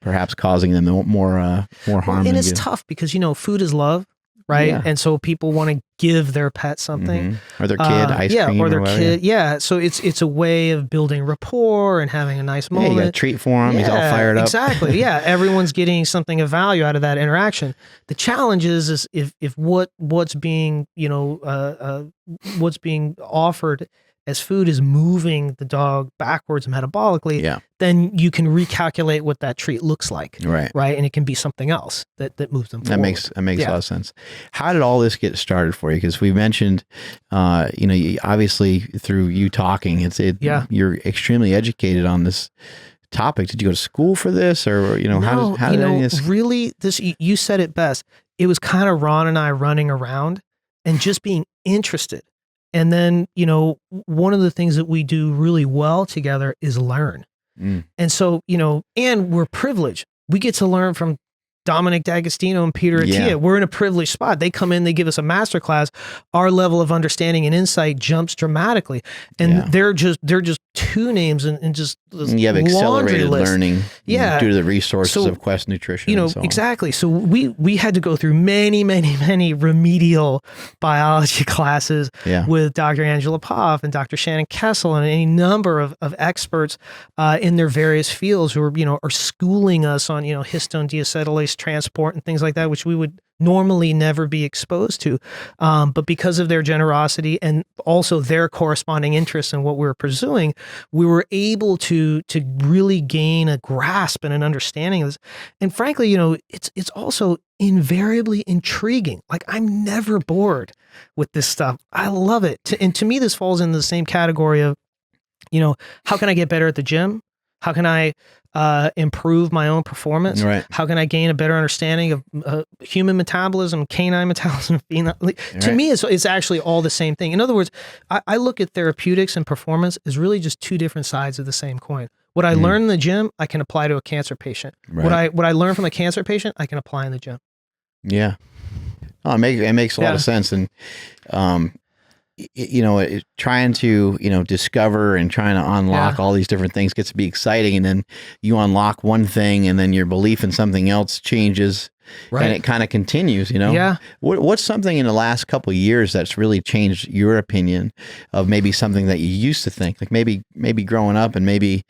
perhaps causing them more harm. And it's tough because, food is love. Right. Yeah. And so people want to give their pet something. Or their kid ice cream. Or their kid. Yeah. So it's a way of building rapport and having a nice moment. You got a treat for him. He's all fired up. Exactly. Yeah. Everyone's getting something of value out of that interaction. The challenge is if what's being, what's being offered as food is moving the dog backwards metabolically, then you can recalculate what that treat looks like. Right. And it can be something else that moves them forward. That makes a lot of sense. How did all this get started for you? Because we mentioned, obviously through you talking, you're extremely educated on this topic. Did you go to school for this, or how did this? Really, you said it best. It was kind of Ron and I running around and just being interested. And then, one of the things that we do really well together is learn. And so, and we're privileged. We get to learn from Dominic D'Agostino and Peter Attia. We're in a privileged spot. They come in, they give us a masterclass. Our level of understanding and insight jumps dramatically. And they're just two names and just you have accelerated learning due to the resources of Quest Nutrition. And so exactly. So we had to go through many, many, many remedial biology classes with Dr. Angela Poff and Dr. Shannon Kessel and any number of experts in their various fields who are schooling us on histone deacetylase transport and things like that, which we would normally never be exposed to. But because of their generosity and also their corresponding interest in what we were pursuing, we were able to really gain a grasp and an understanding of this. And frankly, it's also invariably intriguing. Like, I'm never bored with this stuff. I love it. And to me, this falls in the same category of, how can I get better at the gym? How can I improve my own performance? How can I gain a better understanding of human metabolism, canine metabolism? To me, it's actually all the same thing. In other words, I look at therapeutics and performance as really just two different sides of the same coin. What I learn in the gym, I can apply to a cancer patient. What I learn from a cancer patient, I can apply in the gym. Yeah. Oh, it makes a lot of sense. And, trying to, discover and trying to unlock all these different things gets to be exciting. And then you unlock one thing and then your belief in something else changes and it kind of continues, What's something in the last couple of years that's really changed your opinion of maybe something that you used to think, like maybe growing up and maybe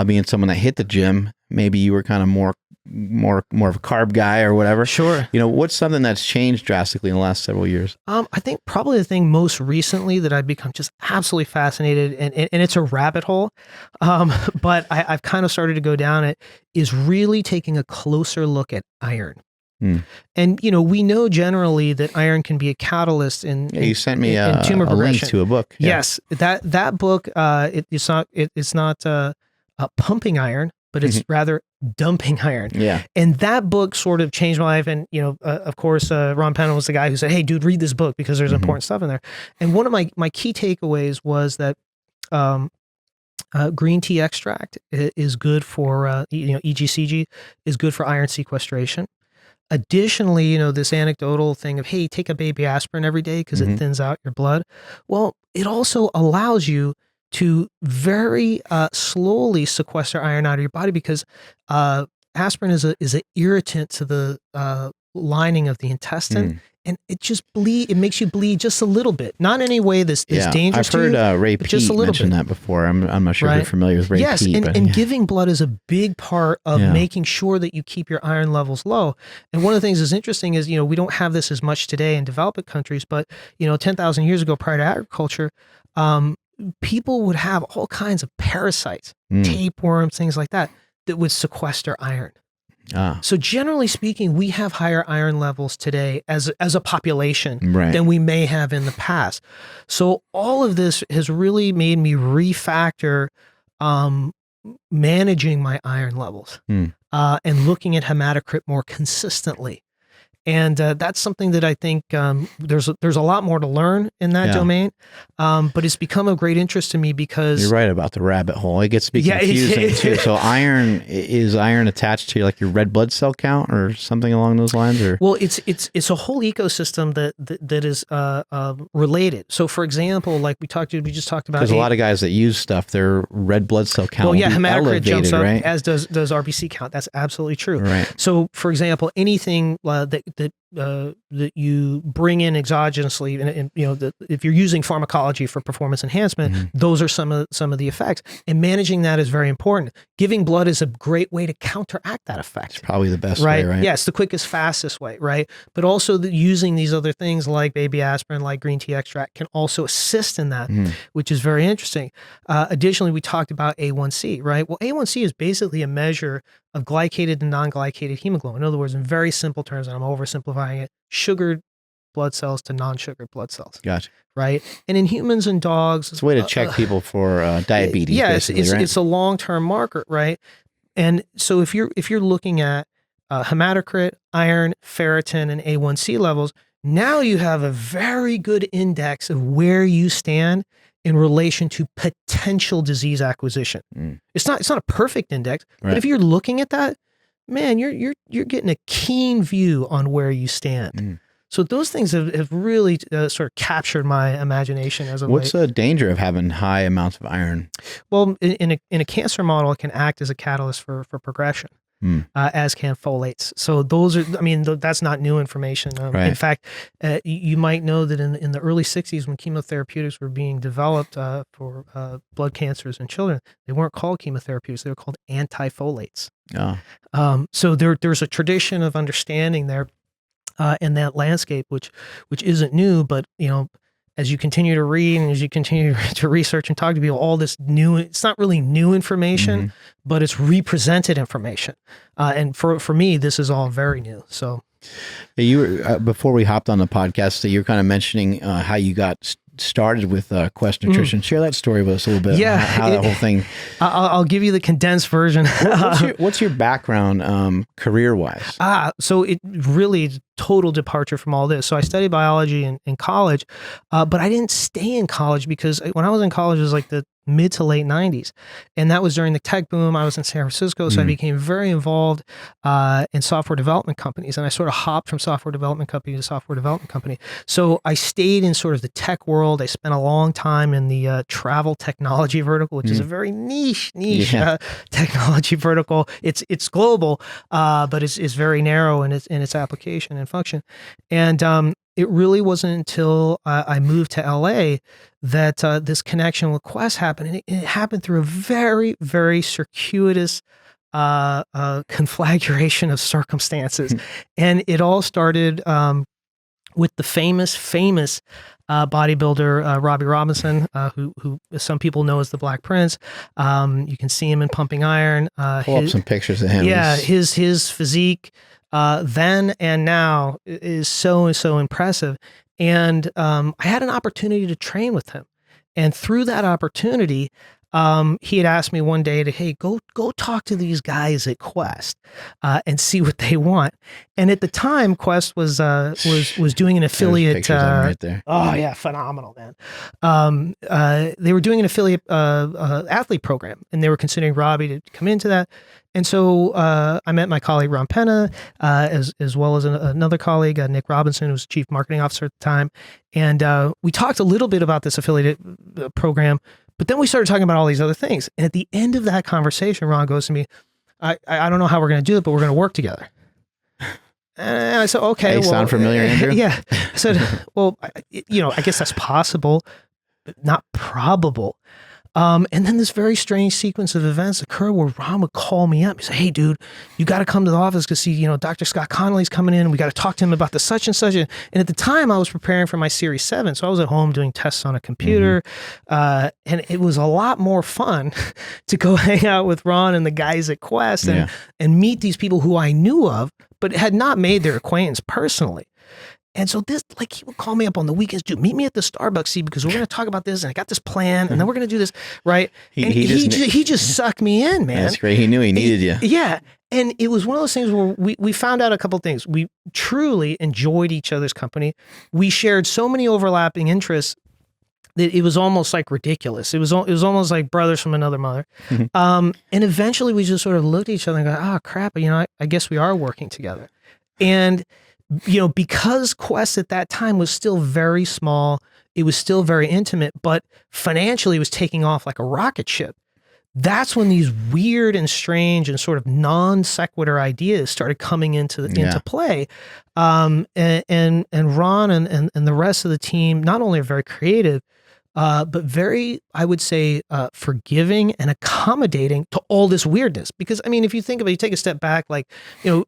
being someone that hit the gym, maybe you were kind of more of a carb guy or whatever. Sure. What's something that's changed drastically in the last several years? I think probably the thing most recently that I've become just absolutely fascinated, and it's a rabbit hole, but I've kind of started to go down it, is really taking a closer look at iron. And, we know generally that iron can be a catalyst in you sent me in tumor a link to a book. Yes. That book, it's not pumping iron, but it's rather dumping iron. And that book sort of changed my life. And, of course, Ron Penn was the guy who said, hey, dude, read this book because there's important stuff in there. And one of my key takeaways was that green tea extract is good for, EGCG is good for iron sequestration. Additionally, this anecdotal thing of, hey, take a baby aspirin every day because it thins out your blood. Well, it also allows you to very slowly sequester iron out of your body because aspirin is an irritant to the lining of the intestine. And it just it makes you bleed just a little bit. Not in any way that's dangerous to you. I've heard Ray Pete mention that before. I'm not sure if you're familiar with Ray Pete. Yes, and giving blood is a big part of making sure that you keep your iron levels low. And one of the things that's interesting is, we don't have this as much today in developing countries, but, 10,000 years ago prior to agriculture, people would have all kinds of parasites, tapeworms, things like that would sequester iron. So generally speaking, we have higher iron levels today as a population than we may have in the past. So all of this has really made me refactor managing my iron levels and looking at hematocrit more consistently. And that's something that I think there's a lot more to learn in that domain, but it's become of great interest to me because you're right about the rabbit hole. It gets to be confusing too. So is iron attached to like your red blood cell count or something along those lines? Or well, it's a whole ecosystem that is related. So for example, like we just talked about, because a lot of guys that use stuff, their red blood cell count will be hematocrit elevated, jumps up, right? as does RBC count. That's absolutely true. Right. So for example, anything that you bring in exogenously, and if you're using pharmacology for performance enhancement, those are some of the effects. And managing that is very important. Giving blood is a great way to counteract that effect. It's probably the best way, right? Yeah, it's the quickest, fastest way, right? But also using these other things like baby aspirin, like green tea extract, can also assist in that, which is very interesting. Additionally, we talked about A1C, right? Well, A1C is basically a measure of glycated and non-glycated hemoglobin. In other words, in very simple terms, and I'm oversimplifying it, sugared blood cells to non-sugared blood cells. Gotcha. Right? And in humans and dogs, it's a way to check people for diabetes. Yeah, right? It's a long-term marker, right? And so if you're looking at hematocrit, iron, ferritin, and A1C levels, now you have a very good index of where you stand in relation to potential disease acquisition. It's not a perfect index, but if you're looking at that, man, you're getting a keen view on where you stand. So those things have really sort of captured my imagination as of What's late. the danger of having high amounts of iron? Well, in a cancer model, it can act as a catalyst for progression. As can folates. So those are, that's not new information. In fact, you might know that in the early 60s when chemotherapeutics were being developed for blood cancers in children, they weren't called chemotherapeutics, they were called antifolates. So there's a tradition of understanding there in that landscape, which isn't new, but as you continue to read and as you continue to research and talk to people, all this new, it's not really new information, but it's represented information. And for me, this is all very new. So you were, before we hopped on the podcast, so you're kind of mentioning how you got started with Quest Nutrition. Share that story with us a little bit. Yeah. How that whole thing. I'll give you the condensed version. What's your background career-wise? So it really total departure from all this. So I studied biology in college, but I didn't stay in college because when I was in college, it was like the mid to late 90s. And that was during the tech boom. I was in San Francisco. So I became very involved in software development companies. And I sort of hopped from software development company to software development company. So I stayed in sort of the tech world. I spent a long time in the travel technology vertical, which is a very niche technology vertical. It's global, but it's very narrow in its application and function. And it really wasn't until I moved to LA that this connection with Quest happened. And it happened through a very, very circuitous conflagration of circumstances. And it all started with the famous bodybuilder Robbie Robinson, who some people know as the Black Prince. You can see him in Pumping Iron. Pull up some pictures of him. Yeah, his physique then and now is so impressive. And I had an opportunity to train with him. And through that opportunity, he had asked me one day to, hey, go talk to these guys at Quest and see what they want. And at the time, Quest was doing an affiliate. Right there. Oh yeah, phenomenal, man. They were doing an affiliate athlete program, and they were considering Robbie to come into that. And so I met my colleague Ron Penna, as well as another colleague, Nick Robinson, who was chief marketing officer at the time. And we talked a little bit about this affiliate program, but then we started talking about all these other things. And at the end of that conversation, Ron goes to me, I don't know how we're going to do it, but we're going to work together. And I said, okay. Hey, sound familiar, Andrew? Yeah. I said, well, I guess that's possible, but not probable. And then this very strange sequence of events occurred where Ron would call me up. He said, hey, dude, you got to come to the office because, see, Dr. Scott Connolly's coming in. We got to talk to him about the such and such. And at the time, I was preparing for my Series 7. So I was at home doing tests on a computer. And it was a lot more fun to go hang out with Ron and the guys at Quest and meet these people who I knew of, but had not made their acquaintance personally. And so he would call me up on the weekends, dude, meet me at the Starbucks, see, because we're going to talk about this, and I got this plan, and then we're going to do this, right? He just sucked me in, man. That's great. He knew he needed you. Yeah. And it was one of those things where we found out a couple of things. We truly enjoyed each other's company. We shared so many overlapping interests that it was almost like ridiculous. It was almost like brothers from another mother. And eventually we just sort of looked at each other and go, oh, crap, I guess we are working together. And because Quest at that time was still very small, it was still very intimate, but financially it was taking off like a rocket ship. That's when these weird and strange and sort of non sequitur ideas started coming into play. And Ron and the rest of the team not only are very creative, but very, I would say, forgiving and accommodating to all this weirdness. Because, if you think about it, you take a step back,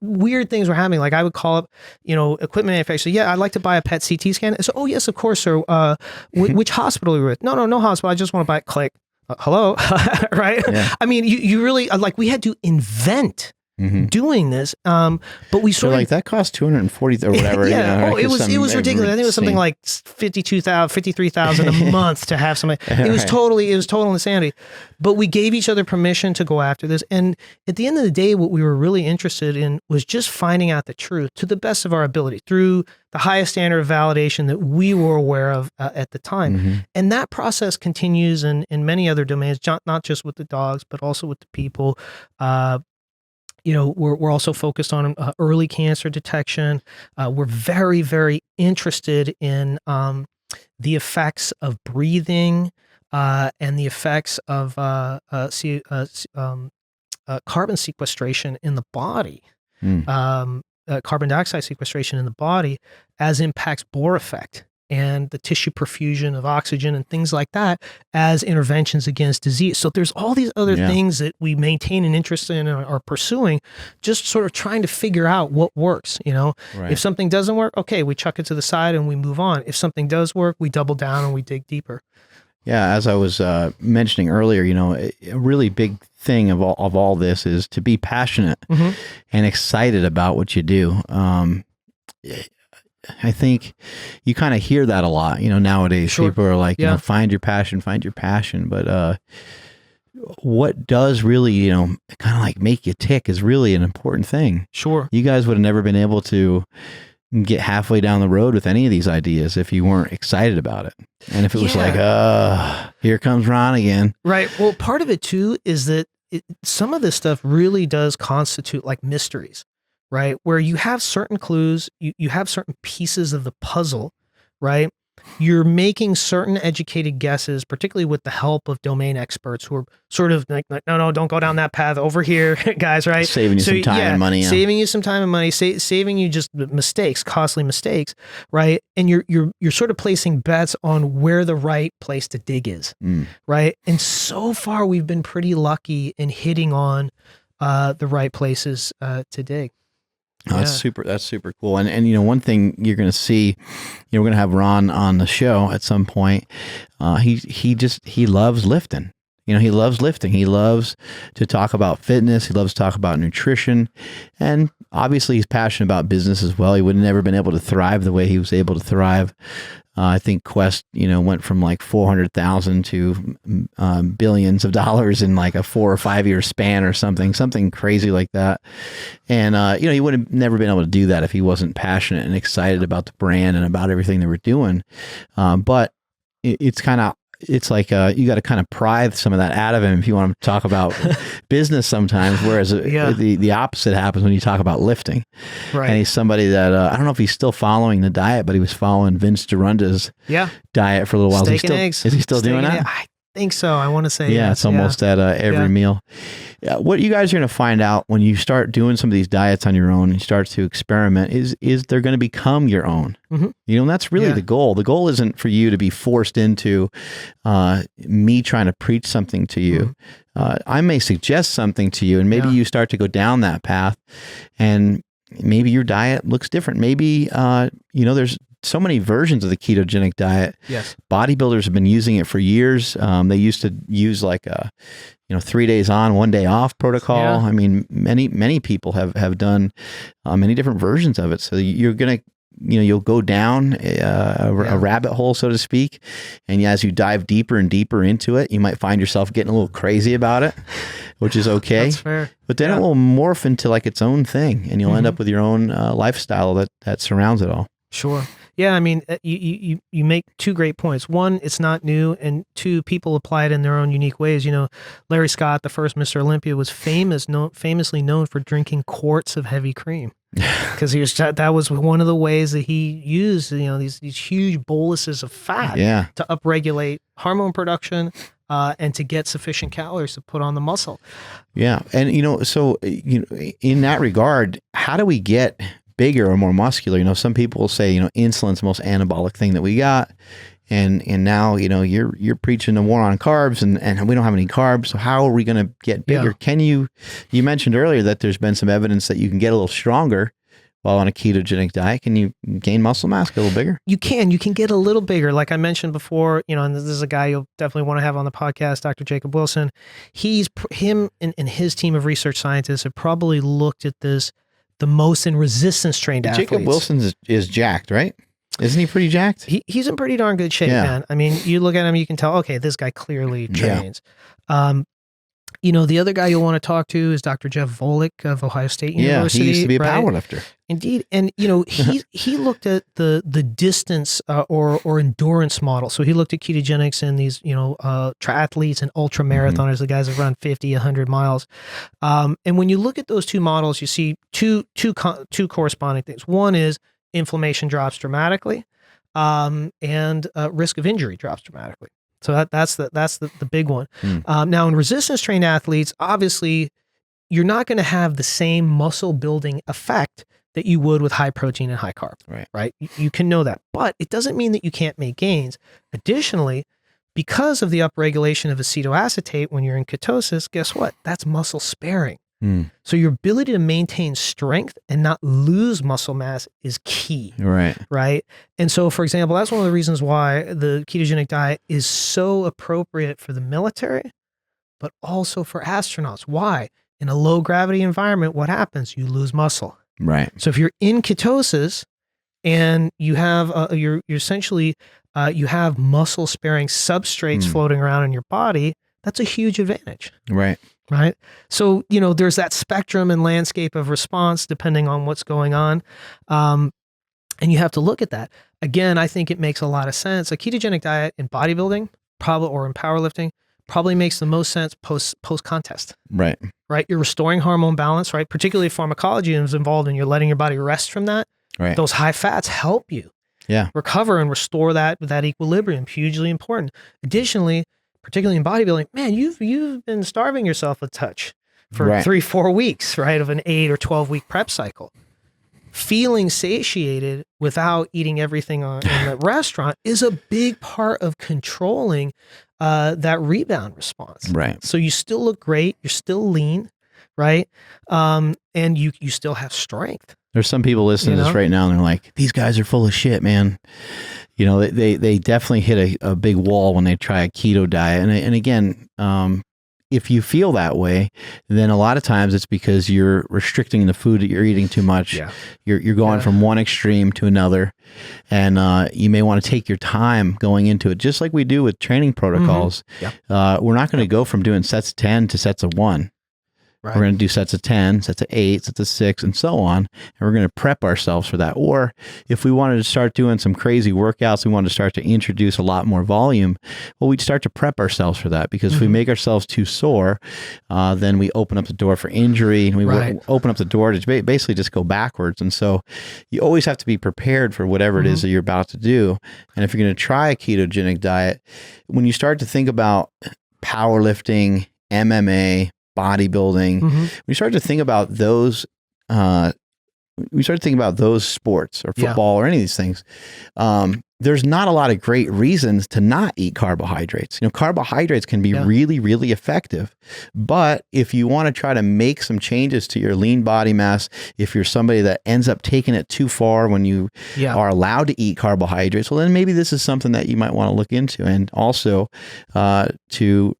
weird things were happening. Like I would call up, equipment manufacturer. Yeah, I'd like to buy a PET CT scan. So, oh, yes, of course, sir. Which hospital are you with? No hospital. I just want to buy it. Click. Hello. Right? Yeah. You really, we had to invent doing this. But we sort of that cost $240 or whatever. Yeah. It was ridiculous. I think it was something like $53,000 a month to have something. It was total insanity. But we gave each other permission to go after this. And at the end of the day, what we were really interested in was just finding out the truth to the best of our ability through the highest standard of validation that we were aware of at the time. And that process continues in many other domains, not just with the dogs, but also with the people. We're also focused on early cancer detection. We're very, very interested in the effects of breathing and the effects of carbon sequestration in the body, carbon dioxide sequestration in the body as impacts Bohr effect and the tissue perfusion of oxygen and things like that as interventions against disease. So there's all these other things that we maintain an interest in and are pursuing, just sort of trying to figure out what works, Right. If something doesn't work, okay, we chuck it to the side and we move on. If something does work, we double down and we dig deeper. Yeah, as I was mentioning earlier, a really big thing of all this is to be passionate and excited about what you do. I think you kind of hear that a lot, nowadays. Sure. People are like, find your passion. But what does really, kind of like make you tick is really an important thing. Sure. You guys would have never been able to get halfway down the road with any of these ideas if you weren't excited about it. And if it was like, here comes Ron again. Right. Well, part of it too is that some of this stuff really does constitute like mysteries. Right? Where you have certain clues, you have certain pieces of the puzzle, right? You're making certain educated guesses, particularly with the help of domain experts who are sort of like no, don't go down that path over here, guys, right? Saving you some time and money. Saving you some time and money, saving you just mistakes, costly mistakes, right? And you're sort of placing bets on where the right place to dig is, right? And so far, we've been pretty lucky in hitting on the right places to dig. That's super cool. And one thing you're going to see, we're going to have Ron on the show at some point. He loves lifting. He loves lifting. He loves to talk about fitness. He loves to talk about nutrition. And obviously he's passionate about business as well. He would have never been able to thrive the way he was able to thrive. I think Quest, went from like 400,000 to billions of dollars in like a 4 or 5 year span or something crazy like that. And, he would have never been able to do that if he wasn't passionate and excited about the brand and about everything they were doing. But it's like you got to kind of pry some of that out of him if you want to talk about business sometimes, whereas the opposite happens when you talk about lifting. Right. And he's somebody that, I don't know if he's still following the diet, but he was following Vince Gironda's diet for a little while. Steak and eggs. Is he still doing that? think so. I want to say yeah, yes. it's almost at every meal. What you guys are going to find out when you start doing some of these diets on your own and you start to experiment is they're going to become your own. Mm-hmm. You know, and that's really the goal. The goal isn't for you to be forced into me trying to preach something to you. I may suggest something to you, and maybe you start to go down that path, and maybe your diet looks different. Maybe, there's so many versions of the ketogenic diet. Yes. Bodybuilders have been using it for years. They used to use like a 3 days on, 1 day off protocol. Yeah. I mean, many people have done many different versions of it. So you're going to, you'll go down a rabbit hole, so to speak. And as you dive deeper and deeper into it, you might find yourself getting a little crazy about it, which is okay. That's fair. But then it will morph into like its own thing, and you'll end up with your own lifestyle that surrounds it all. Sure. Yeah, I mean, you make two great points. One, it's not new, and two, people apply it in their own unique ways. Larry Scott, the first Mr. Olympia, was famously known for drinking quarts of heavy cream because that was one of the ways that he used these huge boluses of fat to upregulate hormone production and to get sufficient calories to put on the muscle. Yeah, and so in that regard, how do we get bigger or more muscular? Some people will say, insulin's the most anabolic thing that we got. And now, you're preaching the war on carbs and we don't have any carbs. So how are we going to get bigger? Can you mentioned earlier that there's been some evidence that you can get a little stronger while on a ketogenic diet. Can you gain muscle mass, get a little bigger? You can get a little bigger. Like I mentioned before, and this is a guy you'll definitely want to have on the podcast, Dr. Jacob Wilson. Him and his team of research scientists have probably looked at this the most in resistance trained athletes. Jacob Wilson is jacked, right? Isn't he pretty jacked? He's in pretty darn good shape, man. I mean, you look at him, you can tell, okay, this guy clearly trains. The other guy you'll want to talk to is Dr. Jeff Volek of Ohio State University. He used to be a powerlifter. Indeed. And, he looked at the distance or endurance model. So he looked at ketogenics in these, triathletes and ultra marathoners, the guys that run 50, 100 miles. And when you look at those two models, you see two corresponding things. One is inflammation drops dramatically, and risk of injury drops dramatically. So that's the big one. Now in resistance trained athletes, obviously you're not going to have the same muscle building effect that you would with high protein and high carb, right? You can know that, but it doesn't mean that you can't make gains. Additionally, because of the upregulation of acetoacetate when you're in ketosis, guess what? That's muscle sparing. So your ability to maintain strength and not lose muscle mass is key. Right. And so, for example, that's one of the reasons why the ketogenic diet is so appropriate for the military, but also for astronauts. Why? In a low gravity environment, what happens? You lose muscle. Right. So if you're in ketosis and you have, you're essentially, you have muscle sparing substrates floating around in your body, that's a huge advantage. Right. So, there's that spectrum and landscape of response depending on what's going on. And you have to look at that. Again, I think it makes a lot of sense. A ketogenic diet in bodybuilding or in powerlifting probably makes the most sense post contest. Right. You're restoring hormone balance, right? Particularly if pharmacology is involved and you're letting your body rest from that. Right. Those high fats help you recover and restore that equilibrium. Hugely important. Additionally, particularly in bodybuilding, man, you've been starving yourself a touch for 3-4 weeks, right, of an 8 or 12 week prep cycle. Feeling satiated without eating everything in the restaurant is a big part of controlling that rebound response. Right. So you still look great, you're still lean, right, and you still have strength. There's some people listening to this right now, and they're like, "These guys are full of shit, man." They definitely hit a big wall when they try a keto diet. And again, if you feel that way, then a lot of times it's because you're restricting the food that you're eating too much. Yeah. You're going from one extreme to another. And you may want to take your time going into it, just like we do with training protocols. We're not going to go from doing sets of 10 to sets of 1. Right. We're going to do sets of 10, sets of 8, sets of 6, and so on. And we're going to prep ourselves for that. Or if we wanted to start doing some crazy workouts, we wanted to start to introduce a lot more volume, well, we'd start to prep ourselves for that, because if we make ourselves too sore, then we open up the door for injury, and we open up the door to basically just go backwards. And so you always have to be prepared for whatever it is that you're about to do. And if you're going to try a ketogenic diet, when you start to think about powerlifting, MMA, bodybuilding, we start to think about those sports or football or any of these things. There's not a lot of great reasons to not eat carbohydrates. Carbohydrates can be really, really effective. But if you want to try to make some changes to your lean body mass, if you're somebody that ends up taking it too far when you are allowed to eat carbohydrates, well, then maybe this is something that you might want to look into. And also to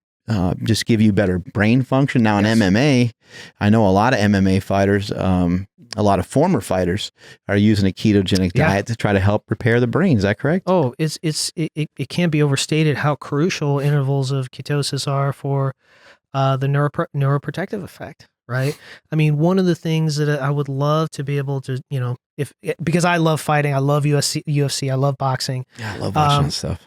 just give you better brain function. Now in MMA, I know a lot of MMA fighters, a lot of former fighters are using a ketogenic diet to try to help repair the brain. Is that correct? Oh, it can't be overstated how crucial intervals of ketosis are for the neuroprotective effect, right? I mean, one of the things that I would love to be able to, because I love fighting, I love UFC, I love boxing. Yeah, I love watching that stuff.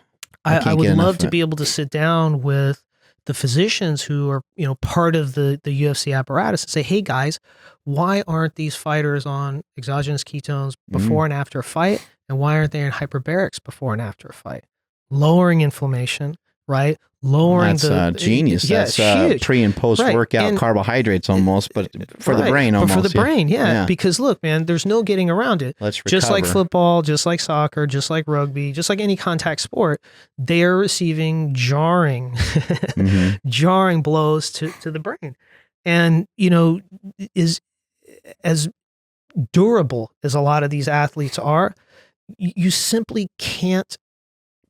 I would love to be able to sit down with the physicians who are, part of the UFC apparatus and say, hey guys, why aren't these fighters on exogenous ketones before and after a fight? And why aren't they in hyperbarics before and after a fight? Lowering inflammation, right? Lowering genius. That's huge. Pre and post workout carbohydrates almost, but for the brain almost. But for the brain, because look, man, there's no getting around it. Let's recover. Just like football, just like soccer, just like rugby, just like any contact sport, they're receiving jarring blows to the brain. And, is as durable as a lot of these athletes are, you simply can't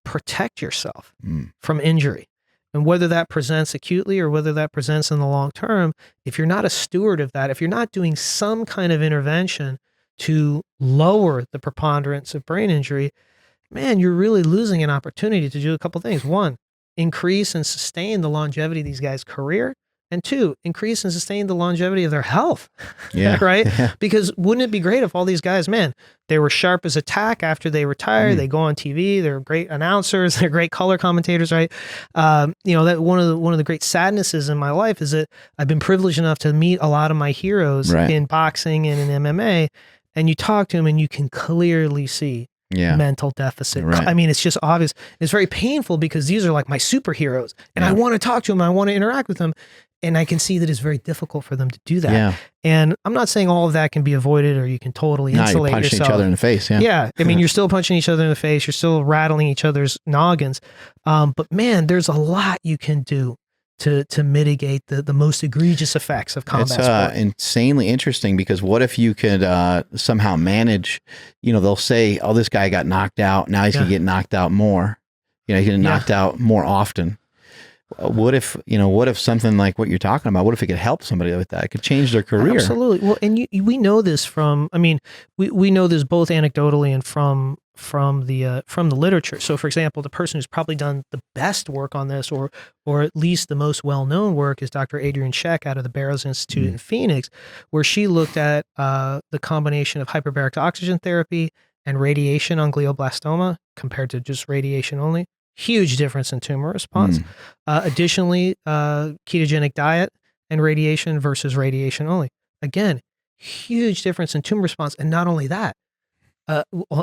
protect yourself from injury. And whether that presents acutely or whether that presents in the long term, if you're not a steward of that, if you're not doing some kind of intervention to lower the preponderance of brain injury, man, you're really losing an opportunity to do a couple things. One, increase and sustain the longevity of these guys' career. And two, increase and sustain the longevity of their health, right? Yeah. Because wouldn't it be great if all these guys, man, they were sharp as a tack after they retire, they go on TV, they're great announcers, they're great color commentators, right? That one of the great sadnesses in my life is that I've been privileged enough to meet a lot of my heroes in boxing and in MMA, and you talk to them and you can clearly see mental deficit. Right. I mean, it's just obvious. It's very painful because these are like my superheroes, and I want to talk to them, I want to interact with them. And I can see that it's very difficult for them to do that. Yeah. And I'm not saying all of that can be avoided or you can totally insulate you're punching yourself. each other in the face. Yeah. I mean, you're still punching each other in the face. You're still rattling each other's noggins. But man, there's a lot you can do to mitigate the most egregious effects of combat sport. It's insanely interesting because what if you could somehow manage, they'll say, oh, this guy got knocked out. Now he's going to get knocked out more. He's going to get knocked out more often. What if something like what you're talking about, what if it could help somebody with that? It could change their career. Absolutely. Well, and we know this we know this both anecdotally and from the literature. So for example, the person who's probably done the best work on this or at least the most well-known work is Dr. Adrienne Scheck out of the Barrows Institute in Phoenix, where she looked at the combination of hyperbaric oxygen therapy and radiation on glioblastoma compared to just radiation only. Huge difference in tumor response. Additionally, ketogenic diet and radiation versus radiation only. Again, huge difference in tumor response. And not only that,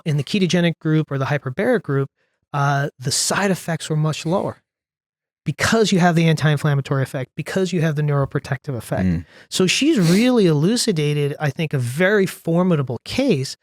in the ketogenic group or the hyperbaric group, the side effects were much lower because you have the anti-inflammatory effect, because you have the neuroprotective effect. So she's really elucidated, I think, a very formidable case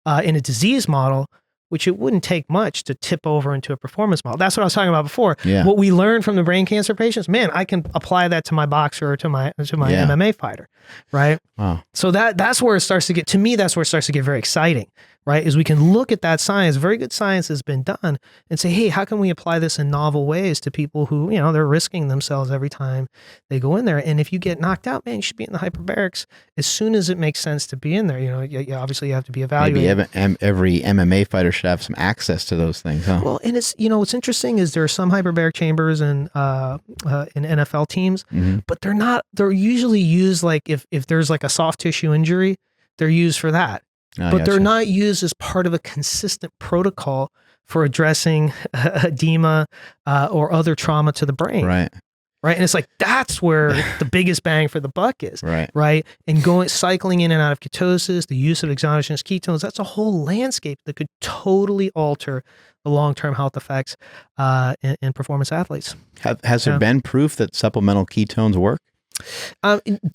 in a disease model, which it wouldn't take much to tip over into a performance model. That's what I was talking about before. Yeah. What we learned from the brain cancer patients, man, I can apply that to my boxer or to my MMA fighter, right? Wow. So that's where it starts to get, to me, that's where it starts to get very exciting, right? Is we can look at that science, very good science has been done, and say, hey, how can we apply this in novel ways to people who, they're risking themselves every time they go in there. And if you get knocked out, man, you should be in the hyperbarics as soon as it makes sense to be in there. Obviously you have to be evaluated. Maybe every MMA fighter should have some access to those things, huh? Well, and it's, what's interesting is there are some hyperbaric chambers in NFL teams, but they're usually used like if there's like a soft tissue injury, they're used for that. But they're not used as part of a consistent protocol for addressing edema or other trauma to the brain. Right. And it's like, that's where the biggest bang for the buck is. Right. And cycling in and out of ketosis, the use of exogenous ketones, that's a whole landscape that could totally alter the long-term health effects in performance athletes. Has there been proof that supplemental ketones work?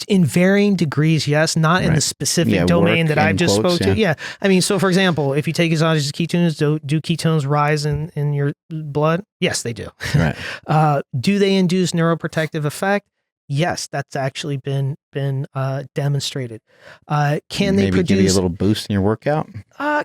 In varying degrees, yes, not in the specific domain that I just spoke to. Yeah. I mean, so for example, if you take exogenous ketones, do ketones rise in your blood? Yes, they do. Right. Do they induce neuroprotective effect? Yes, that's actually been demonstrated. Can they produce give you a little boost in your workout?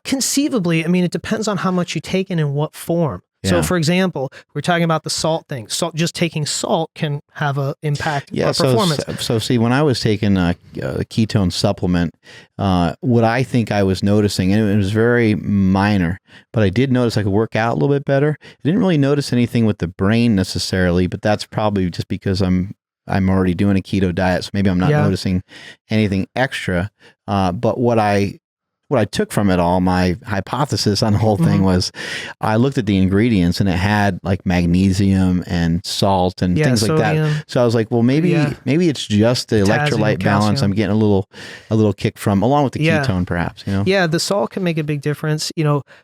Conceivably. I mean, it depends on how much you take and in what form. So, for example, we're talking about the salt thing. Just taking salt can have an impact on performance. So see, when I was taking a ketone supplement, what I think I was noticing, and it was very minor, but I did notice I could work out a little bit better. I didn't really notice anything with the brain necessarily, but that's probably just because I'm already doing a keto diet, so maybe I'm not noticing anything extra. But what I took from it all, my hypothesis on the whole thing was, I looked at the ingredients and it had like magnesium and salt and things like that. So I was like, well, maybe it's just the electrolyte balance I'm getting a little kick from, along with the ketone, perhaps. Yeah, the salt can make a big difference.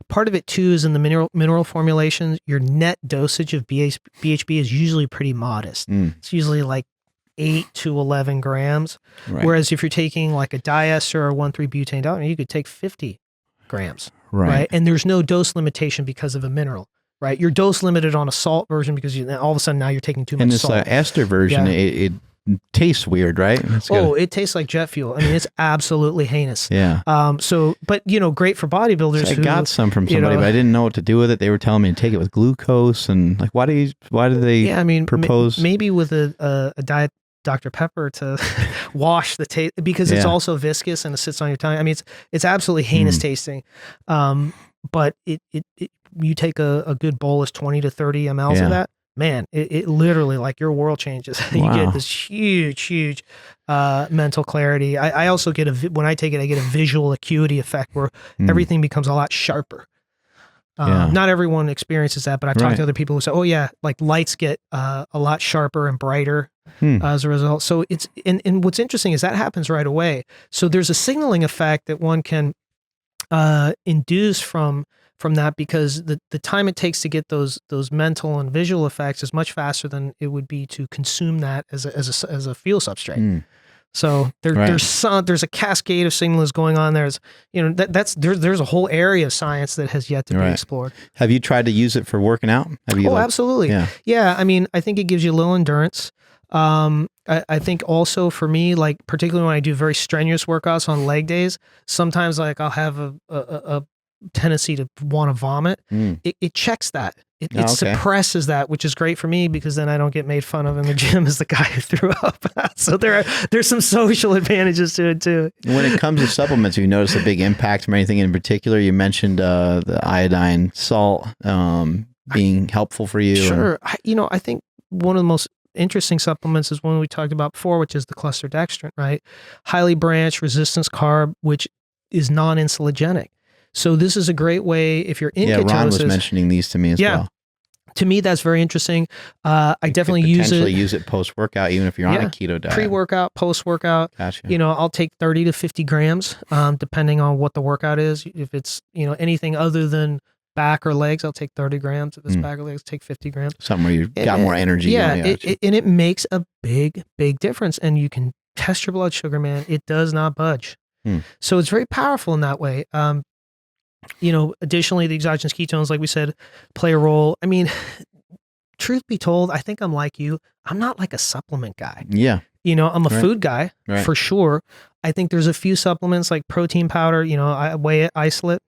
Part of it too is in the mineral formulations. Your net dosage of BHB is usually pretty modest. It's usually like 8 to 11 grams. Right. Whereas if you're taking like a diester or 1,3-butane, you could take 50 grams. Right. And there's no dose limitation because of a mineral. Right. You're dose limited on a salt version because all of a sudden now you're taking too much salt. And this ester version, it tastes weird, right? It tastes like jet fuel. I mean, it's absolutely heinous. Yeah. But great for bodybuilders. So I got some from somebody, but I didn't know what to do with it. They were telling me to take it with glucose, and like, why do they propose? Maybe with a diet Dr. Pepper to wash the taste, because it's also viscous and it sits on your tongue. I mean, it's absolutely heinous tasting. But you take a good bolus, 20 to 30 mLs of that, man, it literally, like, your world changes. You get this huge mental clarity. I also get when I take it, I get a visual acuity effect where everything becomes a lot sharper. Not everyone experiences that, but I've talked to other people who say, oh yeah, like lights get a lot sharper and brighter as a result. So it's, and what's interesting is that happens right away. So there's a signaling effect that one can induce from that, because the time it takes to get those mental and visual effects is much faster than it would be to consume that as a fuel substrate. So there's a cascade of signals going on there. There's a whole area of science that has yet to be explored. Have you tried to use it for working out? Absolutely. Yeah. I mean, I think it gives you a little endurance. I think also for me, like particularly when I do very strenuous workouts on leg days, sometimes like I'll have a tendency to want to vomit. It checks that. It suppresses that, which is great for me because then I don't get made fun of in the gym as the guy who threw up. So there's some social advantages to it too. When it comes to supplements, have you noticed a big impact from anything in particular? You mentioned the iodine salt being helpful for you. Sure. I think one of the most interesting supplements is one we talked about before, which is the cluster dextrin, right? Highly branched resistance carb, which is non-insulinogenic. So this is a great way if you're in ketosis. Ron was mentioning these to me as well. To me, that's very interesting. I definitely use it. Use it post-workout, even if you're on a keto diet. Pre-workout, post-workout. Gotcha. I'll take 30 to 50 grams, depending on what the workout is. If it's, anything other than back or legs, I'll take 30 grams. If it's back or legs, take 50 grams. Something where you've got more energy. And it makes a big difference. And you can test your blood sugar, man. It does not budge. So it's very powerful in that way. Additionally, the exogenous ketones, like we said, play a role. I mean, truth be told, I think I'm like you. I'm not like a supplement guy. Yeah. I'm a food guy for sure. I think there's a few supplements like protein powder, I weigh it, isolate.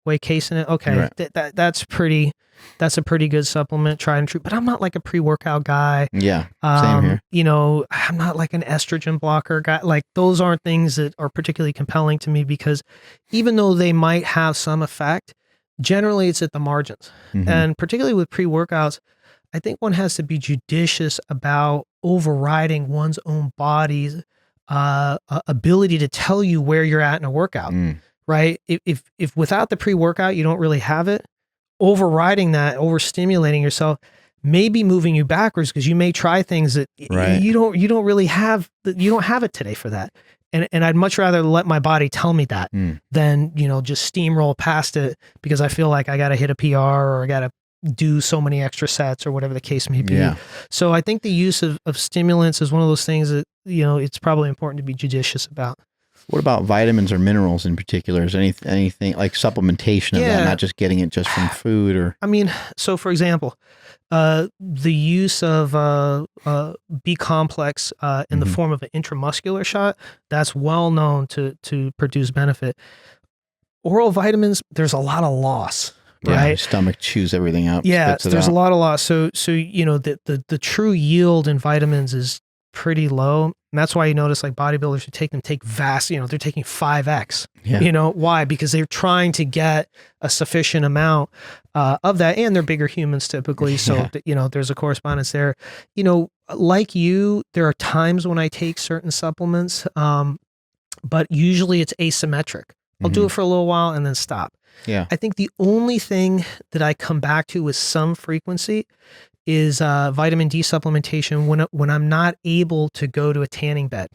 whey casein it. Okay, Right. that's a pretty good supplement, tried and true. But I'm not like a pre-workout guy. Yeah, same here. You know, I'm not like an estrogen blocker guy. Like those aren't things that are particularly compelling to me because even though they might have some effect, generally it's at the margins. Mhm. And particularly with pre-workouts, I think one has to be judicious about overriding one's own body's ability to tell you where you're at in a workout, right? If without the pre-workout you don't really have it, overriding that, overstimulating yourself, may be moving you backwards because you may try things that Right. you don't really have. You don't have it today for that. And I'd much rather let my body tell me that than, you know, just steamroll past it because I feel like I got to hit a PR or I got to do so many extra sets or whatever the case may be. Yeah. So I think the use of stimulants is one of those things that, you know, it's probably important to be judicious about. What about vitamins or minerals in particular? Is anything like supplementation of that, not just getting it just from food or? I mean, so for example, the use of B complex in the form of an intramuscular shot, that's well known to produce benefit. Oral vitamins, there's a lot of loss. Right, your stomach chews everything out. Yeah, there's a lot of loss. So you know the true yield in vitamins is pretty low. And that's why you notice like bodybuilders who take vast, you know, they're taking 5x. Yeah. You know why? Because they're trying to get a sufficient amount of that, and they're bigger humans typically. So you know, there's a correspondence there. You know, like you, there are times when I take certain supplements, but usually it's asymmetric. I'll do it for a little while and then stop. Yeah. I think the only thing that I come back to with some frequency is vitamin D supplementation when I'm not able to go to a tanning bed.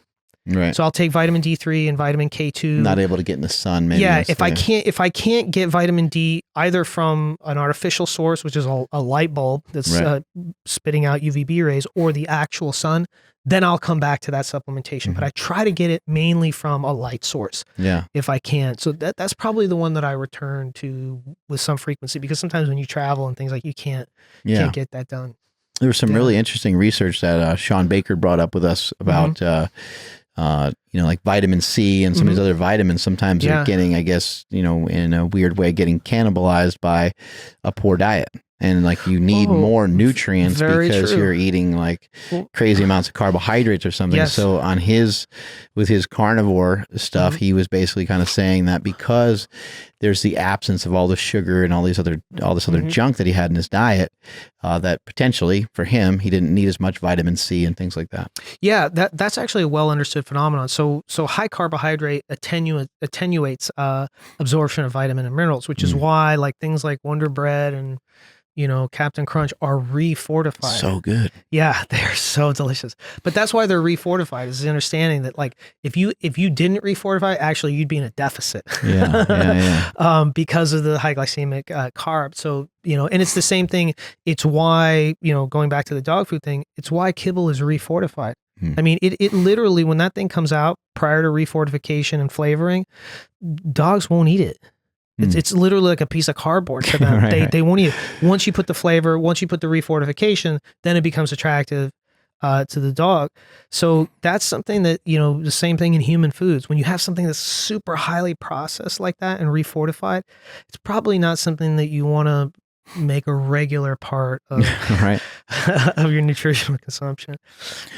Right. So I'll take vitamin D3 and vitamin K2. Not able to get in the sun, maybe. Yeah, if I can't get vitamin D either from an artificial source, which is a light bulb that's spitting out UVB rays, or the actual sun, then I'll come back to that supplementation. But I try to get it mainly from a light source. Yeah. If I can. So that's probably the one that I return to with some frequency, because sometimes when you travel and things like you can't get that done. There was some really interesting research that Sean Baker brought up with us about you know, like vitamin C and some of these other vitamins. Sometimes they're getting, I guess, you know, in a weird way, getting cannibalized by a poor diet. And like you need more nutrients because you're eating like crazy amounts of carbohydrates or something. Yes. So on with his carnivore stuff, he was basically kind of saying that because there's the absence of all the sugar and all this other junk that he had in his diet, that potentially for him, he didn't need as much vitamin C and things like that. Yeah, that's actually a well understood phenomenon. So high carbohydrate attenuates absorption of vitamin and minerals, which is why like things like Wonder Bread and, you know, Captain Crunch are refortified. So good. Yeah, they're so delicious. But that's why they're refortified, is the understanding that like if you didn't refortify, actually you'd be in a deficit. Because of the high glycemic carb. So, you know, and it's the same thing. It's why, you know, going back to the dog food thing, it's why kibble is refortified. I mean, it literally, when that thing comes out prior to refortification and flavoring, dogs won't eat it. It's literally like a piece of cardboard to them. They won't eat it. Once you put the flavor, once you put the refortification, then it becomes attractive to the dog. So that's something that, you know, the same thing in human foods. When you have something that's super highly processed like that and refortified, it's probably not something that you want to make a regular part of, of your nutritional consumption.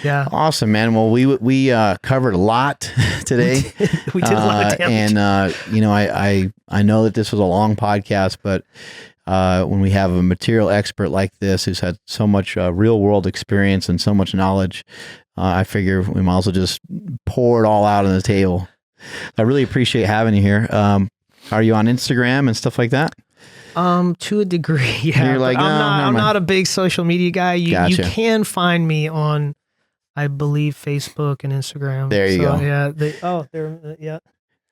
Yeah. Awesome, man. Well, we covered a lot today. We did a lot of damage. And you know, I know that this was a long podcast, but when we have a material expert like this who's had so much real world experience and so much knowledge, I figure we might as well just pour it all out on the table. I really appreciate having you here. Are you on Instagram and stuff like that? To a degree, yeah. You're like, I'm not a big social media guy. You can find me on, I believe, Facebook and Instagram. There you go. Yeah.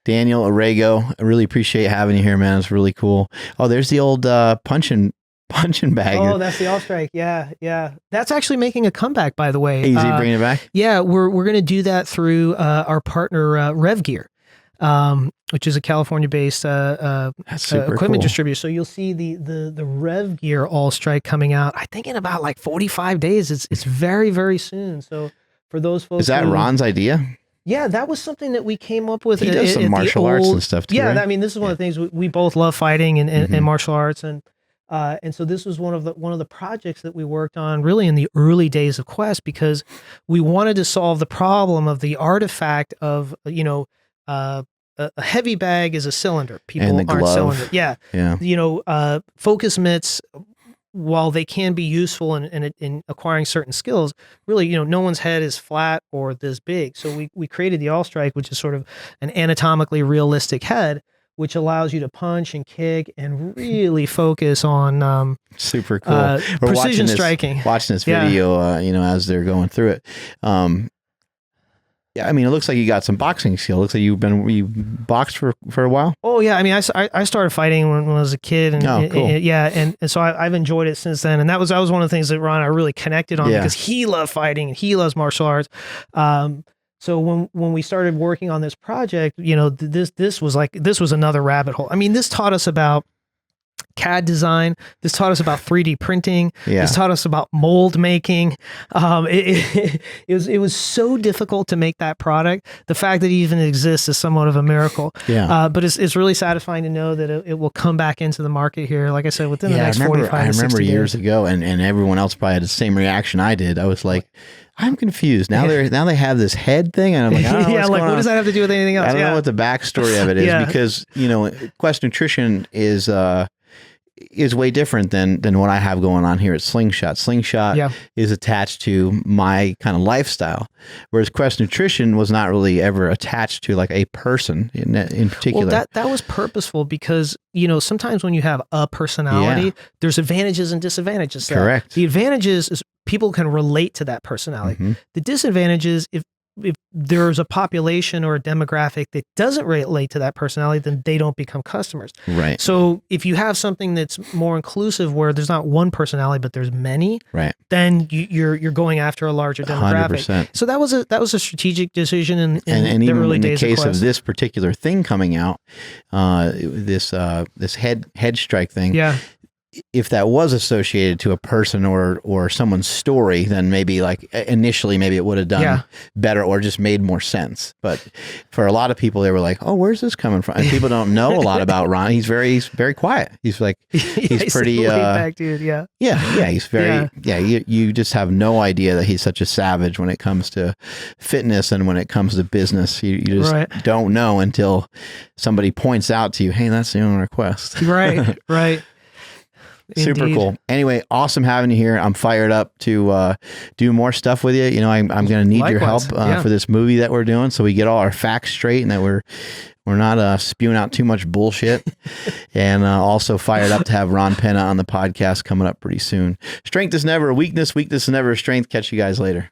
Daniel Orrego, I really appreciate having you here, man. It's really cool. Oh, there's the old punching bag. Oh, that's the All Strike. Yeah. That's actually making a comeback, by the way. Easy bringing it back. Yeah, we're gonna do that through our partner Rev Gear. Which is a California-based equipment distributor. So you'll see the Rev Gear All Strike coming out, I think in about like 45 days. It's very, very soon. So for those folks, is that Ron's idea? Yeah, that was something that we came up with. He does some martial arts and stuff too. Yeah, right? I mean, this is one of the things we both love fighting and martial arts, and so this was one of the projects that we worked on really in the early days of Quest, because we wanted to solve the problem of the artifact of a heavy bag is a cylinder. People And the aren't glove. cylinder. Yeah, Yeah. focus mitts, while they can be useful in acquiring certain skills, really, no one's head is flat or this big. So we created the All Strike, which is sort of an anatomically realistic head, which allows you to punch and kick and really focus on Super cool. precision striking. Watching this video, as they're going through it. Yeah, I mean, it looks like you got some boxing skill. It looks like you boxed for a while. Oh yeah, I mean, I started fighting when I was a kid, and cool. and so I've enjoyed it since then. And that was one of the things that Ron and I really connected on, because he loved fighting and he loves martial arts. So when we started working on this project, this was another rabbit hole. I mean, this taught us about CAD design. This taught us about 3D printing. Yeah. This taught us about mold making. It was so difficult to make that product. The fact that it even exists is somewhat of a miracle. Yeah. But it's really satisfying to know that it will come back into the market here, like I said, within the next 45 to 60 days. I remember years ago, and everyone else probably had the same reaction I did. I was like, I'm confused. Now they have this head thing, and I'm like, I don't know what does that have to do with anything else? I don't know what the backstory of it is, because Quest Nutrition is way different than what I have going on here at Slingshot. Slingshot is attached to my kind of lifestyle, whereas Quest Nutrition was not really ever attached to like a person in particular. Well, that was purposeful, because sometimes when you have a personality, there's advantages and disadvantages. Correct. The advantages is people can relate to that personality. The disadvantages, if there's a population or a demographic that doesn't relate to that personality, then they don't become customers. Right. So if you have something that's more inclusive, where there's not one personality but there's many, right, then you're going after a larger demographic. 100%. So that was a strategic decision in and the even early in the days case of Quest. of this particular thing coming out, this head strike thing. Yeah. If that was associated to a person or someone's story, then maybe like initially maybe it would have done better or just made more sense. But for a lot of people, they were like, "Oh, where's this coming from?" And people don't know a lot about Ron. He's very quiet. He's like he's pretty laid back dude. Yeah. He's very You just have no idea that he's such a savage when it comes to fitness and when it comes to business. You just don't know until somebody points out to you, "Hey, that's the owner Quest." Right. Right. Super Indeed. cool. Anyway, awesome having you here. I'm fired up to do more stuff with you. I'm going to need your help for this movie that we're doing, so we get all our facts straight and that we're not spewing out too much bullshit. And also fired up to have Ron Penna on the podcast coming up pretty soon. Strength is never a weakness. Weakness is never a strength. Catch you guys later.